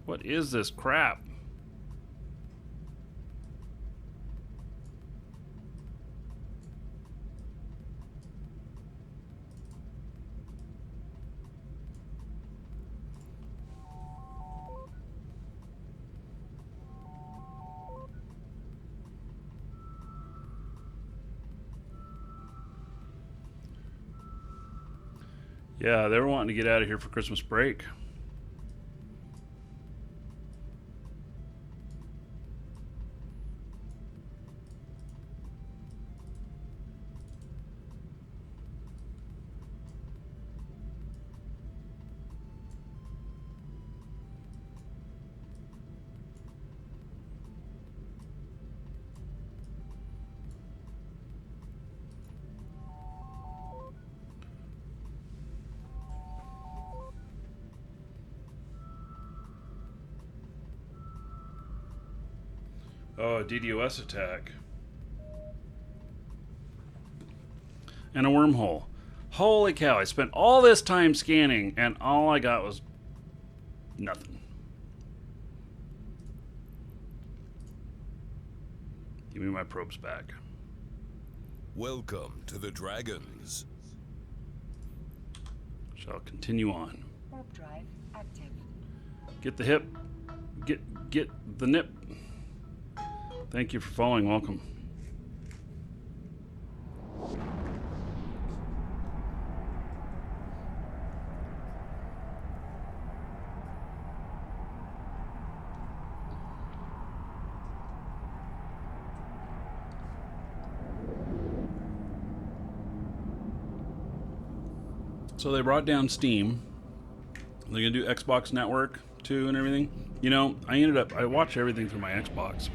what is this crap? Yeah, they were wanting to get out of here for Christmas break. Oh, a DDoS attack. And a wormhole. Holy cow, I spent all this time scanning and all I got was nothing. Give me my probes back. Welcome to the Dragons. Shall continue on. Warp drive active. Get the hip. Get the nip. Thank you for following. Welcome. So they brought down Steam. They're gonna do Xbox Network too and everything. You know, I watch everything through my Xbox.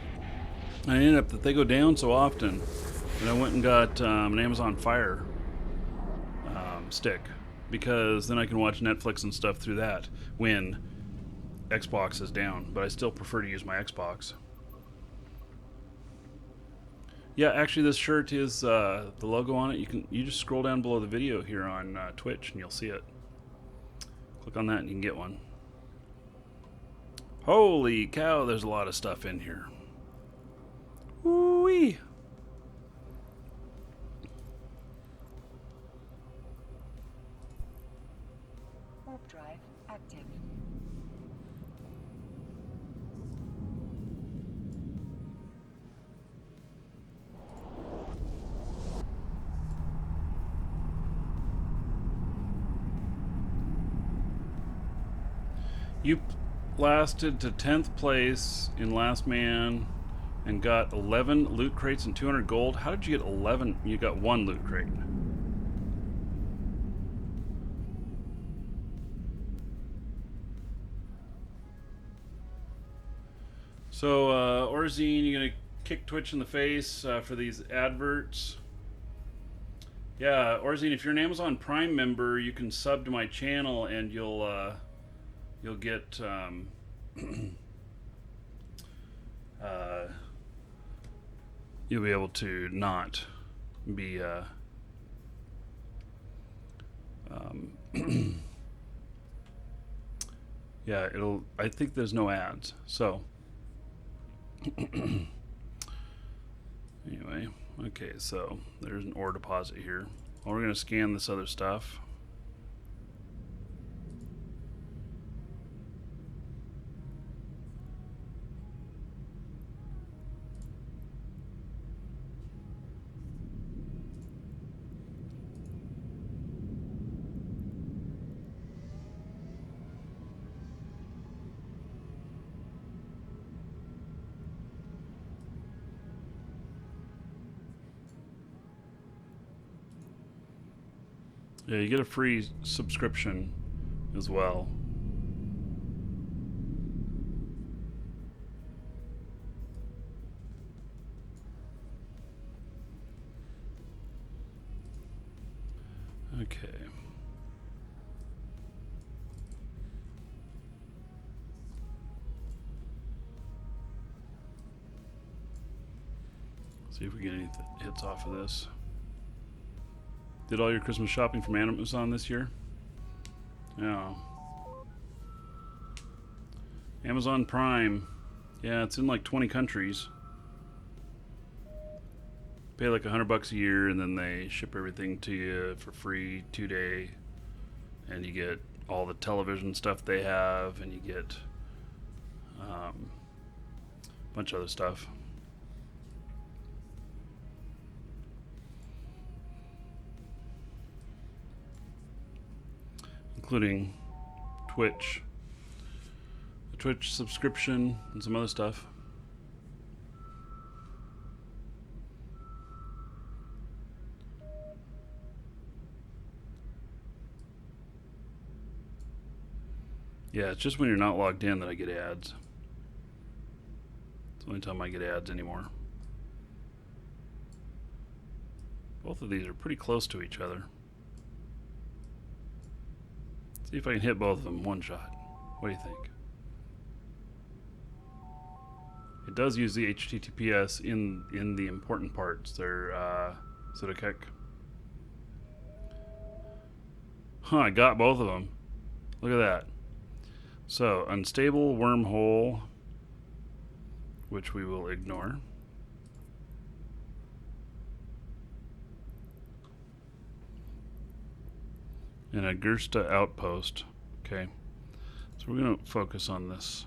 I ended up that they go down so often that I went and got an Amazon Fire stick, because then I can watch Netflix and stuff through that when Xbox is down. But I still prefer to use my Xbox. Yeah, actually, this shirt is the logo on it. You just scroll down below the video here on Twitch and you'll see it. Click on that and you can get one. Holy cow, there's a lot of stuff in here. Woo-wee. Warp drive active. You lasted to 10th place in Last Man and got 11 loot crates and 200 gold. How did you get 11? You got one loot crate. So, Orzine, you gonna kick Twitch in the face for these adverts? Yeah, Orzine, if you're an Amazon Prime member, you can sub to my channel and you'll get you'll be able to not be yeah, I think there's no ads, so anyway, okay, so there's an ore deposit here. Well, we're gonna scan this other stuff. Yeah, you get a free subscription as well. Okay. See if we get any hits off of this. Did all your Christmas shopping from Amazon this year? Yeah. Amazon Prime. Yeah, it's in like 20 countries. Pay like $100 a year, and then they ship everything to you for free 2 day, and you get all the television stuff they have, and you get a bunch of other stuff. Including Twitch, the Twitch subscription, and some other stuff. Yeah, it's just when you're not logged in that I get ads. It's the only time I get ads anymore. Both of these are pretty close to each other. See if I can hit both of them one shot. What do you think? It does use the HTTPS in the important parts. They're Sudokek. Huh, I got both of them. Look at that. So, unstable wormhole, which we will ignore. And a Gersta outpost. Okay. So we're going to focus on this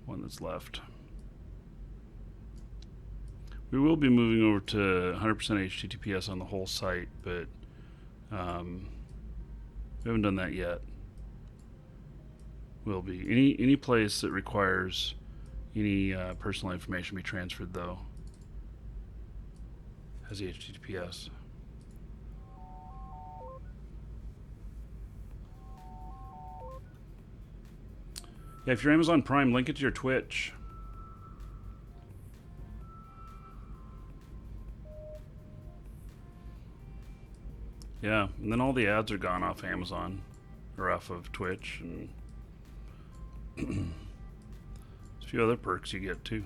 one that's left. We will be moving over to 100% HTTPS on the whole site, but we haven't done that yet. Will be. Any place that requires any personal information be transferred, though, has the HTTPS. Yeah, if you're Amazon Prime, link it to your Twitch. Yeah, and then all the ads are gone off Amazon or off of Twitch, and there's a few other perks you get too.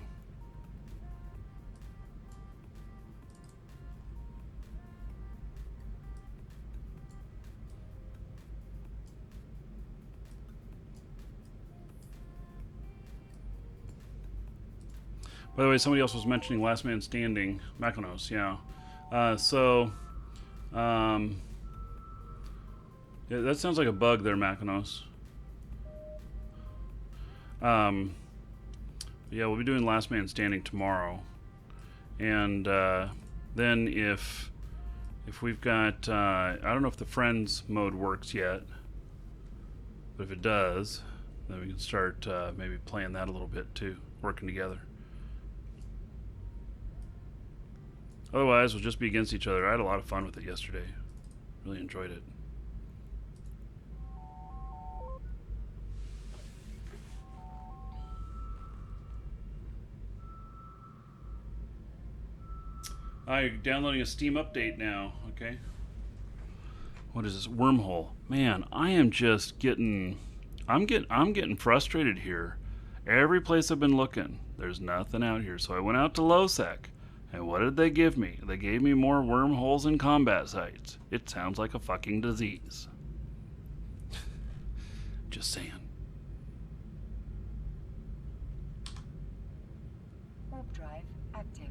By the way, somebody else was mentioning Last Man Standing, Makonos, yeah. Yeah, that sounds like a bug there, Makonos. Yeah, we'll be doing Last Man Standing tomorrow. And then if we've got, I don't know if the Friends mode works yet, but if it does, then we can start maybe playing that a little bit too, working together. Otherwise, we'll just be against each other. I had a lot of fun with it yesterday. Really enjoyed it. I'm downloading a Steam update now. Okay. What is this? Wormhole. Man, I am just getting... I'm getting frustrated here. Every place I've been looking, there's nothing out here. So I went out to Lowsec. And what did they give me? They gave me more wormholes and combat sites. It sounds like a fucking disease. Just saying. Warp drive active.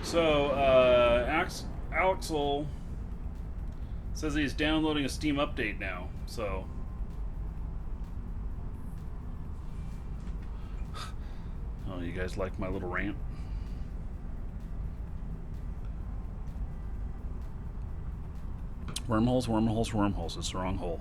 So, Axel says he's downloading a Steam update now, so... Oh, you guys like my little rant? Wormholes, wormholes, wormholes. It's the wrong hole.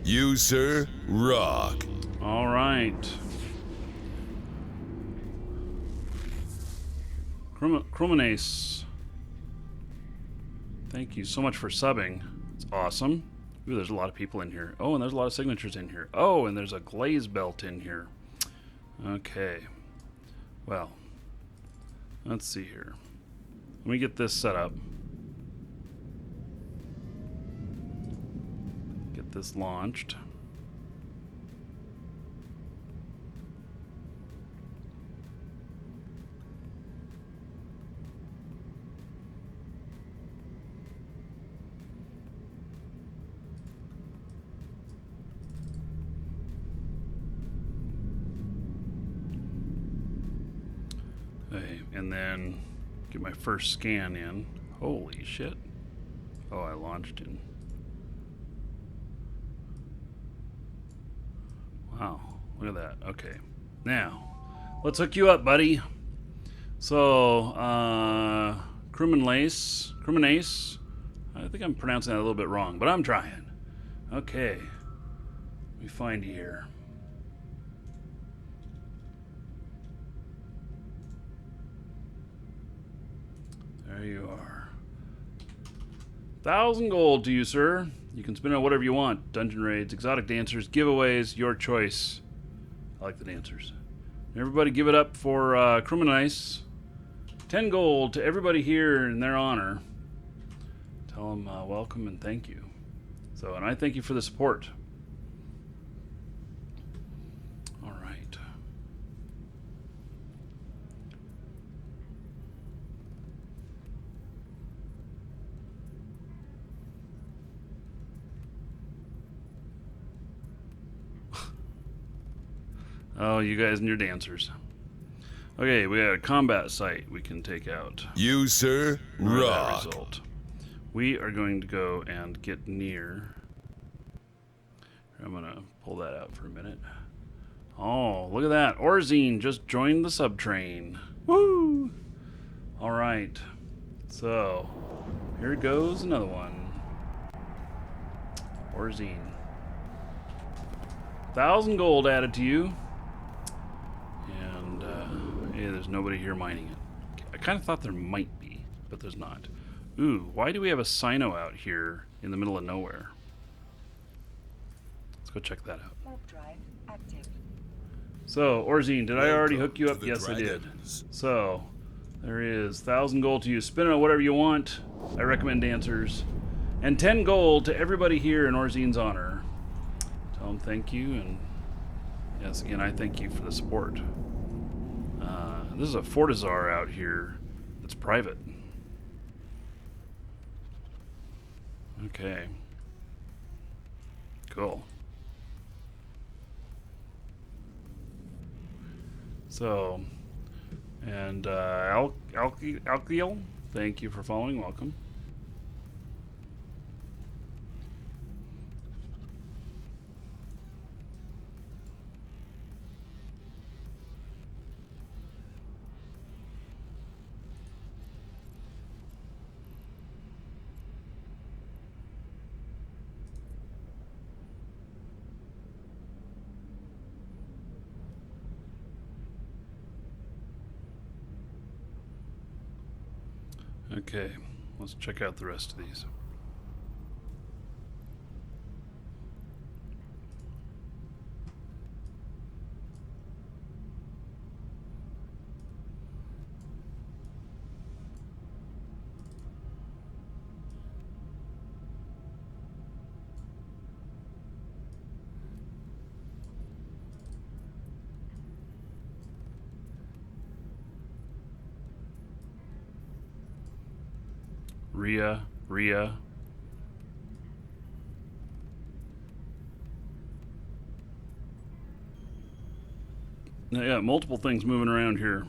You, sir, rock. All right. Chromanase. Thank you so much for subbing. It's awesome. Ooh, there's a lot of people in here. Oh, and there's a lot of signatures in here. Oh, and there's a glaze belt in here. Okay. Well, let's see here. Let me get this set up. Get this launched. Okay, and then get my first scan in. Holy shit. Oh, I launched in. Wow, look at that. Okay. Now, let's hook you up, buddy. So, Crewman Ace. I think I'm pronouncing that a little bit wrong, but I'm trying. Okay. Let me find you here. There you are. 1,000 gold to you, sir. You can spend on whatever you want. Dungeon raids, exotic dancers, giveaways, your choice. I like the dancers. Everybody give it up for Crewman Ice. 10 gold to everybody here in their honor. Tell them welcome and thank you. So, and I thank you for the support. All right. Oh, you guys and your dancers. Okay, we got a combat site we can take out. You, sir, Remember that rock. result. We are going to go and get near. I'm going to pull that out for a minute. Oh, look at that. Orzine just joined the subtrain. Woo! All right. So, here goes another one. Orzine. 1,000 gold added to you. And, yeah, there's nobody here mining it. I kind of thought there might be, but there's not. Ooh, why do we have a Sino out here in the middle of nowhere? Let's go check that out. Warp drive active. So, Orzine, did I already hook you up? to the Yes, I did. dragons. So, there is 1,000 gold to you. Spin it on whatever you want. I recommend dancers. And 10 gold to everybody here in Orzine's honor. Tell them thank you, and yes, again, I thank you for the support. This is a Fortizar out here that's private. Okay. Cool. So, and Alkiel, thank you for following. Welcome. Okay, let's check out the rest of these. Rhea. Yeah, multiple things moving around here.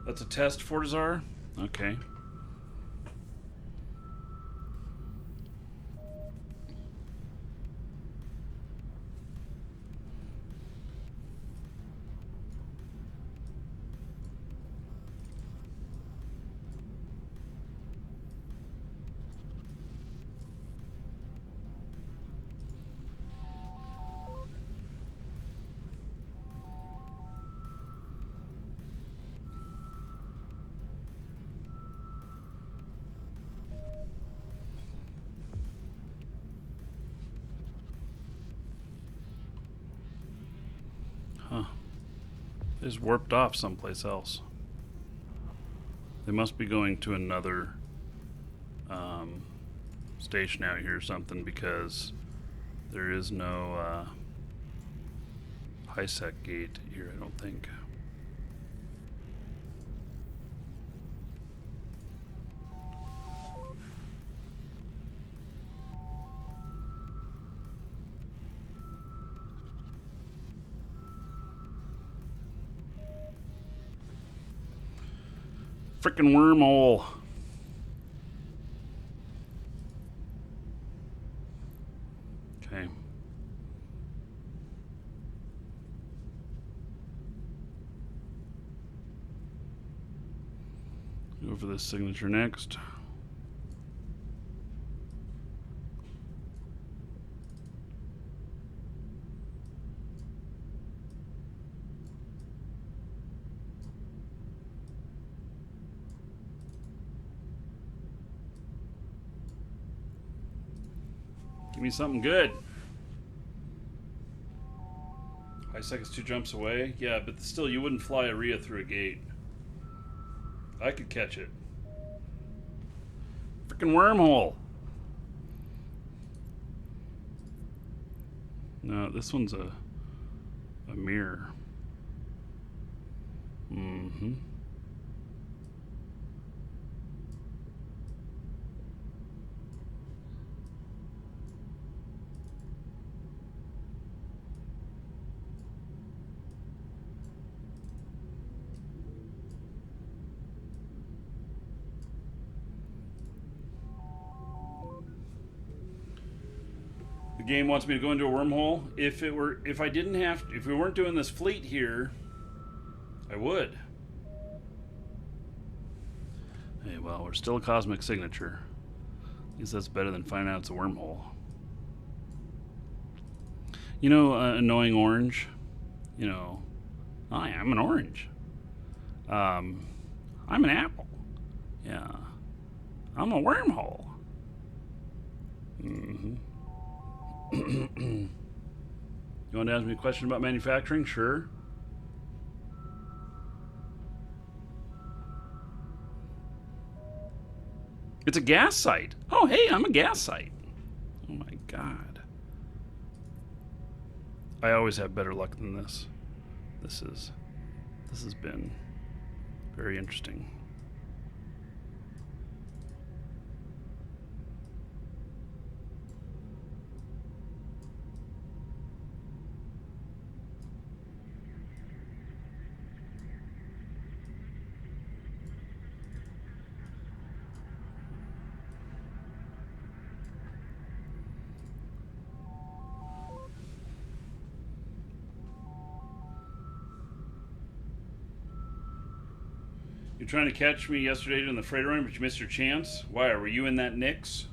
That's a test, Fortizar? Okay. They just warped off someplace else. They must be going to another station out here or something, because there is no high sec gate here, I don't think. Frickin' wormhole. Okay. Go for this signature next. Give me something good. High sec is 2 jumps away. Yeah, but still, you wouldn't fly a Rhea through a gate. I could catch it. Frickin' wormhole. No, this one's a mirror. Mm-hmm. The game wants me to go into a wormhole. If we weren't doing this fleet here, I would. Hey, well, we're still a cosmic signature. At least that's better than finding out it's a wormhole. You know, annoying orange. You know, hi, I'm an orange. I'm an apple. Yeah, I'm a wormhole. Mm-hmm. You want to ask me a question about manufacturing? Sure. It's a gas site. Oh, hey, I'm a gas site. Oh my god. I always have better luck than this. This has been very interesting. You're trying to catch me yesterday in the freighter run, but you missed your chance? Why? Were you in that Nix?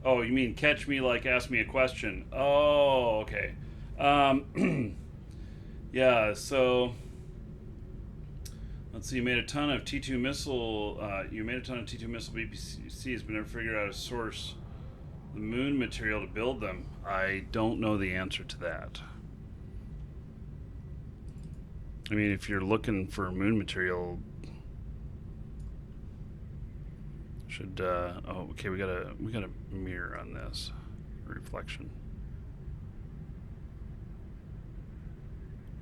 Oh, you mean catch me like ask me a question? Oh, okay. Yeah, so let's see. You made a ton of T2 missile. BPCs, but never figured out how to source the moon material to build them. I don't know the answer to that. I mean, if you're looking for moon material, should oh, okay, we got a mirror on this reflection.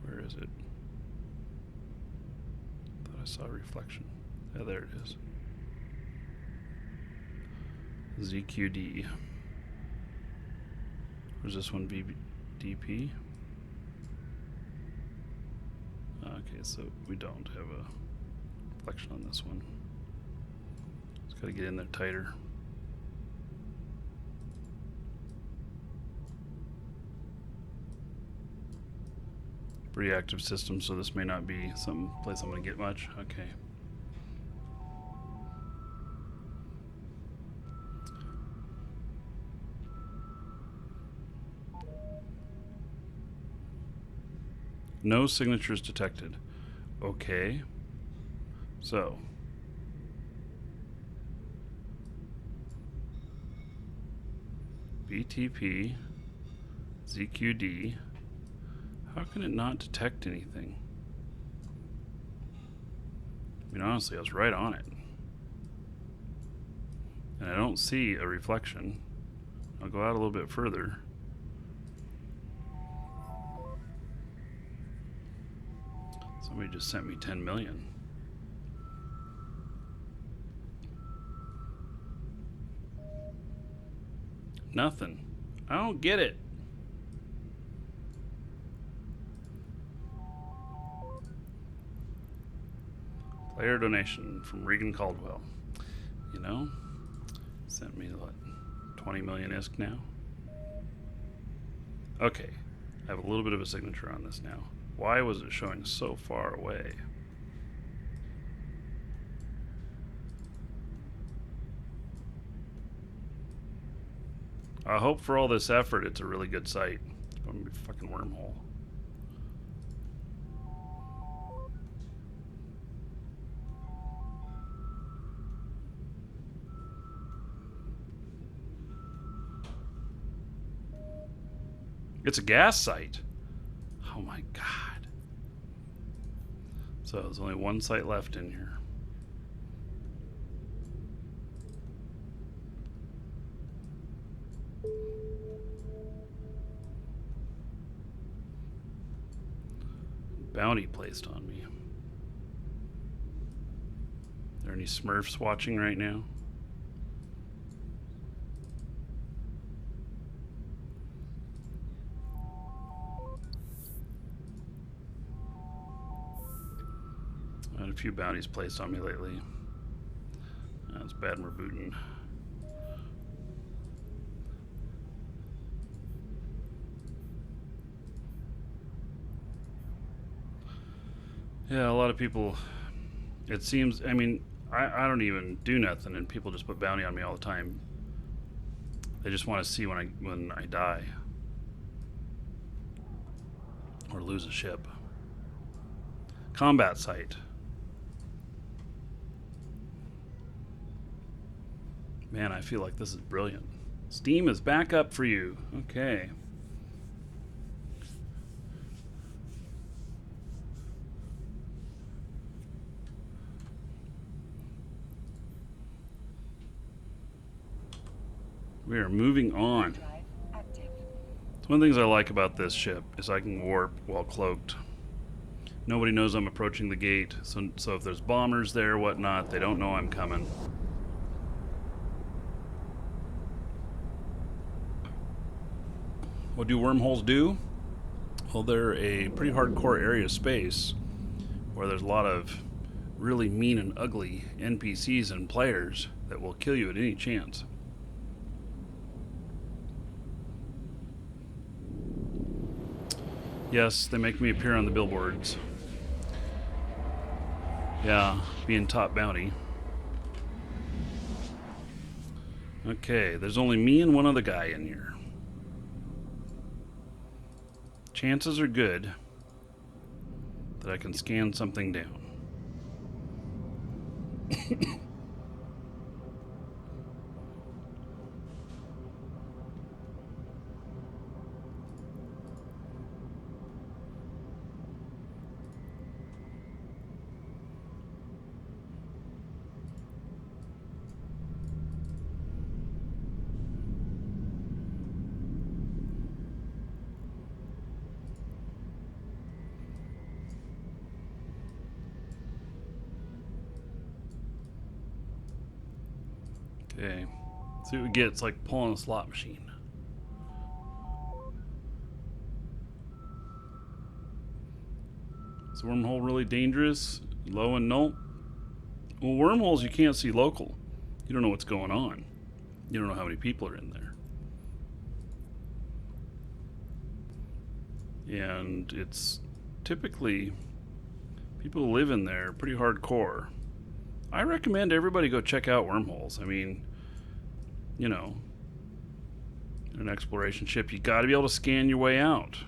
Where is it? Thought I saw a reflection. Yeah, there it is. ZQD. Where's this one? DP? Okay, so we don't have a reflection on this one. Just gotta get in there tighter. Pretty active system, so this may not be some place I'm gonna get much. Okay. No signatures detected. Okay. So. BTP, ZQD. How can it not detect anything? I mean, honestly, I was right on it. And I don't see a reflection. I'll go out a little bit further. Somebody just sent me 10 million. Nothing. I don't get it. Player donation from Regan Caldwell. You know, sent me what, 20 million ISK now? Okay, I have a little bit of a signature on this now. Why was it showing so far away? I hope for all this effort it's a really good site. It's probably a fucking wormhole. It's a gas site. Oh my god. So there's only one site left in here. Bounty placed on me. Are there any Smurfs watching right now? I had a few bounties placed on me lately. That's bad and rebooting. Yeah, a lot of people, it seems, I mean, I don't even do nothing and people just put bounty on me all the time. They just want to see when I die. Or lose a ship. Combat site. Man, I feel like this is brilliant. Steam is back up for you. Okay. We are moving on. Drive active. It's one of the things I like about this ship is I can warp while cloaked. Nobody knows I'm approaching the gate, so if there's bombers there or whatnot, they don't know I'm coming. What do wormholes do? Well, they're a pretty hardcore area of space where there's a lot of really mean and ugly NPCs and players that will kill you at any chance. Yes, they make me appear on the billboards. Yeah, being top bounty. Okay, there's only me and one other guy in here. Chances are good that I can scan something down. Okay, see what we get. It's like pulling a slot machine. Is the wormhole really dangerous? Low and null? Well, wormholes you can't see local. You don't know what's going on. You don't know how many people are in there. And it's typically people who live in there pretty hardcore. I recommend everybody go check out wormholes. I mean, you know, in an exploration ship, you got to be able to scan your way out.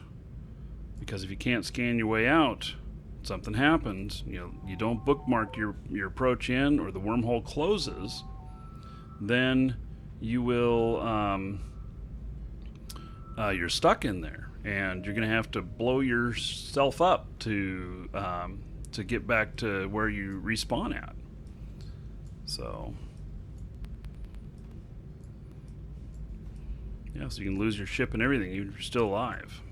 Because if you can't scan your way out, something happens. You know, you don't bookmark your approach in, or the wormhole closes, then you will you're stuck in there, and you're going to have to blow yourself up to get back to where you respawn at. So, yeah, so you can lose your ship and everything, even if you're still alive.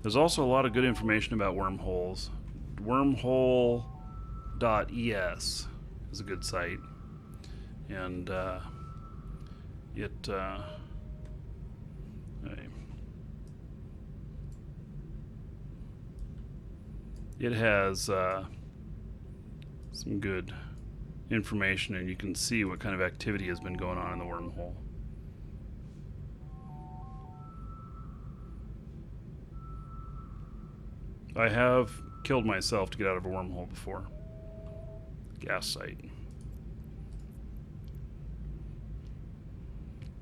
There's also a lot of good information about wormholes. Wormhole.es is a good site, and it has some good information, and you can see what kind of activity has been going on in the wormhole. I have killed myself to get out of a wormhole before. Gas site.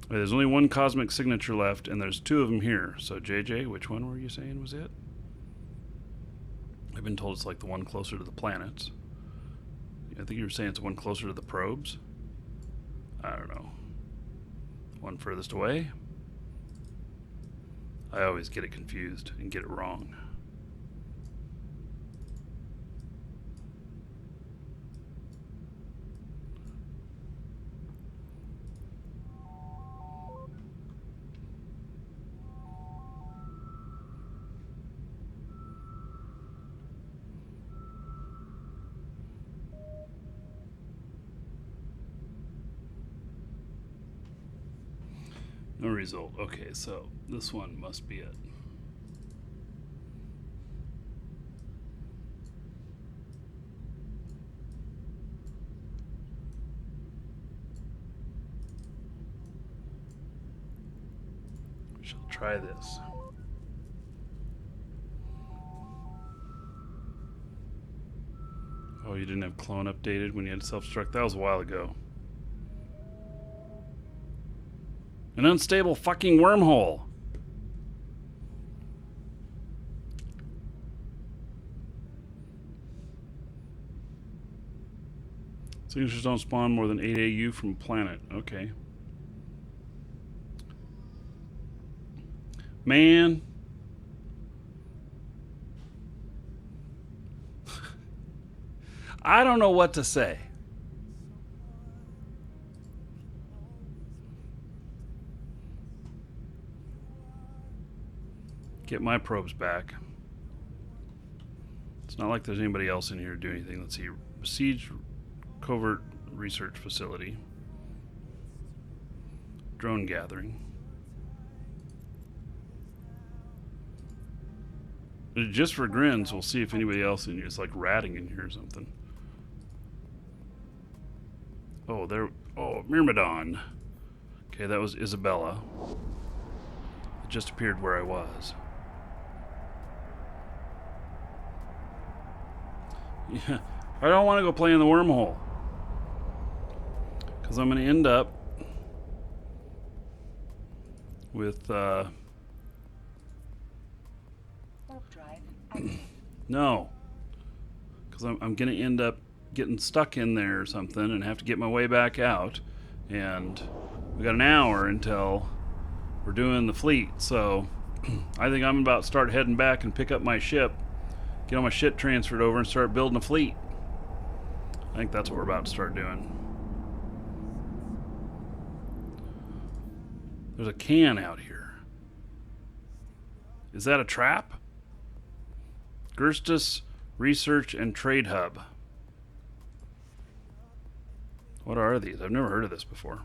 There's only one cosmic signature left, and there's 2 of them here. So, JJ, which one were you saying was it? I've been told it's like the one closer to the planets. I think you were saying it's the one closer to the probes. I don't know. One furthest away? I always get it confused and get it wrong. No result. Okay, so this one must be it. We shall try this. Oh, you didn't have clone updated when you had self-destruct? That was a while ago. An unstable fucking wormhole. Signatures don't spawn more than 8 AU from a planet. Okay. Man. I don't know what to say. Get my probes back. It's not like there's anybody else in here to do anything. Let's see. Siege Covert Research Facility. Drone gathering. Just for grins, we'll see if anybody else in here is like ratting in here or something. Oh, there. Oh, Myrmidon. Okay, that was Isabella. It just appeared where I was. Yeah, I don't want to go play in the wormhole, because I'm going to end up with Warp drive active. no, because I'm going to end up getting stuck in there or something and have to get my way back out, and we got an hour until we're doing the fleet, so I think I'm about to start heading back and pick up my ship, get all my shit transferred over, and start building a fleet. I think that's what we're about to start doing. There's a can out here. Is that a trap? Gerstus Research and Trade Hub. What are these? I've never heard of this before.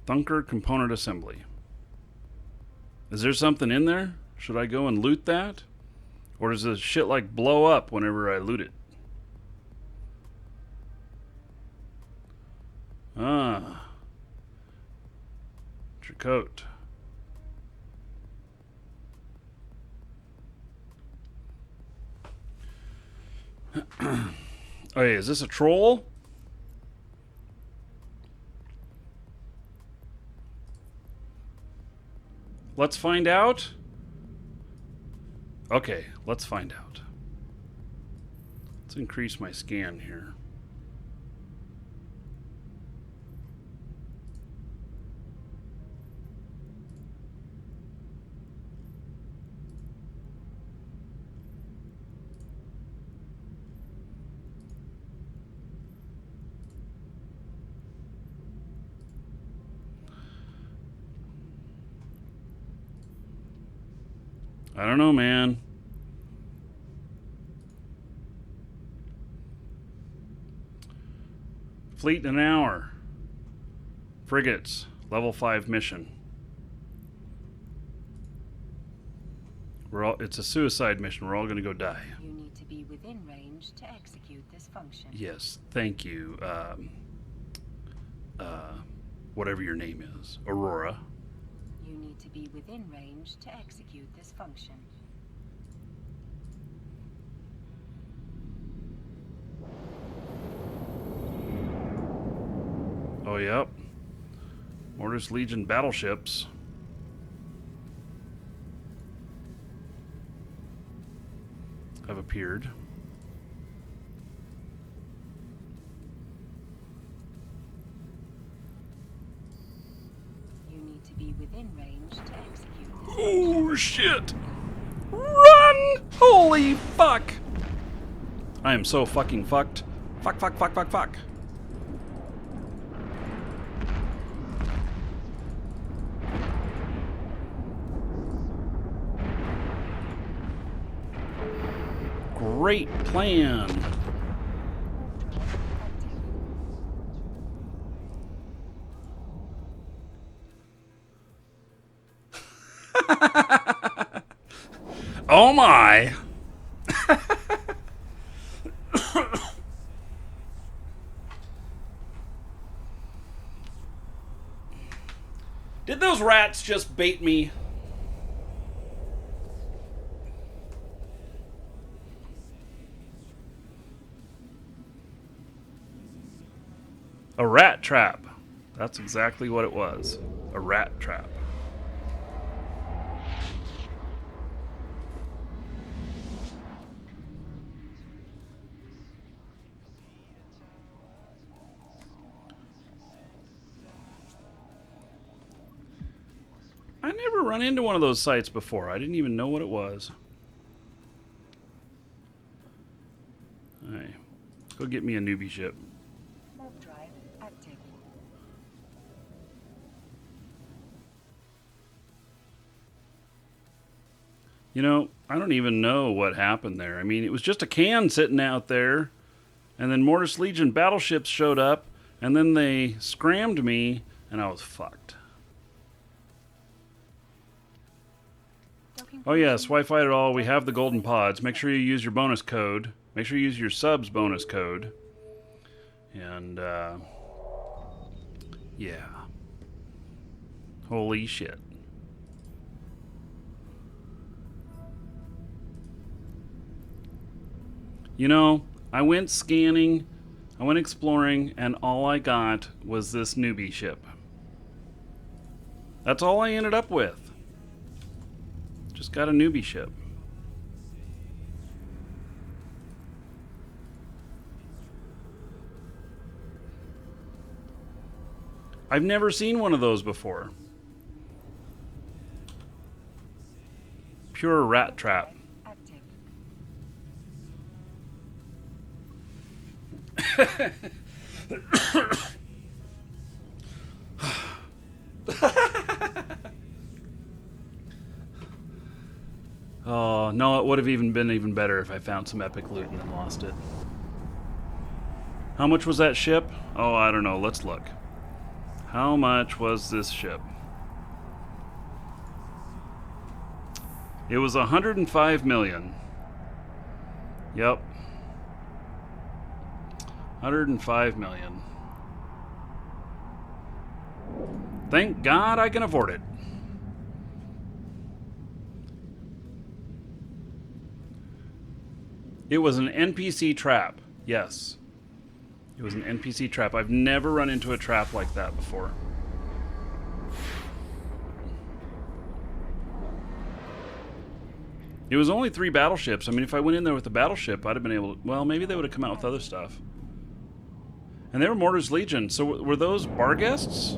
Thunker Component Assembly. Is there something in there? Should I go and loot that? Or does this shit like blow up whenever I loot it? Ah. Tricote. Okay, is this a troll? Let's find out. Okay, let's find out. Let's increase my scan here. I don't know, man. Fleet in an hour. Frigates. Level 5 mission. It's a suicide mission. We're all going to go die. You need to be within range to execute this function. Yes, thank you. Whatever your name is. Aurora. You need to be within range to execute this function. Oh, yep. Mortis Legion battleships. Have appeared. You need to be within range to execute this Oh, shit! Run! Holy fuck! I am so fucking fucked. Fuck, fuck, fuck, fuck, fuck. Great plan. Oh my. Did those rats just bait me? A rat trap. That's exactly what it was. A rat trap. I never run into one of those sites before. I didn't even know what it was. Alright. Go get me a newbie ship. warp drive active. You know, I don't even know what happened there. I mean, it was just a can sitting out there, and then Mortis Legion battleships showed up, and then they scrammed me, and I was fucked. Oh yes, why fight at all? We have the golden pods. Make sure you use your bonus code. Make sure you use your subs bonus code. And, yeah. Holy shit. You know, I went scanning, I went exploring, and all I got was this newbie ship. That's all I ended up with. Just got a newbie ship. I've never seen one of those before. Pure rat trap. Active. Oh, no, it would have been even better if I found some epic loot and then lost it. How much was that ship? Oh, I don't know. Let's look. How much was this ship? It was 105 million. Yep. 105 million. Thank God I can afford it. It was an NPC trap. Yes. It was an NPC trap. I've never run into a trap like that before. It was only 3 battleships. I mean, if I went in there with the battleship, I'd have been able to... Well, maybe they would have come out with other stuff. And they were Mortis Legion. So were those bar guests?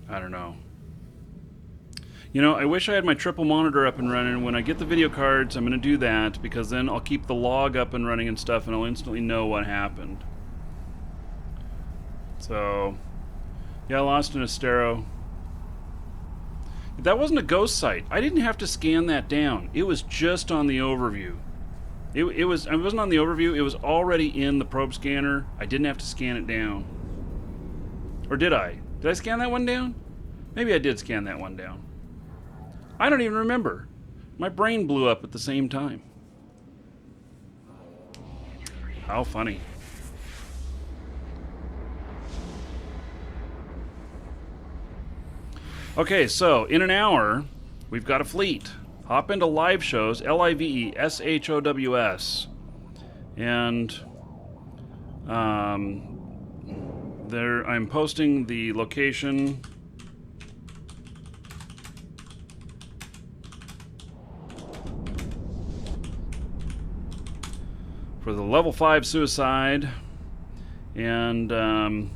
I don't know. You know, I wish I had my triple monitor up and running. When I get the video cards, I'm going to do that, because then I'll keep the log up and running and stuff, and I'll instantly know what happened. So, yeah, I lost an Astero. That wasn't a ghost site. I didn't have to scan that down. It was just on the overview. It wasn't on the overview. It was already in the probe scanner. I didn't have to scan it down. Or did I? Did I scan that one down? Maybe I did scan that one down. I don't even remember. My brain blew up at the same time. How funny. Okay, so in an hour, we've got a fleet. Hop into live shows, LIVESHOWS. And there I'm posting the location. For the level 5 suicide. And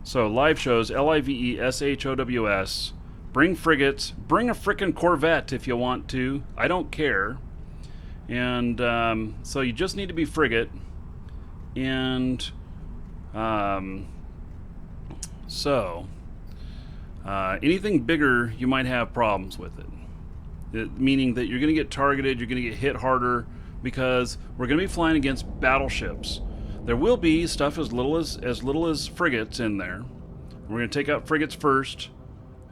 so live shows, LIVESHOWS. Bring frigates. Bring a frickin' Corvette if you want to. I don't care. And so you just need to be frigate. And anything bigger, you might have problems with it. Meaning that you're going to get targeted, you're going to get hit harder, because we're going to be flying against battleships. There will be stuff as little as frigates in there. We're going to take out frigates first.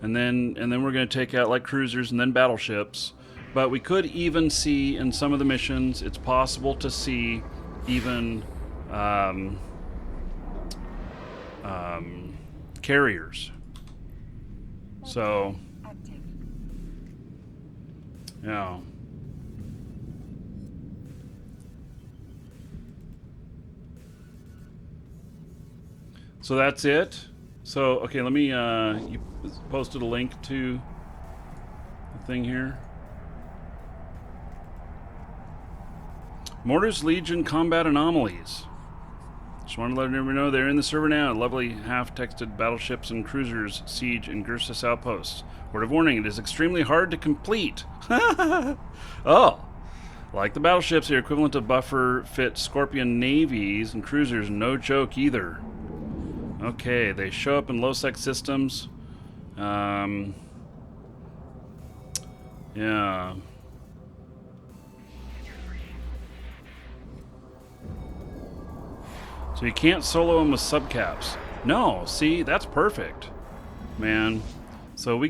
And then we're going to take out like cruisers and then battleships. But we could even see in some of the missions, it's possible to see even carriers. So, yeah. So that's it. So, okay, let me, you posted a link to the thing here. Mortars Legion Combat Anomalies. Just want to let everyone know they're in the server now. Lovely half-texted battleships and cruisers siege in Gursus outposts. Word of warning, it is extremely hard to complete. Oh, like the battleships, they're equivalent to buffer fit Scorpion navies and cruisers. No joke either. Okay, they show up in low-sec systems. Yeah. So you can't solo them with subcaps. No, see, that's perfect, man. So we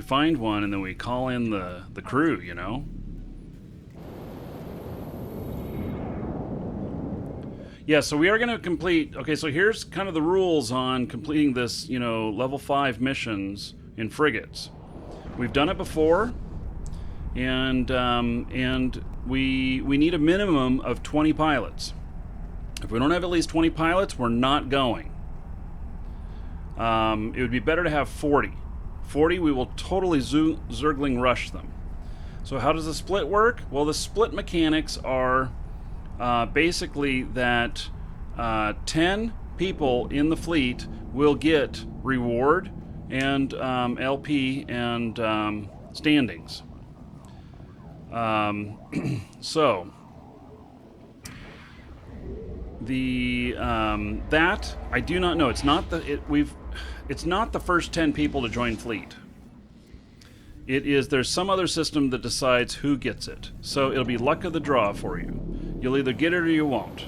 find one and then we call in the crew, you know. Yeah, so we are going to complete... Okay, so here's kind of the rules on completing this, you know, level 5 missions in frigates. We've done it before, and we need a minimum of 20 pilots. If we don't have at least 20 pilots, we're not going. It would be better to have 40. 40, we will totally Zergling rush them. So how does the split work? Well, the split mechanics are... basically that 10 people in the fleet will get reward and LP and standings. So the that I do not know. It's not the first 10 people to join fleet. There's some other system that decides who gets it. So it'll be luck of the draw for you. You'll either get it or you won't.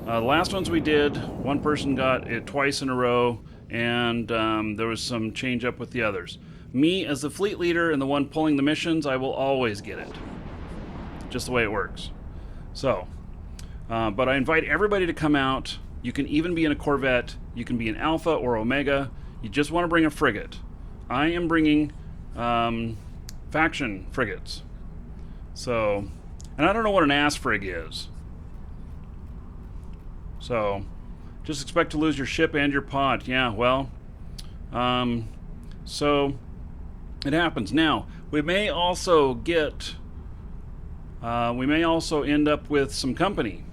The last ones we did, one person got it twice in a row, and there was some change up with the others. Me, as the fleet leader and the one pulling the missions, I will always get it. Just the way it works. So, but I invite everybody to come out. You can even be in a Corvette. You can be an Alpha or Omega. You just want to bring a frigate. I am bringing... faction frigates. So, and I don't know what an ass frig is. So, just expect to lose your ship and your pod. Yeah, well, so it happens. Now, we may also end up with some company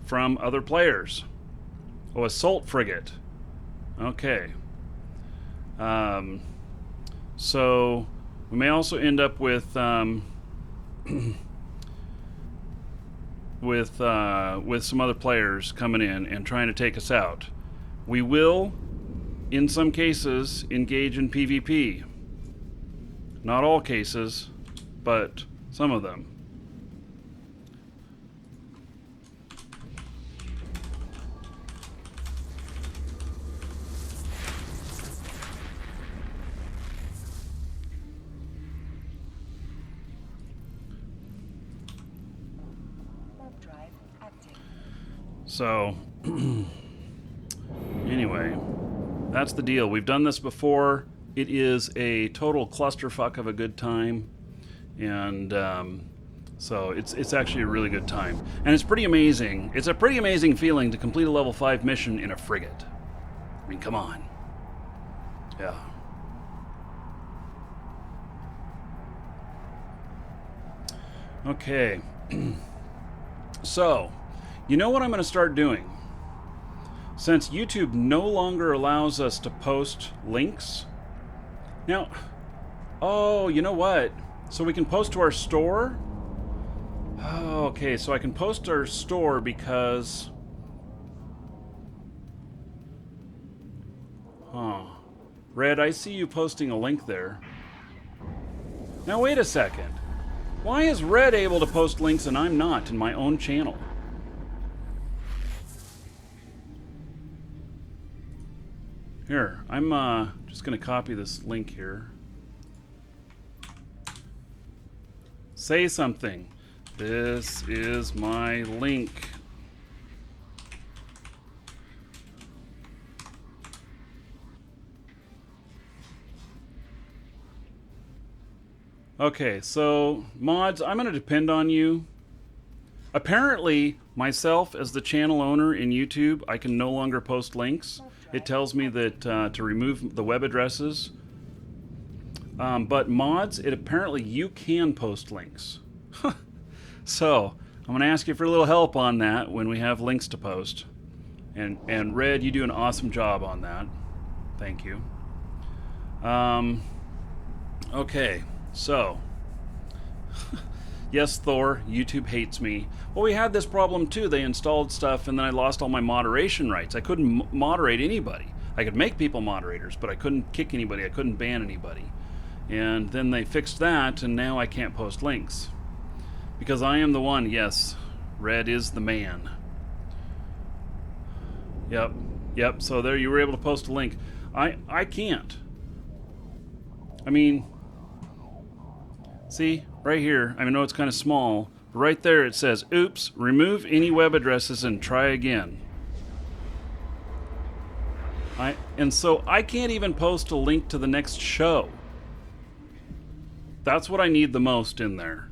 from other players. Oh, assault frigate. Okay. So we may also end up with some other players coming in and trying to take us out. We will, in some cases, engage in PvP. Not all cases, but some of them. Warp drive active. So, anyway, that's the deal. We've done this before. It is a total clusterfuck of a good time, and so it's actually a really good time, and it's pretty amazing. It's a pretty amazing feeling to complete a level 5 mission in a frigate. I mean, come on. Yeah. Okay. So, you know what I'm going to start doing? Since YouTube no longer allows us to post links. Now, oh, you know what? So we can post to our store? Oh, okay, so I can post to our store because... Huh. Red, I see you posting a link there. Now wait a second. Why is Red able to post links and I'm not in my own channel? Here, I'm just going to copy this link here. Say something. This is my link. Okay, so mods, I'm going to depend on you. Apparently, myself as the channel owner in YouTube, I can no longer post links. It tells me that to remove the web addresses. But mods, apparently you can post links. So, I'm going to ask you for a little help on that when we have links to post. And Red, you do an awesome job on that. Thank you. Okay, so... Yes, Thor, YouTube hates me. Well, we had this problem too. They installed stuff and then I lost all my moderation rights. I couldn't moderate anybody. I could make people moderators, but I couldn't kick anybody. I couldn't ban anybody. And then they fixed that and now I can't post links. Because I am the one, yes, Red is the man. Yep, so there you were able to post a link. I can't. I mean... See, right here, I know it's kind of small, but right there it says, oops, remove any web addresses and try again. And so I can't even post a link to the next show. That's what I need the most in there,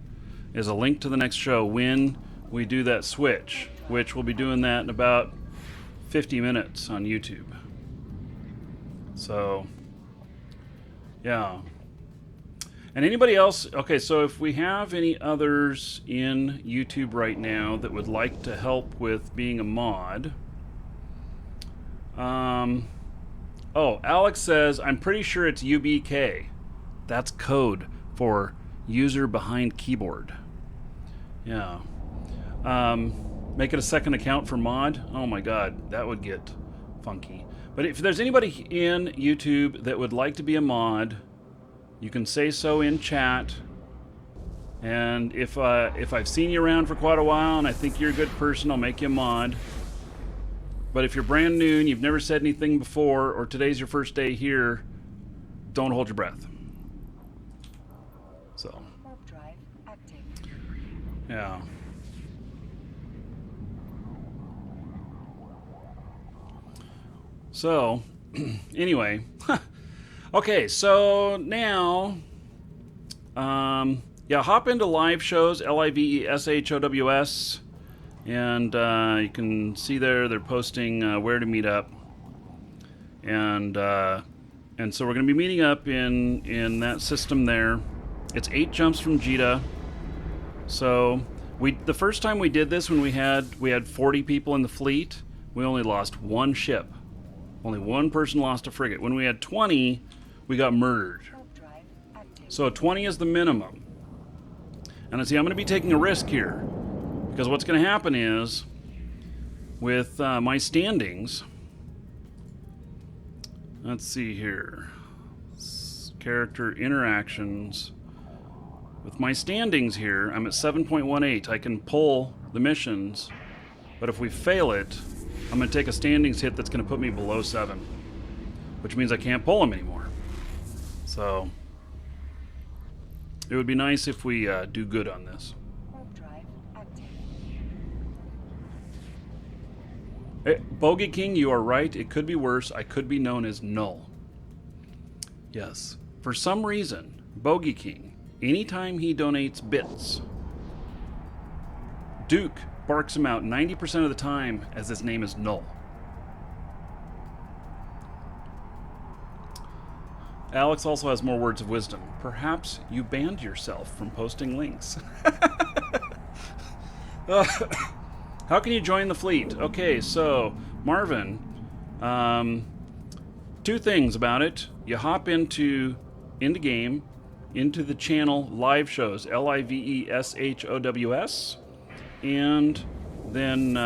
is a link to the next show when we do that switch, which we'll be doing that in about 50 minutes on YouTube. So, yeah. And anybody else, okay, so if we have any others in YouTube right now that would like to help with being a mod. Oh, Alex says, I'm pretty sure it's UBK. That's code for user behind keyboard. Yeah. Make it a second account for mod. Oh my God, that would get funky. But if there's anybody in YouTube that would like to be a mod, you can say so in chat. And if I've seen you around for quite a while and I think you're a good person, I'll make you a mod. But if you're brand new and you've never said anything before, or today's your first day here, don't hold your breath. So. Warp drive active. Yeah. So, anyway. Okay, so now, yeah, hop into live shows, LIVESHOWS, and you can see there they're posting where to meet up, and so we're going to be meeting up in that system there. It's 8 jumps from Jita. So the first time we did this, when we had 40 people in the fleet, we only lost 1 ship. Only 1 person lost a frigate. When we had 20, we got murdered. So 20 is the minimum. And I'm going to be taking a risk here, because what's going to happen is, with my standings, let's see here. character interactions. With my standings here, I'm at 7.18. I can pull the missions, but if we fail it, I'm going to take a standings hit that's going to put me below 7, which means I can't pull them anymore. So it would be nice if we do good on this. Warp drive active. Hey, Bogey King, you are right. It could be worse. I could be known as Null. Yes. For some reason, Bogey King, anytime he donates bits, Duke barks him out 90% of the time as his name is Null. Alex also has more words of wisdom. Perhaps you banned yourself from posting links. How can you join the fleet? Okay, so Marvin, 2 things about it. You hop into game, into the channel live shows, LIVESHOWS, and then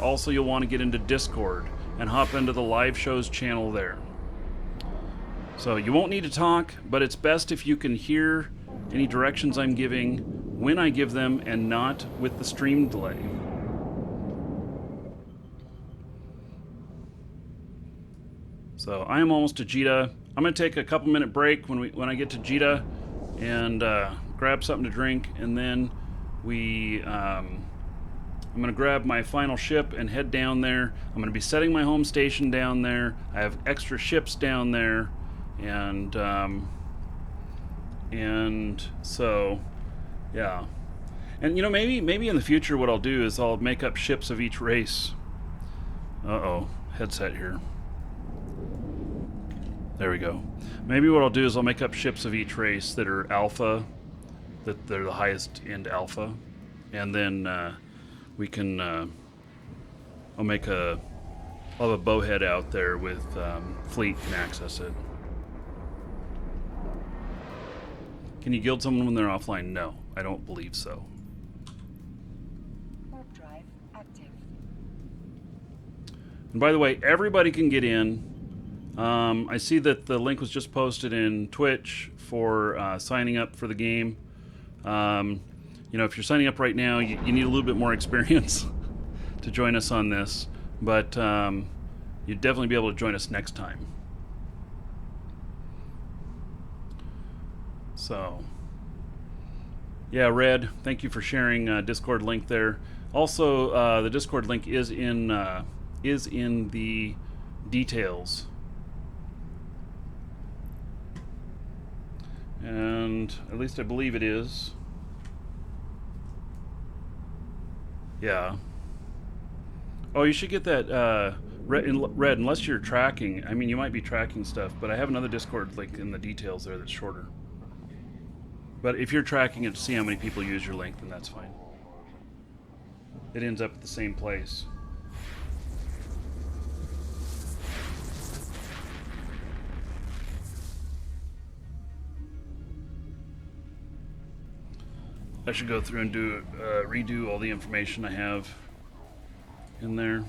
also you'll want to get into Discord and hop into the live shows channel there. So you won't need to talk, but it's best if you can hear any directions I'm giving when I give them and not with the stream delay. So I am almost to Jita. I'm going to take a couple minute break when I get to Jita and grab something to drink, and then I'm going to grab my final ship and head down there. I'm going to be setting my home station down there. I have extra ships down there, and so yeah. And you know, maybe in the future what I'll do is I'll make up ships of each race. Headset here. There we go. Maybe what I'll do is I'll make up ships of each race that are alpha, that they're the highest end alpha, and then we can. I'll have a bowhead out there with fleet can access it. Can you guild someone when they're offline? No, I don't believe so. Warp drive active. And by the way, everybody can get in. I see that the link was just posted in Twitch for signing up for the game. If you're signing up right now, you need a little bit more experience to join us on this, but you'd definitely be able to join us next time. So, yeah, Red, thank you for sharing Discord link there. Also, the Discord link is in the details. And at least I believe it is. Yeah. Oh, you should get that red, unless you're tracking. I mean, you might be tracking stuff, but I have another Discord link in the details there that's shorter. But if you're tracking it to see how many people use your link, then that's fine. It ends up at the same place. I should go through and redo all the information I have in there.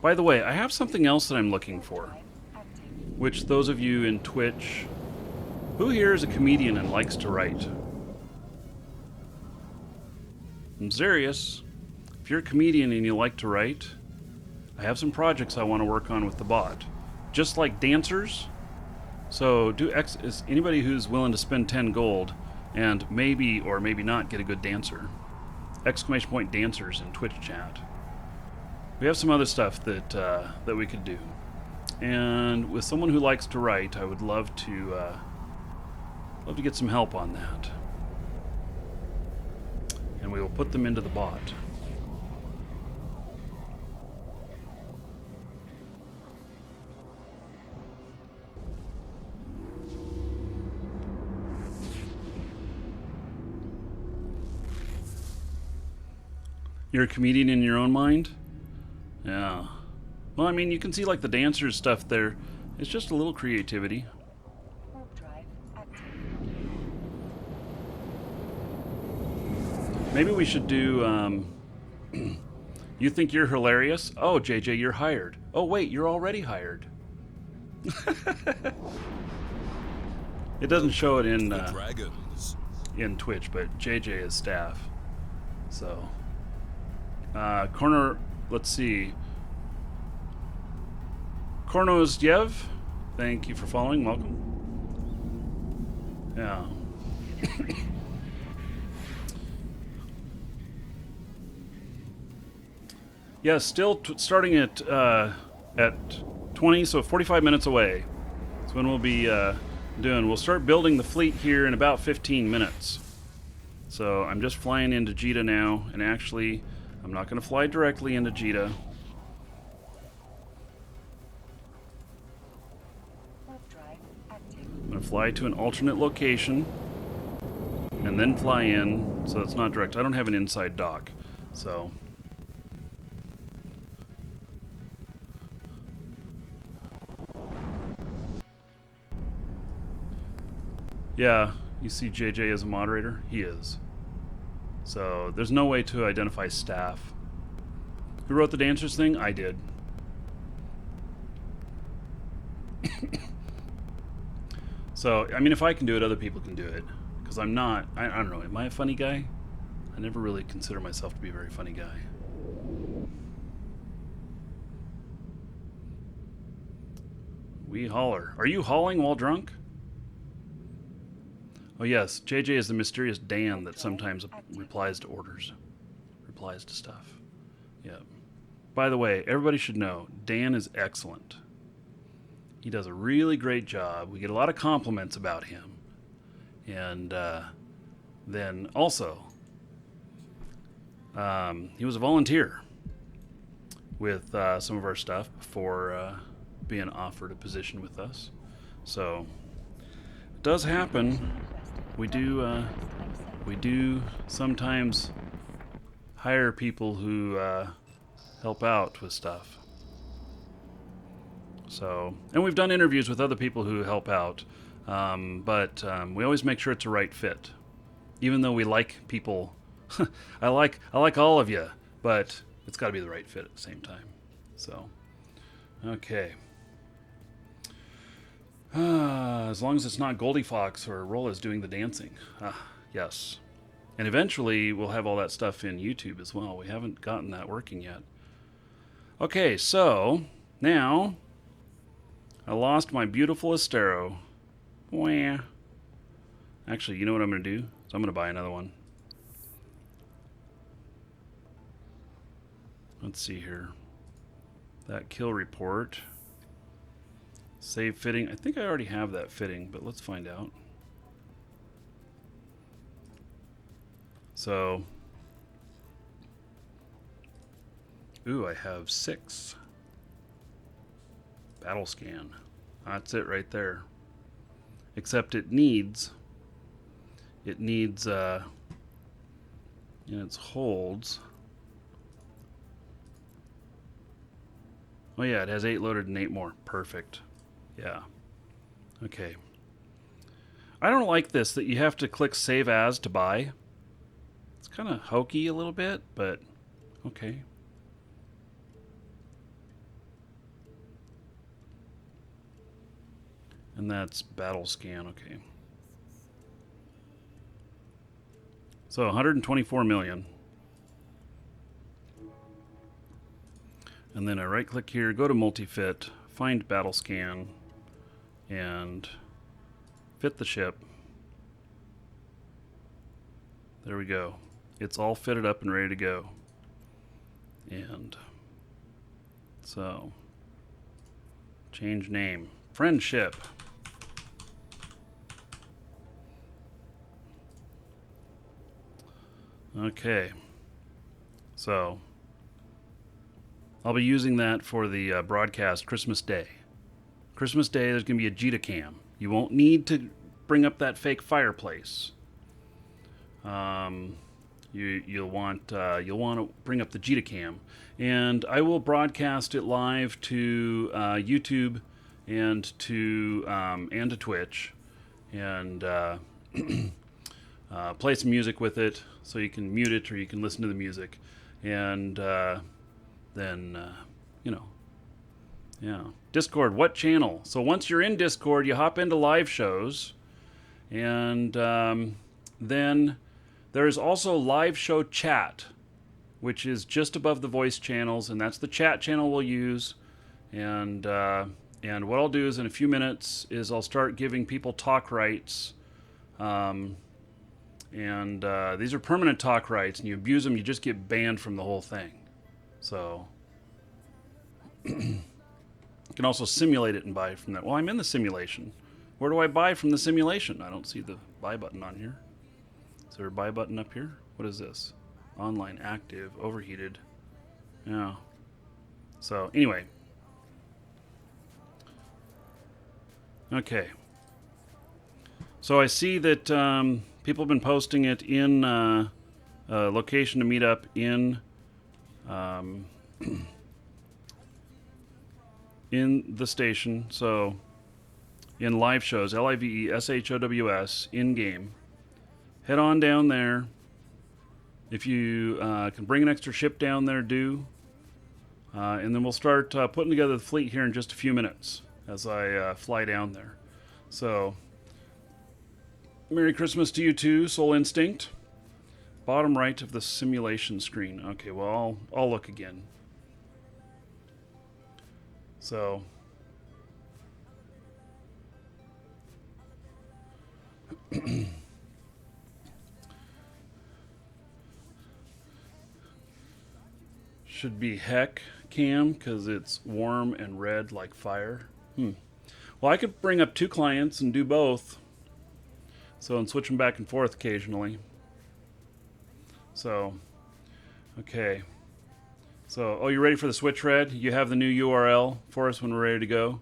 By the way, I have something else that I'm looking for, which those of you in Twitch, who here is a comedian and likes to write? I'm serious. If you're a comedian and you like to write, I have some projects I want to work on with the bot. Just like dancers. So is anybody who's willing to spend 10 gold and maybe or maybe not get a good dancer. ! Dancers in Twitch chat. We have some other stuff that we could do. And with someone who likes to write, I would love to get some help on that. And we will put them into the bot. You're a comedian in your own mind? Yeah. Well, I mean, you can see like the dancers stuff there. It's just a little creativity. Warp drive active. Maybe we should do, you think you're hilarious? Oh, JJ, you're hired. Oh, wait, you're already hired. It doesn't show it in The dragons. in Twitch, but JJ is staff. So, corner. Let's see. Kornos Yev, thank you for following. Welcome. Yeah. Yeah, still starting at 20, so 45 minutes away. That's when we'll be doing. We'll start building the fleet here in about 15 minutes. So I'm just flying into Jita now, and actually, I'm not going to fly directly into Jita. Warp drive active. I'm going to fly to an alternate location, and then fly in, so it's not direct. I don't have an inside dock, so... Yeah, you see JJ as a moderator? He is. So there's no way to identify staff. Who wrote the dancers thing? I did. So, I mean, if I can do it, other people can do it. Because I'm not, I don't know, am I a funny guy? I never really consider myself to be a very funny guy. We holler. Are you hauling while drunk? Oh yes, JJ is the mysterious Dan that sometimes replies to orders. Replies to stuff. Yeah. By the way, everybody should know, Dan is excellent. He does a really great job. We get a lot of compliments about him. And then also, he was a volunteer with some of our stuff before being offered a position with us. So, it does happen. We do sometimes hire people who help out with stuff. So, and we've done interviews with other people who help out, but we always make sure it's a right fit. Even though we like people, I like all of you, but it's got to be the right fit at the same time. So, okay. As long as it's not Goldie Fox or Rolla's doing the dancing. Yes. And eventually we'll have all that stuff in YouTube as well. We haven't gotten that working yet. Okay, so now I lost my beautiful Estero. Wah. Actually, you know what I'm going to do? So I'm going to buy another one. Let's see here. That kill report. Save fitting. I think I already have that fitting, but let's find out. So, ooh, I have 6. Battle scan. That's it right there. Except it needs in its holds. Oh yeah, it has 8 loaded and 8 more. Perfect. Yeah. Okay. I don't like this, that you have to click Save As to buy. It's kind of hokey a little bit, but okay. And that's battle scan, okay. So 124 million. And then I right click here, go to multi-fit, find battle scan, and fit the ship. There we go. It's all fitted up and ready to go. And so, change name. Friendship. Okay. So, I'll be using that for the broadcast Christmas Day. Christmas Day, there's going to be a Jita cam. You won't need to bring up that fake fireplace. You'll want to bring up the Jita cam, and I will broadcast it live to YouTube and to Twitch, and play some music with it, so you can mute it or you can listen to the music, and then yeah. Discord, what channel? So once you're in Discord, you hop into live shows, And then there is also live show chat, which is just above the voice channels, and that's the chat channel we'll use. And what I'll do is in a few minutes is I'll start giving people talk rights. These are permanent talk rights, and you abuse them, you just get banned from the whole thing. So you can also simulate it and buy from that. Well, I'm in the simulation. Where do I buy from the simulation? I don't see the buy button on here. Is there a buy button up here? What is this? Online, active, overheated. Yeah. So anyway. Okay. So I see that people have been posting it in location to meet up in in the station. So in live shows, LIVESHOWS, in-game. Head on down there. If you can bring an extra ship down there, do. And then we'll start putting together the fleet here in just a few minutes as I fly down there. So, Merry Christmas to you too, Soul Instinct. Bottom right of the simulation screen. Okay, well, I'll look again. So, should be heck cam because it's warm and red like fire. Well, I could bring up 2 clients and do both. So, and switch them back and forth occasionally. So, okay. So, oh, you ready for the switch, Red? You have the new URL for us when we're ready to go.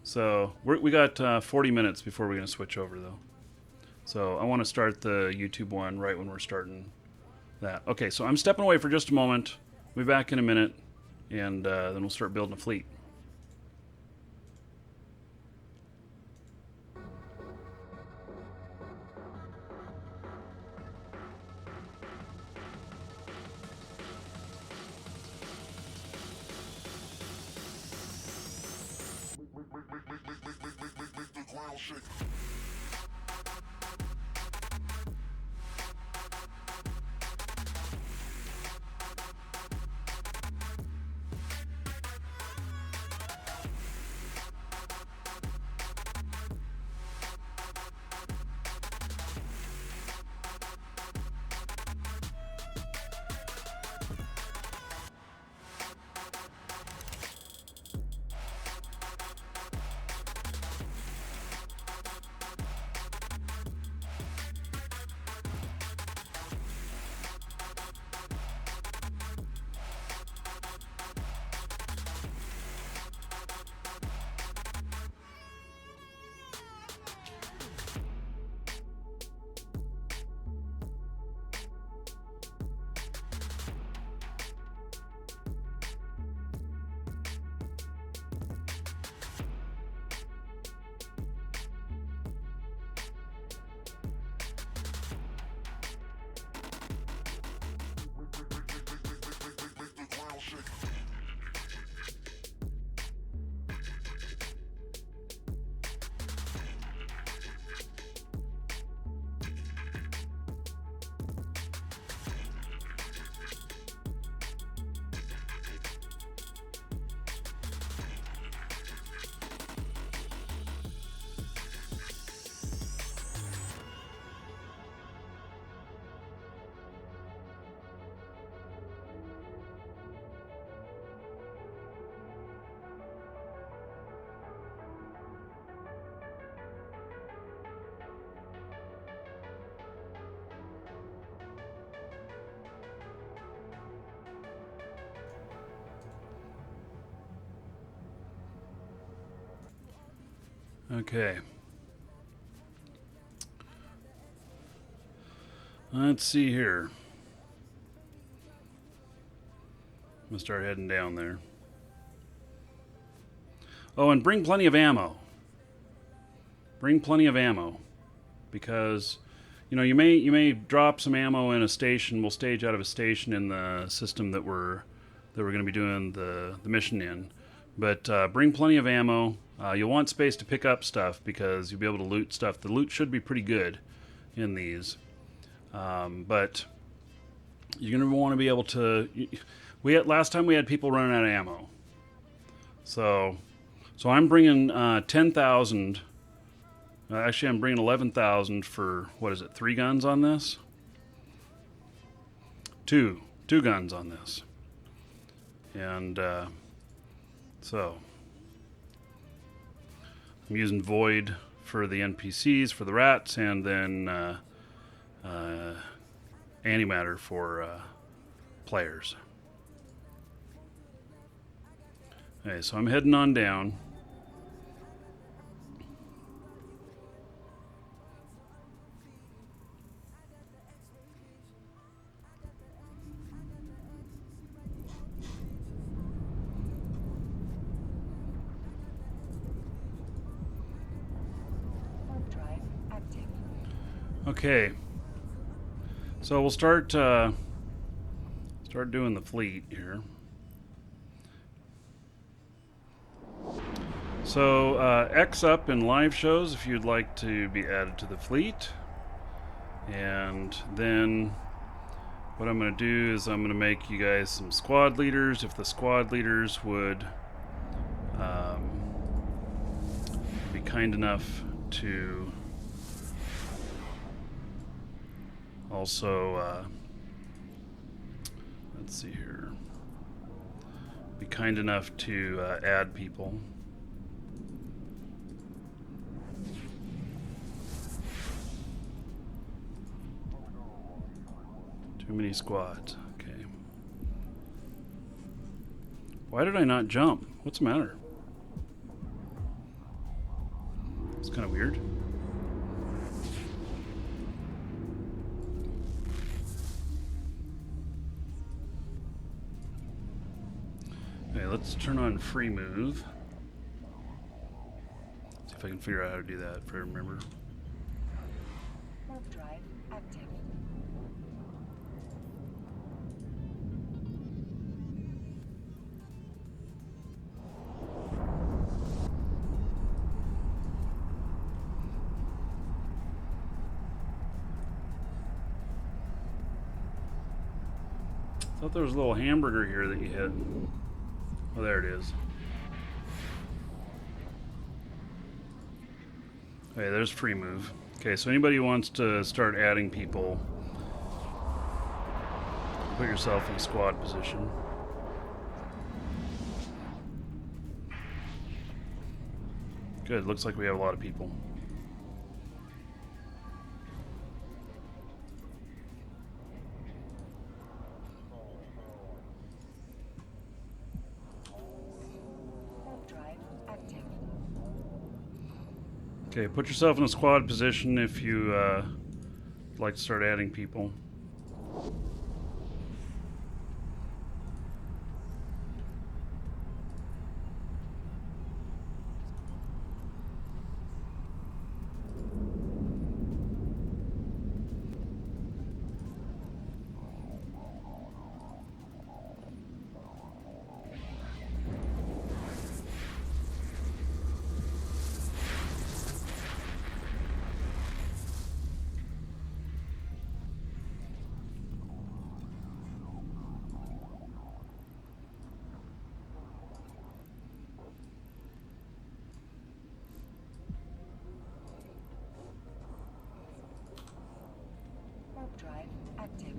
So, we got 40 minutes before we're going to switch over, though. So, I want to start the YouTube one right when we're starting that. Okay, so I'm stepping away for just a moment. We'll be back in a minute, and then we'll start building a fleet. Make the ground shake. Okay. Let's see here. I'm gonna start heading down there. Oh, and bring plenty of ammo. Bring plenty of ammo, because you know you may drop some ammo in a station. We'll stage out of a station in the system that we're going to be doing the mission in. But bring plenty of ammo. You'll want space to pick up stuff because you'll be able to loot stuff. The loot should be pretty good in these. But you're going to want to be able to... Last time we had people running out of ammo. So I'm bringing 10,000. Actually, I'm bringing 11,000 for, what is it, 3 guns on this? Two guns on this. And so I'm using Void for the NPCs, for the rats, and then antimatter for players. Okay, so I'm heading on down. Warp drive active. Okay, so we'll start doing the fleet here. So X up in live shows if you'd like to be added to the fleet, and then what I'm going to do is I'm going to make you guys some squad leaders. If the squad leaders would be kind enough to also let's see here, be kind enough to add people. Too many squads. Okay. Why did I not jump? What's the matter? It's kind of weird. Okay, let's turn on free move. See if I can figure out how to do that if I remember. Warp drive active. I thought there was a little hamburger here that you hit. Oh, there it is. Okay, there's free move. Okay, so anybody who wants to start adding people, put yourself in squad position. Good, looks like we have a lot of people. Warp drive active. Okay, put yourself in a squad position if you like to start adding people. Warp drive active.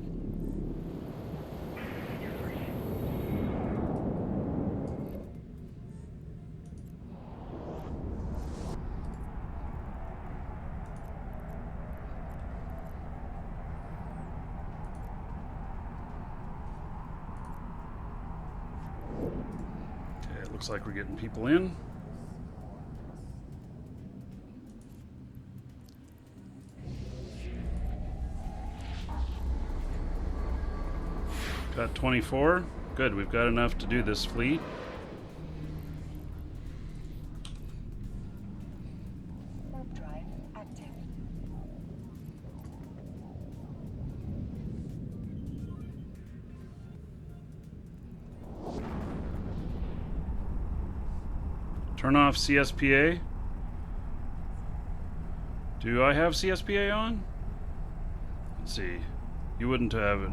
Okay, it looks like we're getting people in. Got 24. Good, we've got enough to do this fleet. Warp drive active. Turn off CSPA. Do I have CSPA on? Let's see. You wouldn't have it.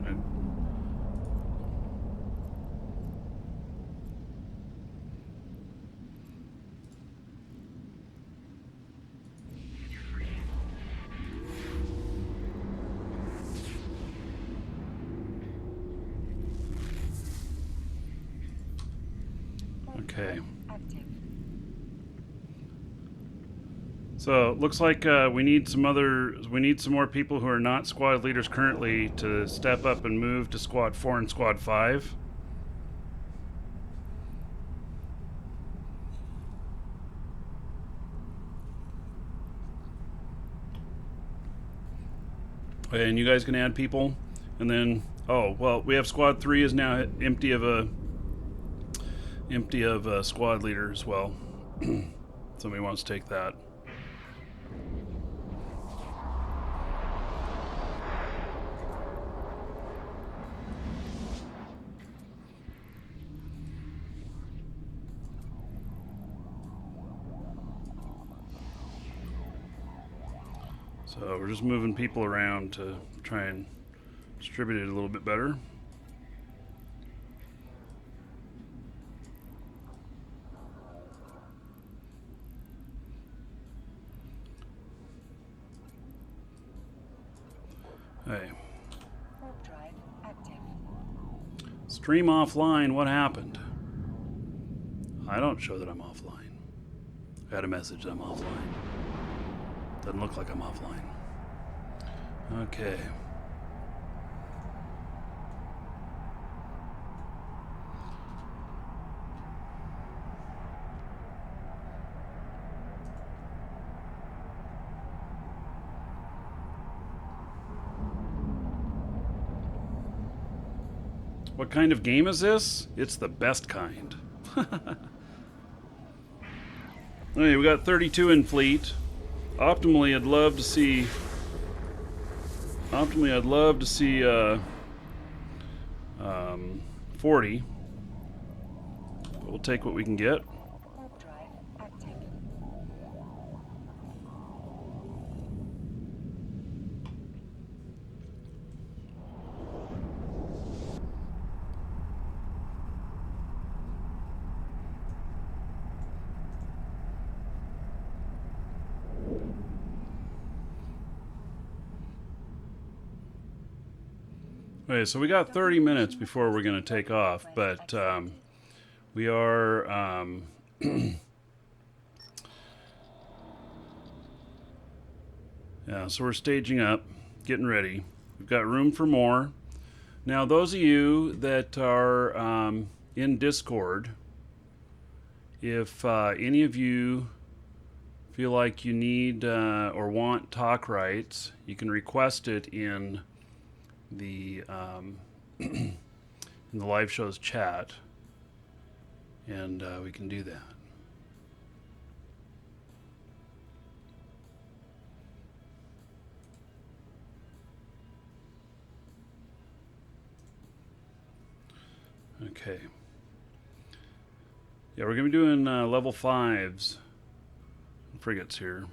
Okay. Active. So it looks like we need some more people who are not squad leaders currently to step up and move to squad 4 and squad 5. And you guys can add people, and then we have squad 3 is now empty of a squad leader as well. Somebody wants to take that. So we're just moving people around to try and distribute it a little bit better. Hey. Warp drive active. Stream offline, what happened? I don't show that I'm offline. I got a message that I'm offline. Doesn't look like I'm offline. Okay. What kind of game is this? It's the best kind. Okay, we got 32 in fleet. Optimally, I'd love to see 40. But we'll take what we can get. Warp drive active. Okay, so we got 30 minutes before we're going to take off, but we are yeah, so we're staging up, getting ready. We've got room for more. Now, those of you that are in Discord, if any of you feel like you need or want talk rights, you can request it in the in the live show's chat, and we can do that. Okay. Yeah, we're gonna be doing level 5s. Frigates here.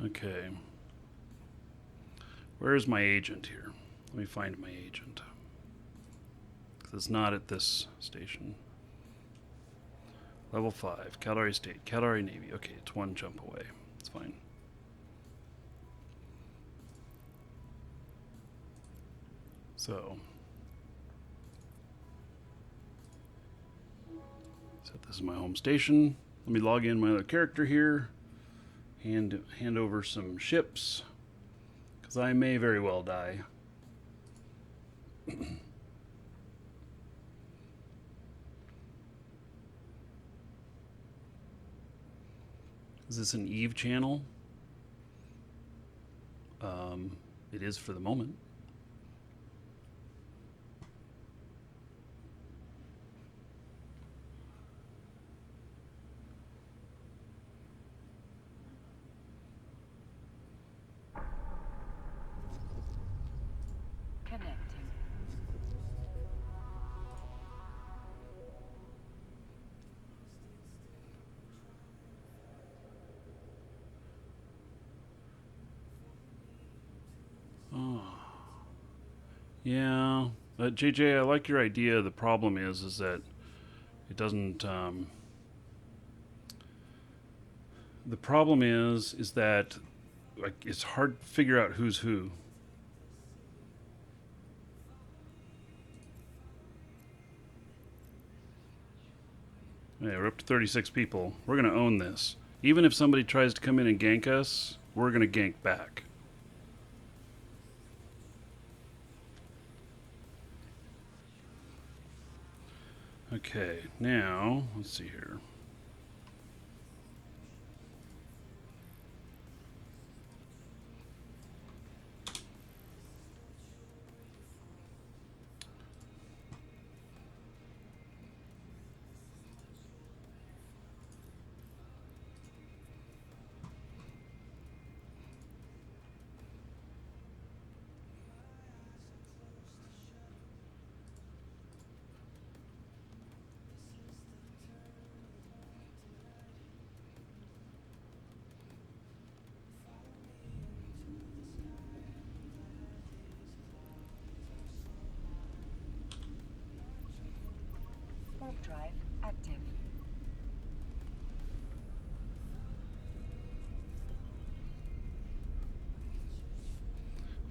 Okay. Where is my agent here? Let me find my agent. 'Cause it's not at this station. Level 5, Caldari State, Caldari Navy. Okay, it's one jump away. It's fine. So, set this is my home station. Let me log in my other character here and hand over some ships, because I may very well die. Is this an Eve channel? It is for the moment. Connecting. Yeah, but JJ, I like your idea. The problem is that it doesn't. The problem is that like it's hard to figure out who's who. Yeah, we're up to 36 people. We're gonna own this. Even if somebody tries to come in and gank us, we're gonna gank back. Okay, now let's see here. Warp drive active.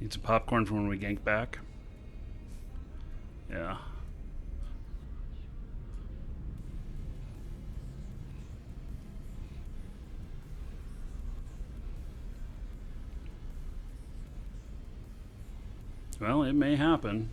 Need some popcorn for when we gank back. Yeah. Well, it may happen.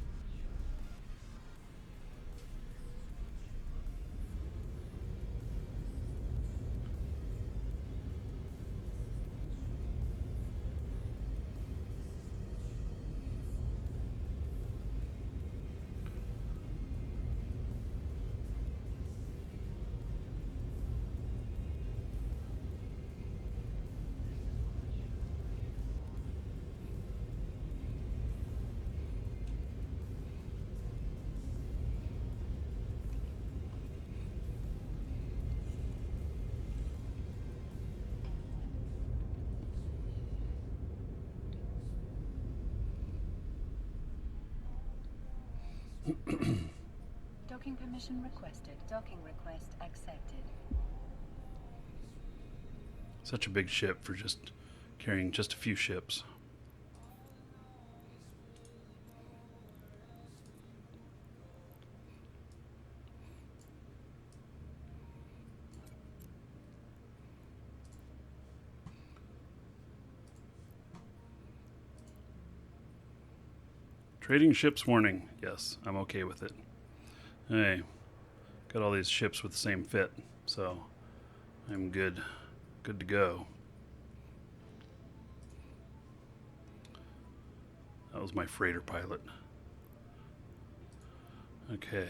Docking permission requested. Docking request accepted. Such a big ship for just carrying just a few ships. Trading ships warning. Yes, I'm okay with it. Hey, got all these ships with the same fit, so I'm good. Good to go. That was my freighter pilot. Okay.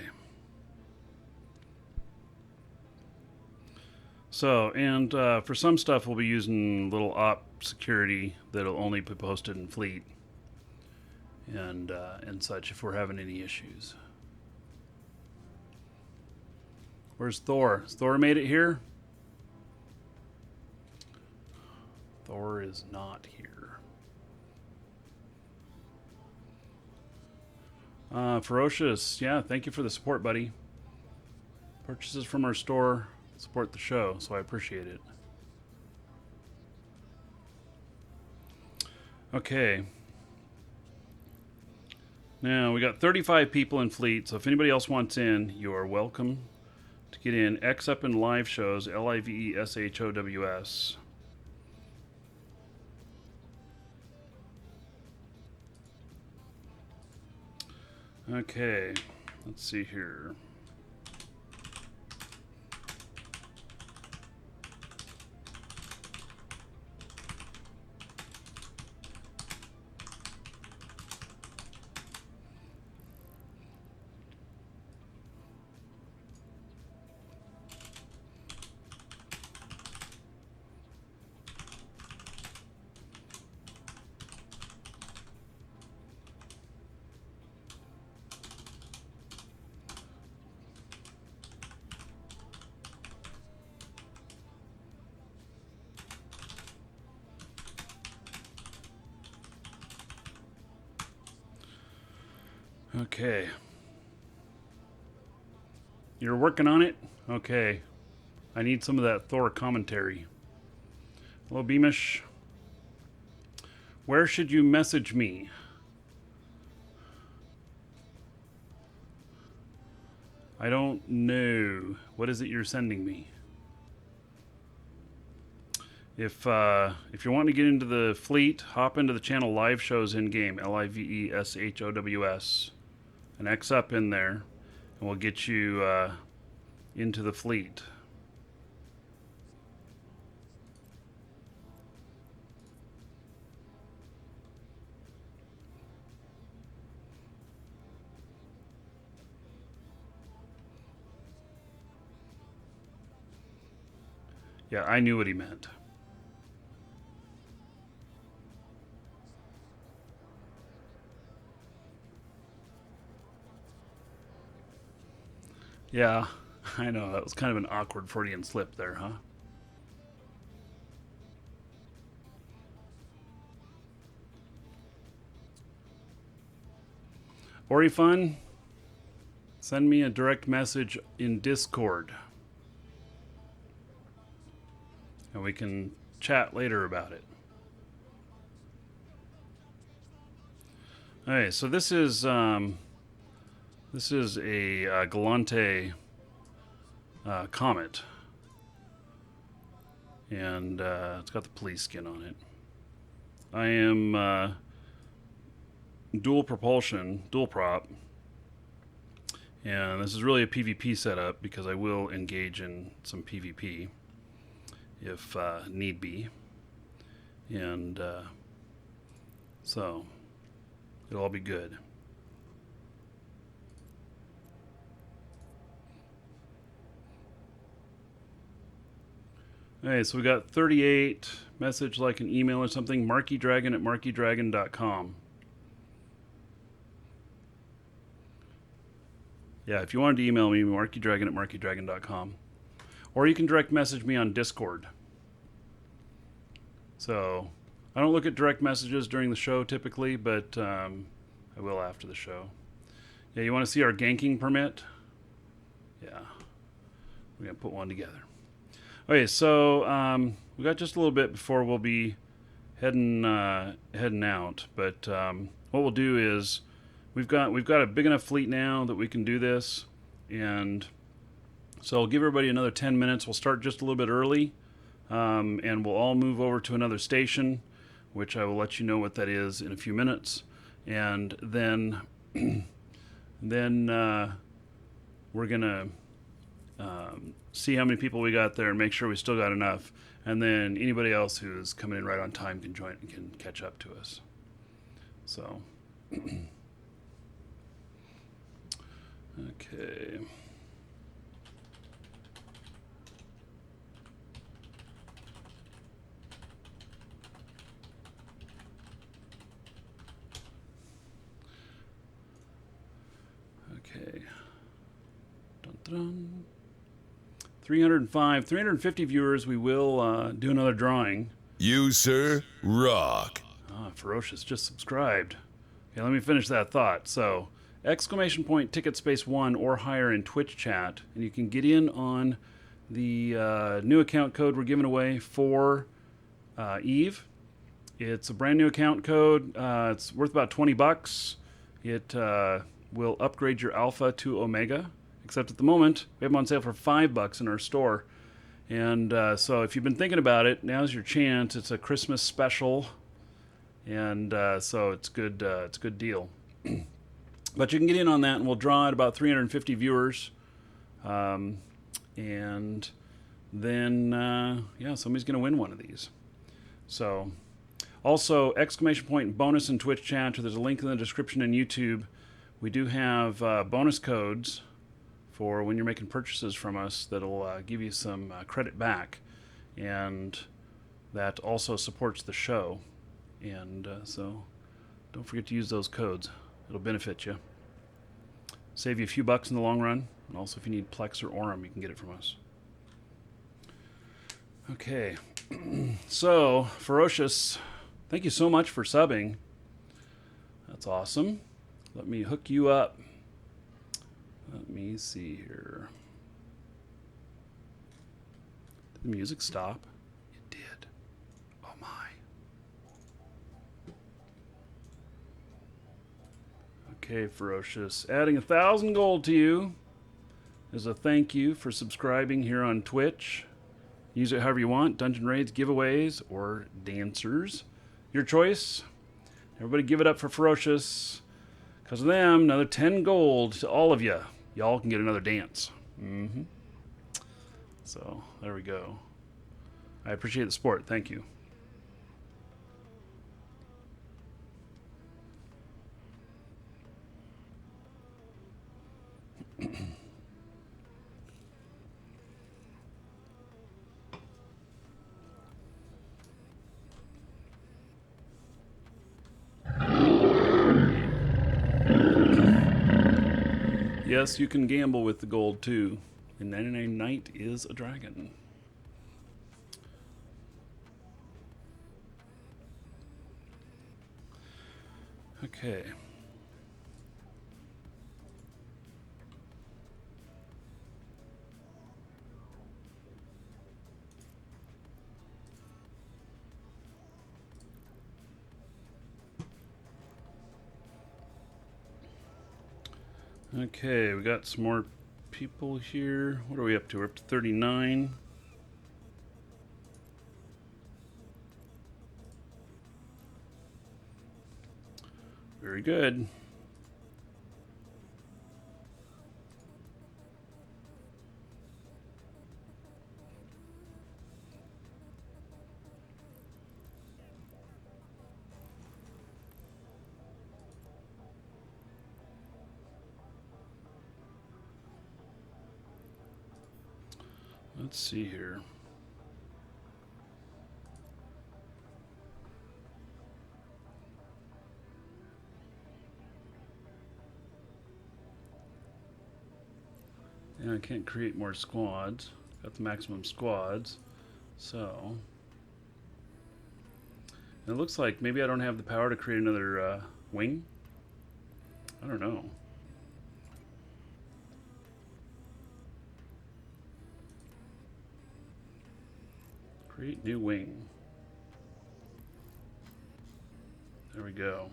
So, and for some stuff, we'll be using little op security that'll only be posted in fleet and such if we're having any issues. Where's Thor? Has Thor made it here? Thor is not here. Ferocious, yeah, thank you for the support, buddy. Purchases from our store support the show, so I appreciate it. Okay. Now, we got 35 people in fleet, so if anybody else wants in, you are welcome to get in. X up in live shows, LIVESHOWS. Okay, let's see here. Okay. You're working on it? Okay. I need some of that Thor commentary. Hello, Beamish. Where should you message me? I don't know. What is it you're sending me? If you're wanting to get into the fleet, hop into the channel live shows in game, LIVESHOWS, and X up in there, and we'll get you into the fleet. Yeah, I knew what he meant. Yeah, I know. That was kind of an awkward Freudian slip there, huh? Orifun, send me a direct message in Discord. And we can chat later about it. Okay, so this is a Galante Comet, and it's got the police skin on it. I am dual propulsion, dual prop, and this is really a PvP setup because I will engage in some PvP if need be, and so it'll all be good. Okay, so we got 38, message like an email or something, markydragon at markydragon.com. Yeah, if you wanted to email me, markydragon at markydragon.com. Or you can direct message me on Discord. So, I don't look at direct messages during the show typically, but I will after the show. Yeah, you want to see our ganking permit? Yeah, we're going to put one together. Okay, so we got just a little bit before we'll be heading out. But what we'll do is we've got a big enough fleet now that we can do this, and so I'll give everybody another 10 minutes. We'll start just a little bit early, and we'll all move over to another station, which I will let you know what that is in a few minutes, and then we're gonna see how many people we got there and make sure we still got enough, and then anybody else who's coming in right on time can join and can catch up to us. So okay. Okay. Dun, dun. 350 viewers. We will do another drawing. You, sir, rock. Ferocious just subscribed. Okay, let me finish that thought. So, ticket space 1 or higher in Twitch chat, and you can get in on the new account code we're giving away for Eve. It's a brand new account code. It's worth about $20. It will upgrade your alpha to omega. Except at the moment, we have them on sale for $5 in our store. And so if you've been thinking about it, now's your chance. It's a Christmas special. And so it's good. It's a good deal. But you can get in on that, and we'll draw at about 350 viewers. And then, yeah, somebody's going to win one of these. So, also, ! Bonus in Twitch chat. There's a link in the description in YouTube. We do have bonus codes for when you're making purchases from us that'll give you some credit back, and that also supports the show. And so don't forget to use those codes. It'll benefit you. Save you a few bucks in the long run, and also if you need Plex or Orem, you can get it from us. Okay, so Ferocious, thank you so much for subbing. That's awesome. Let me hook you up. Let me see here. Did the music stop? It did. Oh my. Okay, Ferocious. Adding 1,000 gold to you as a thank you for subscribing here on Twitch. Use it however you want. Dungeon raids, giveaways, or dancers. Your choice. Everybody give it up for Ferocious. Because of them, another 10 gold to all of you. Y'all can get another dance. So, there we go. I appreciate the support. Thank you. Yes, you can gamble with the gold too. And 99 Knight is a dragon. Okay. Okay, we got some more people here. What are we up to? We're up to 39. Very good. Let's see here. And I can't create more squads. Got the maximum squads. So it looks like maybe I don't have the power to create another wing. I don't know. Create new wing. There we go.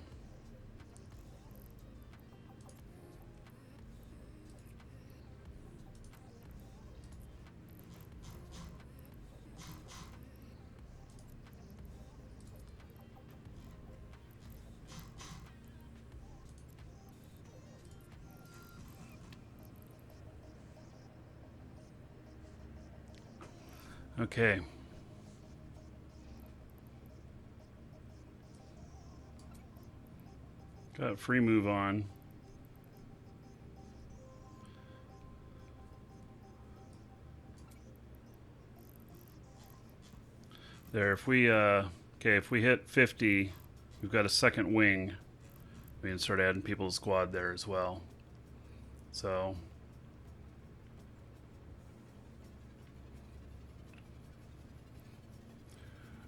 Okay. Got a free move on. There, if we if we hit 50, we've got a second wing. We can start adding people to the squad there as well. So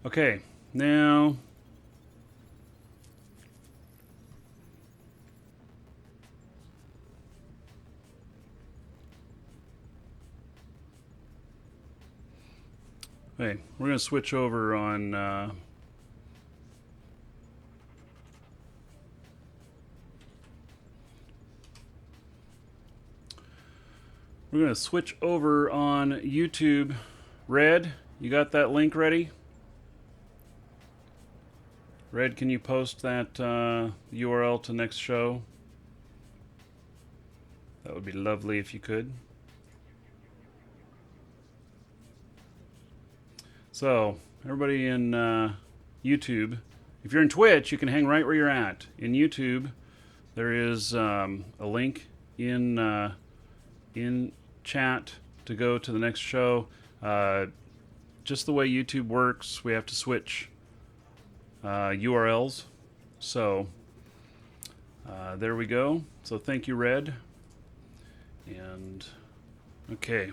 okay, now hey, we're going to switch over on we're going to switch over on YouTube. Red, you got that link ready? Red, can you post that URL to next show? That would be lovely if you could. So, everybody in YouTube, if you're in Twitch, you can hang right where you're at. In YouTube, there is a link in chat to go to the next show. Just the way YouTube works, we have to switch URLs. So, there we go. So, thank you, Red. And, okay.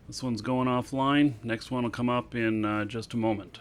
This one's going offline. Next one will come up in just a moment.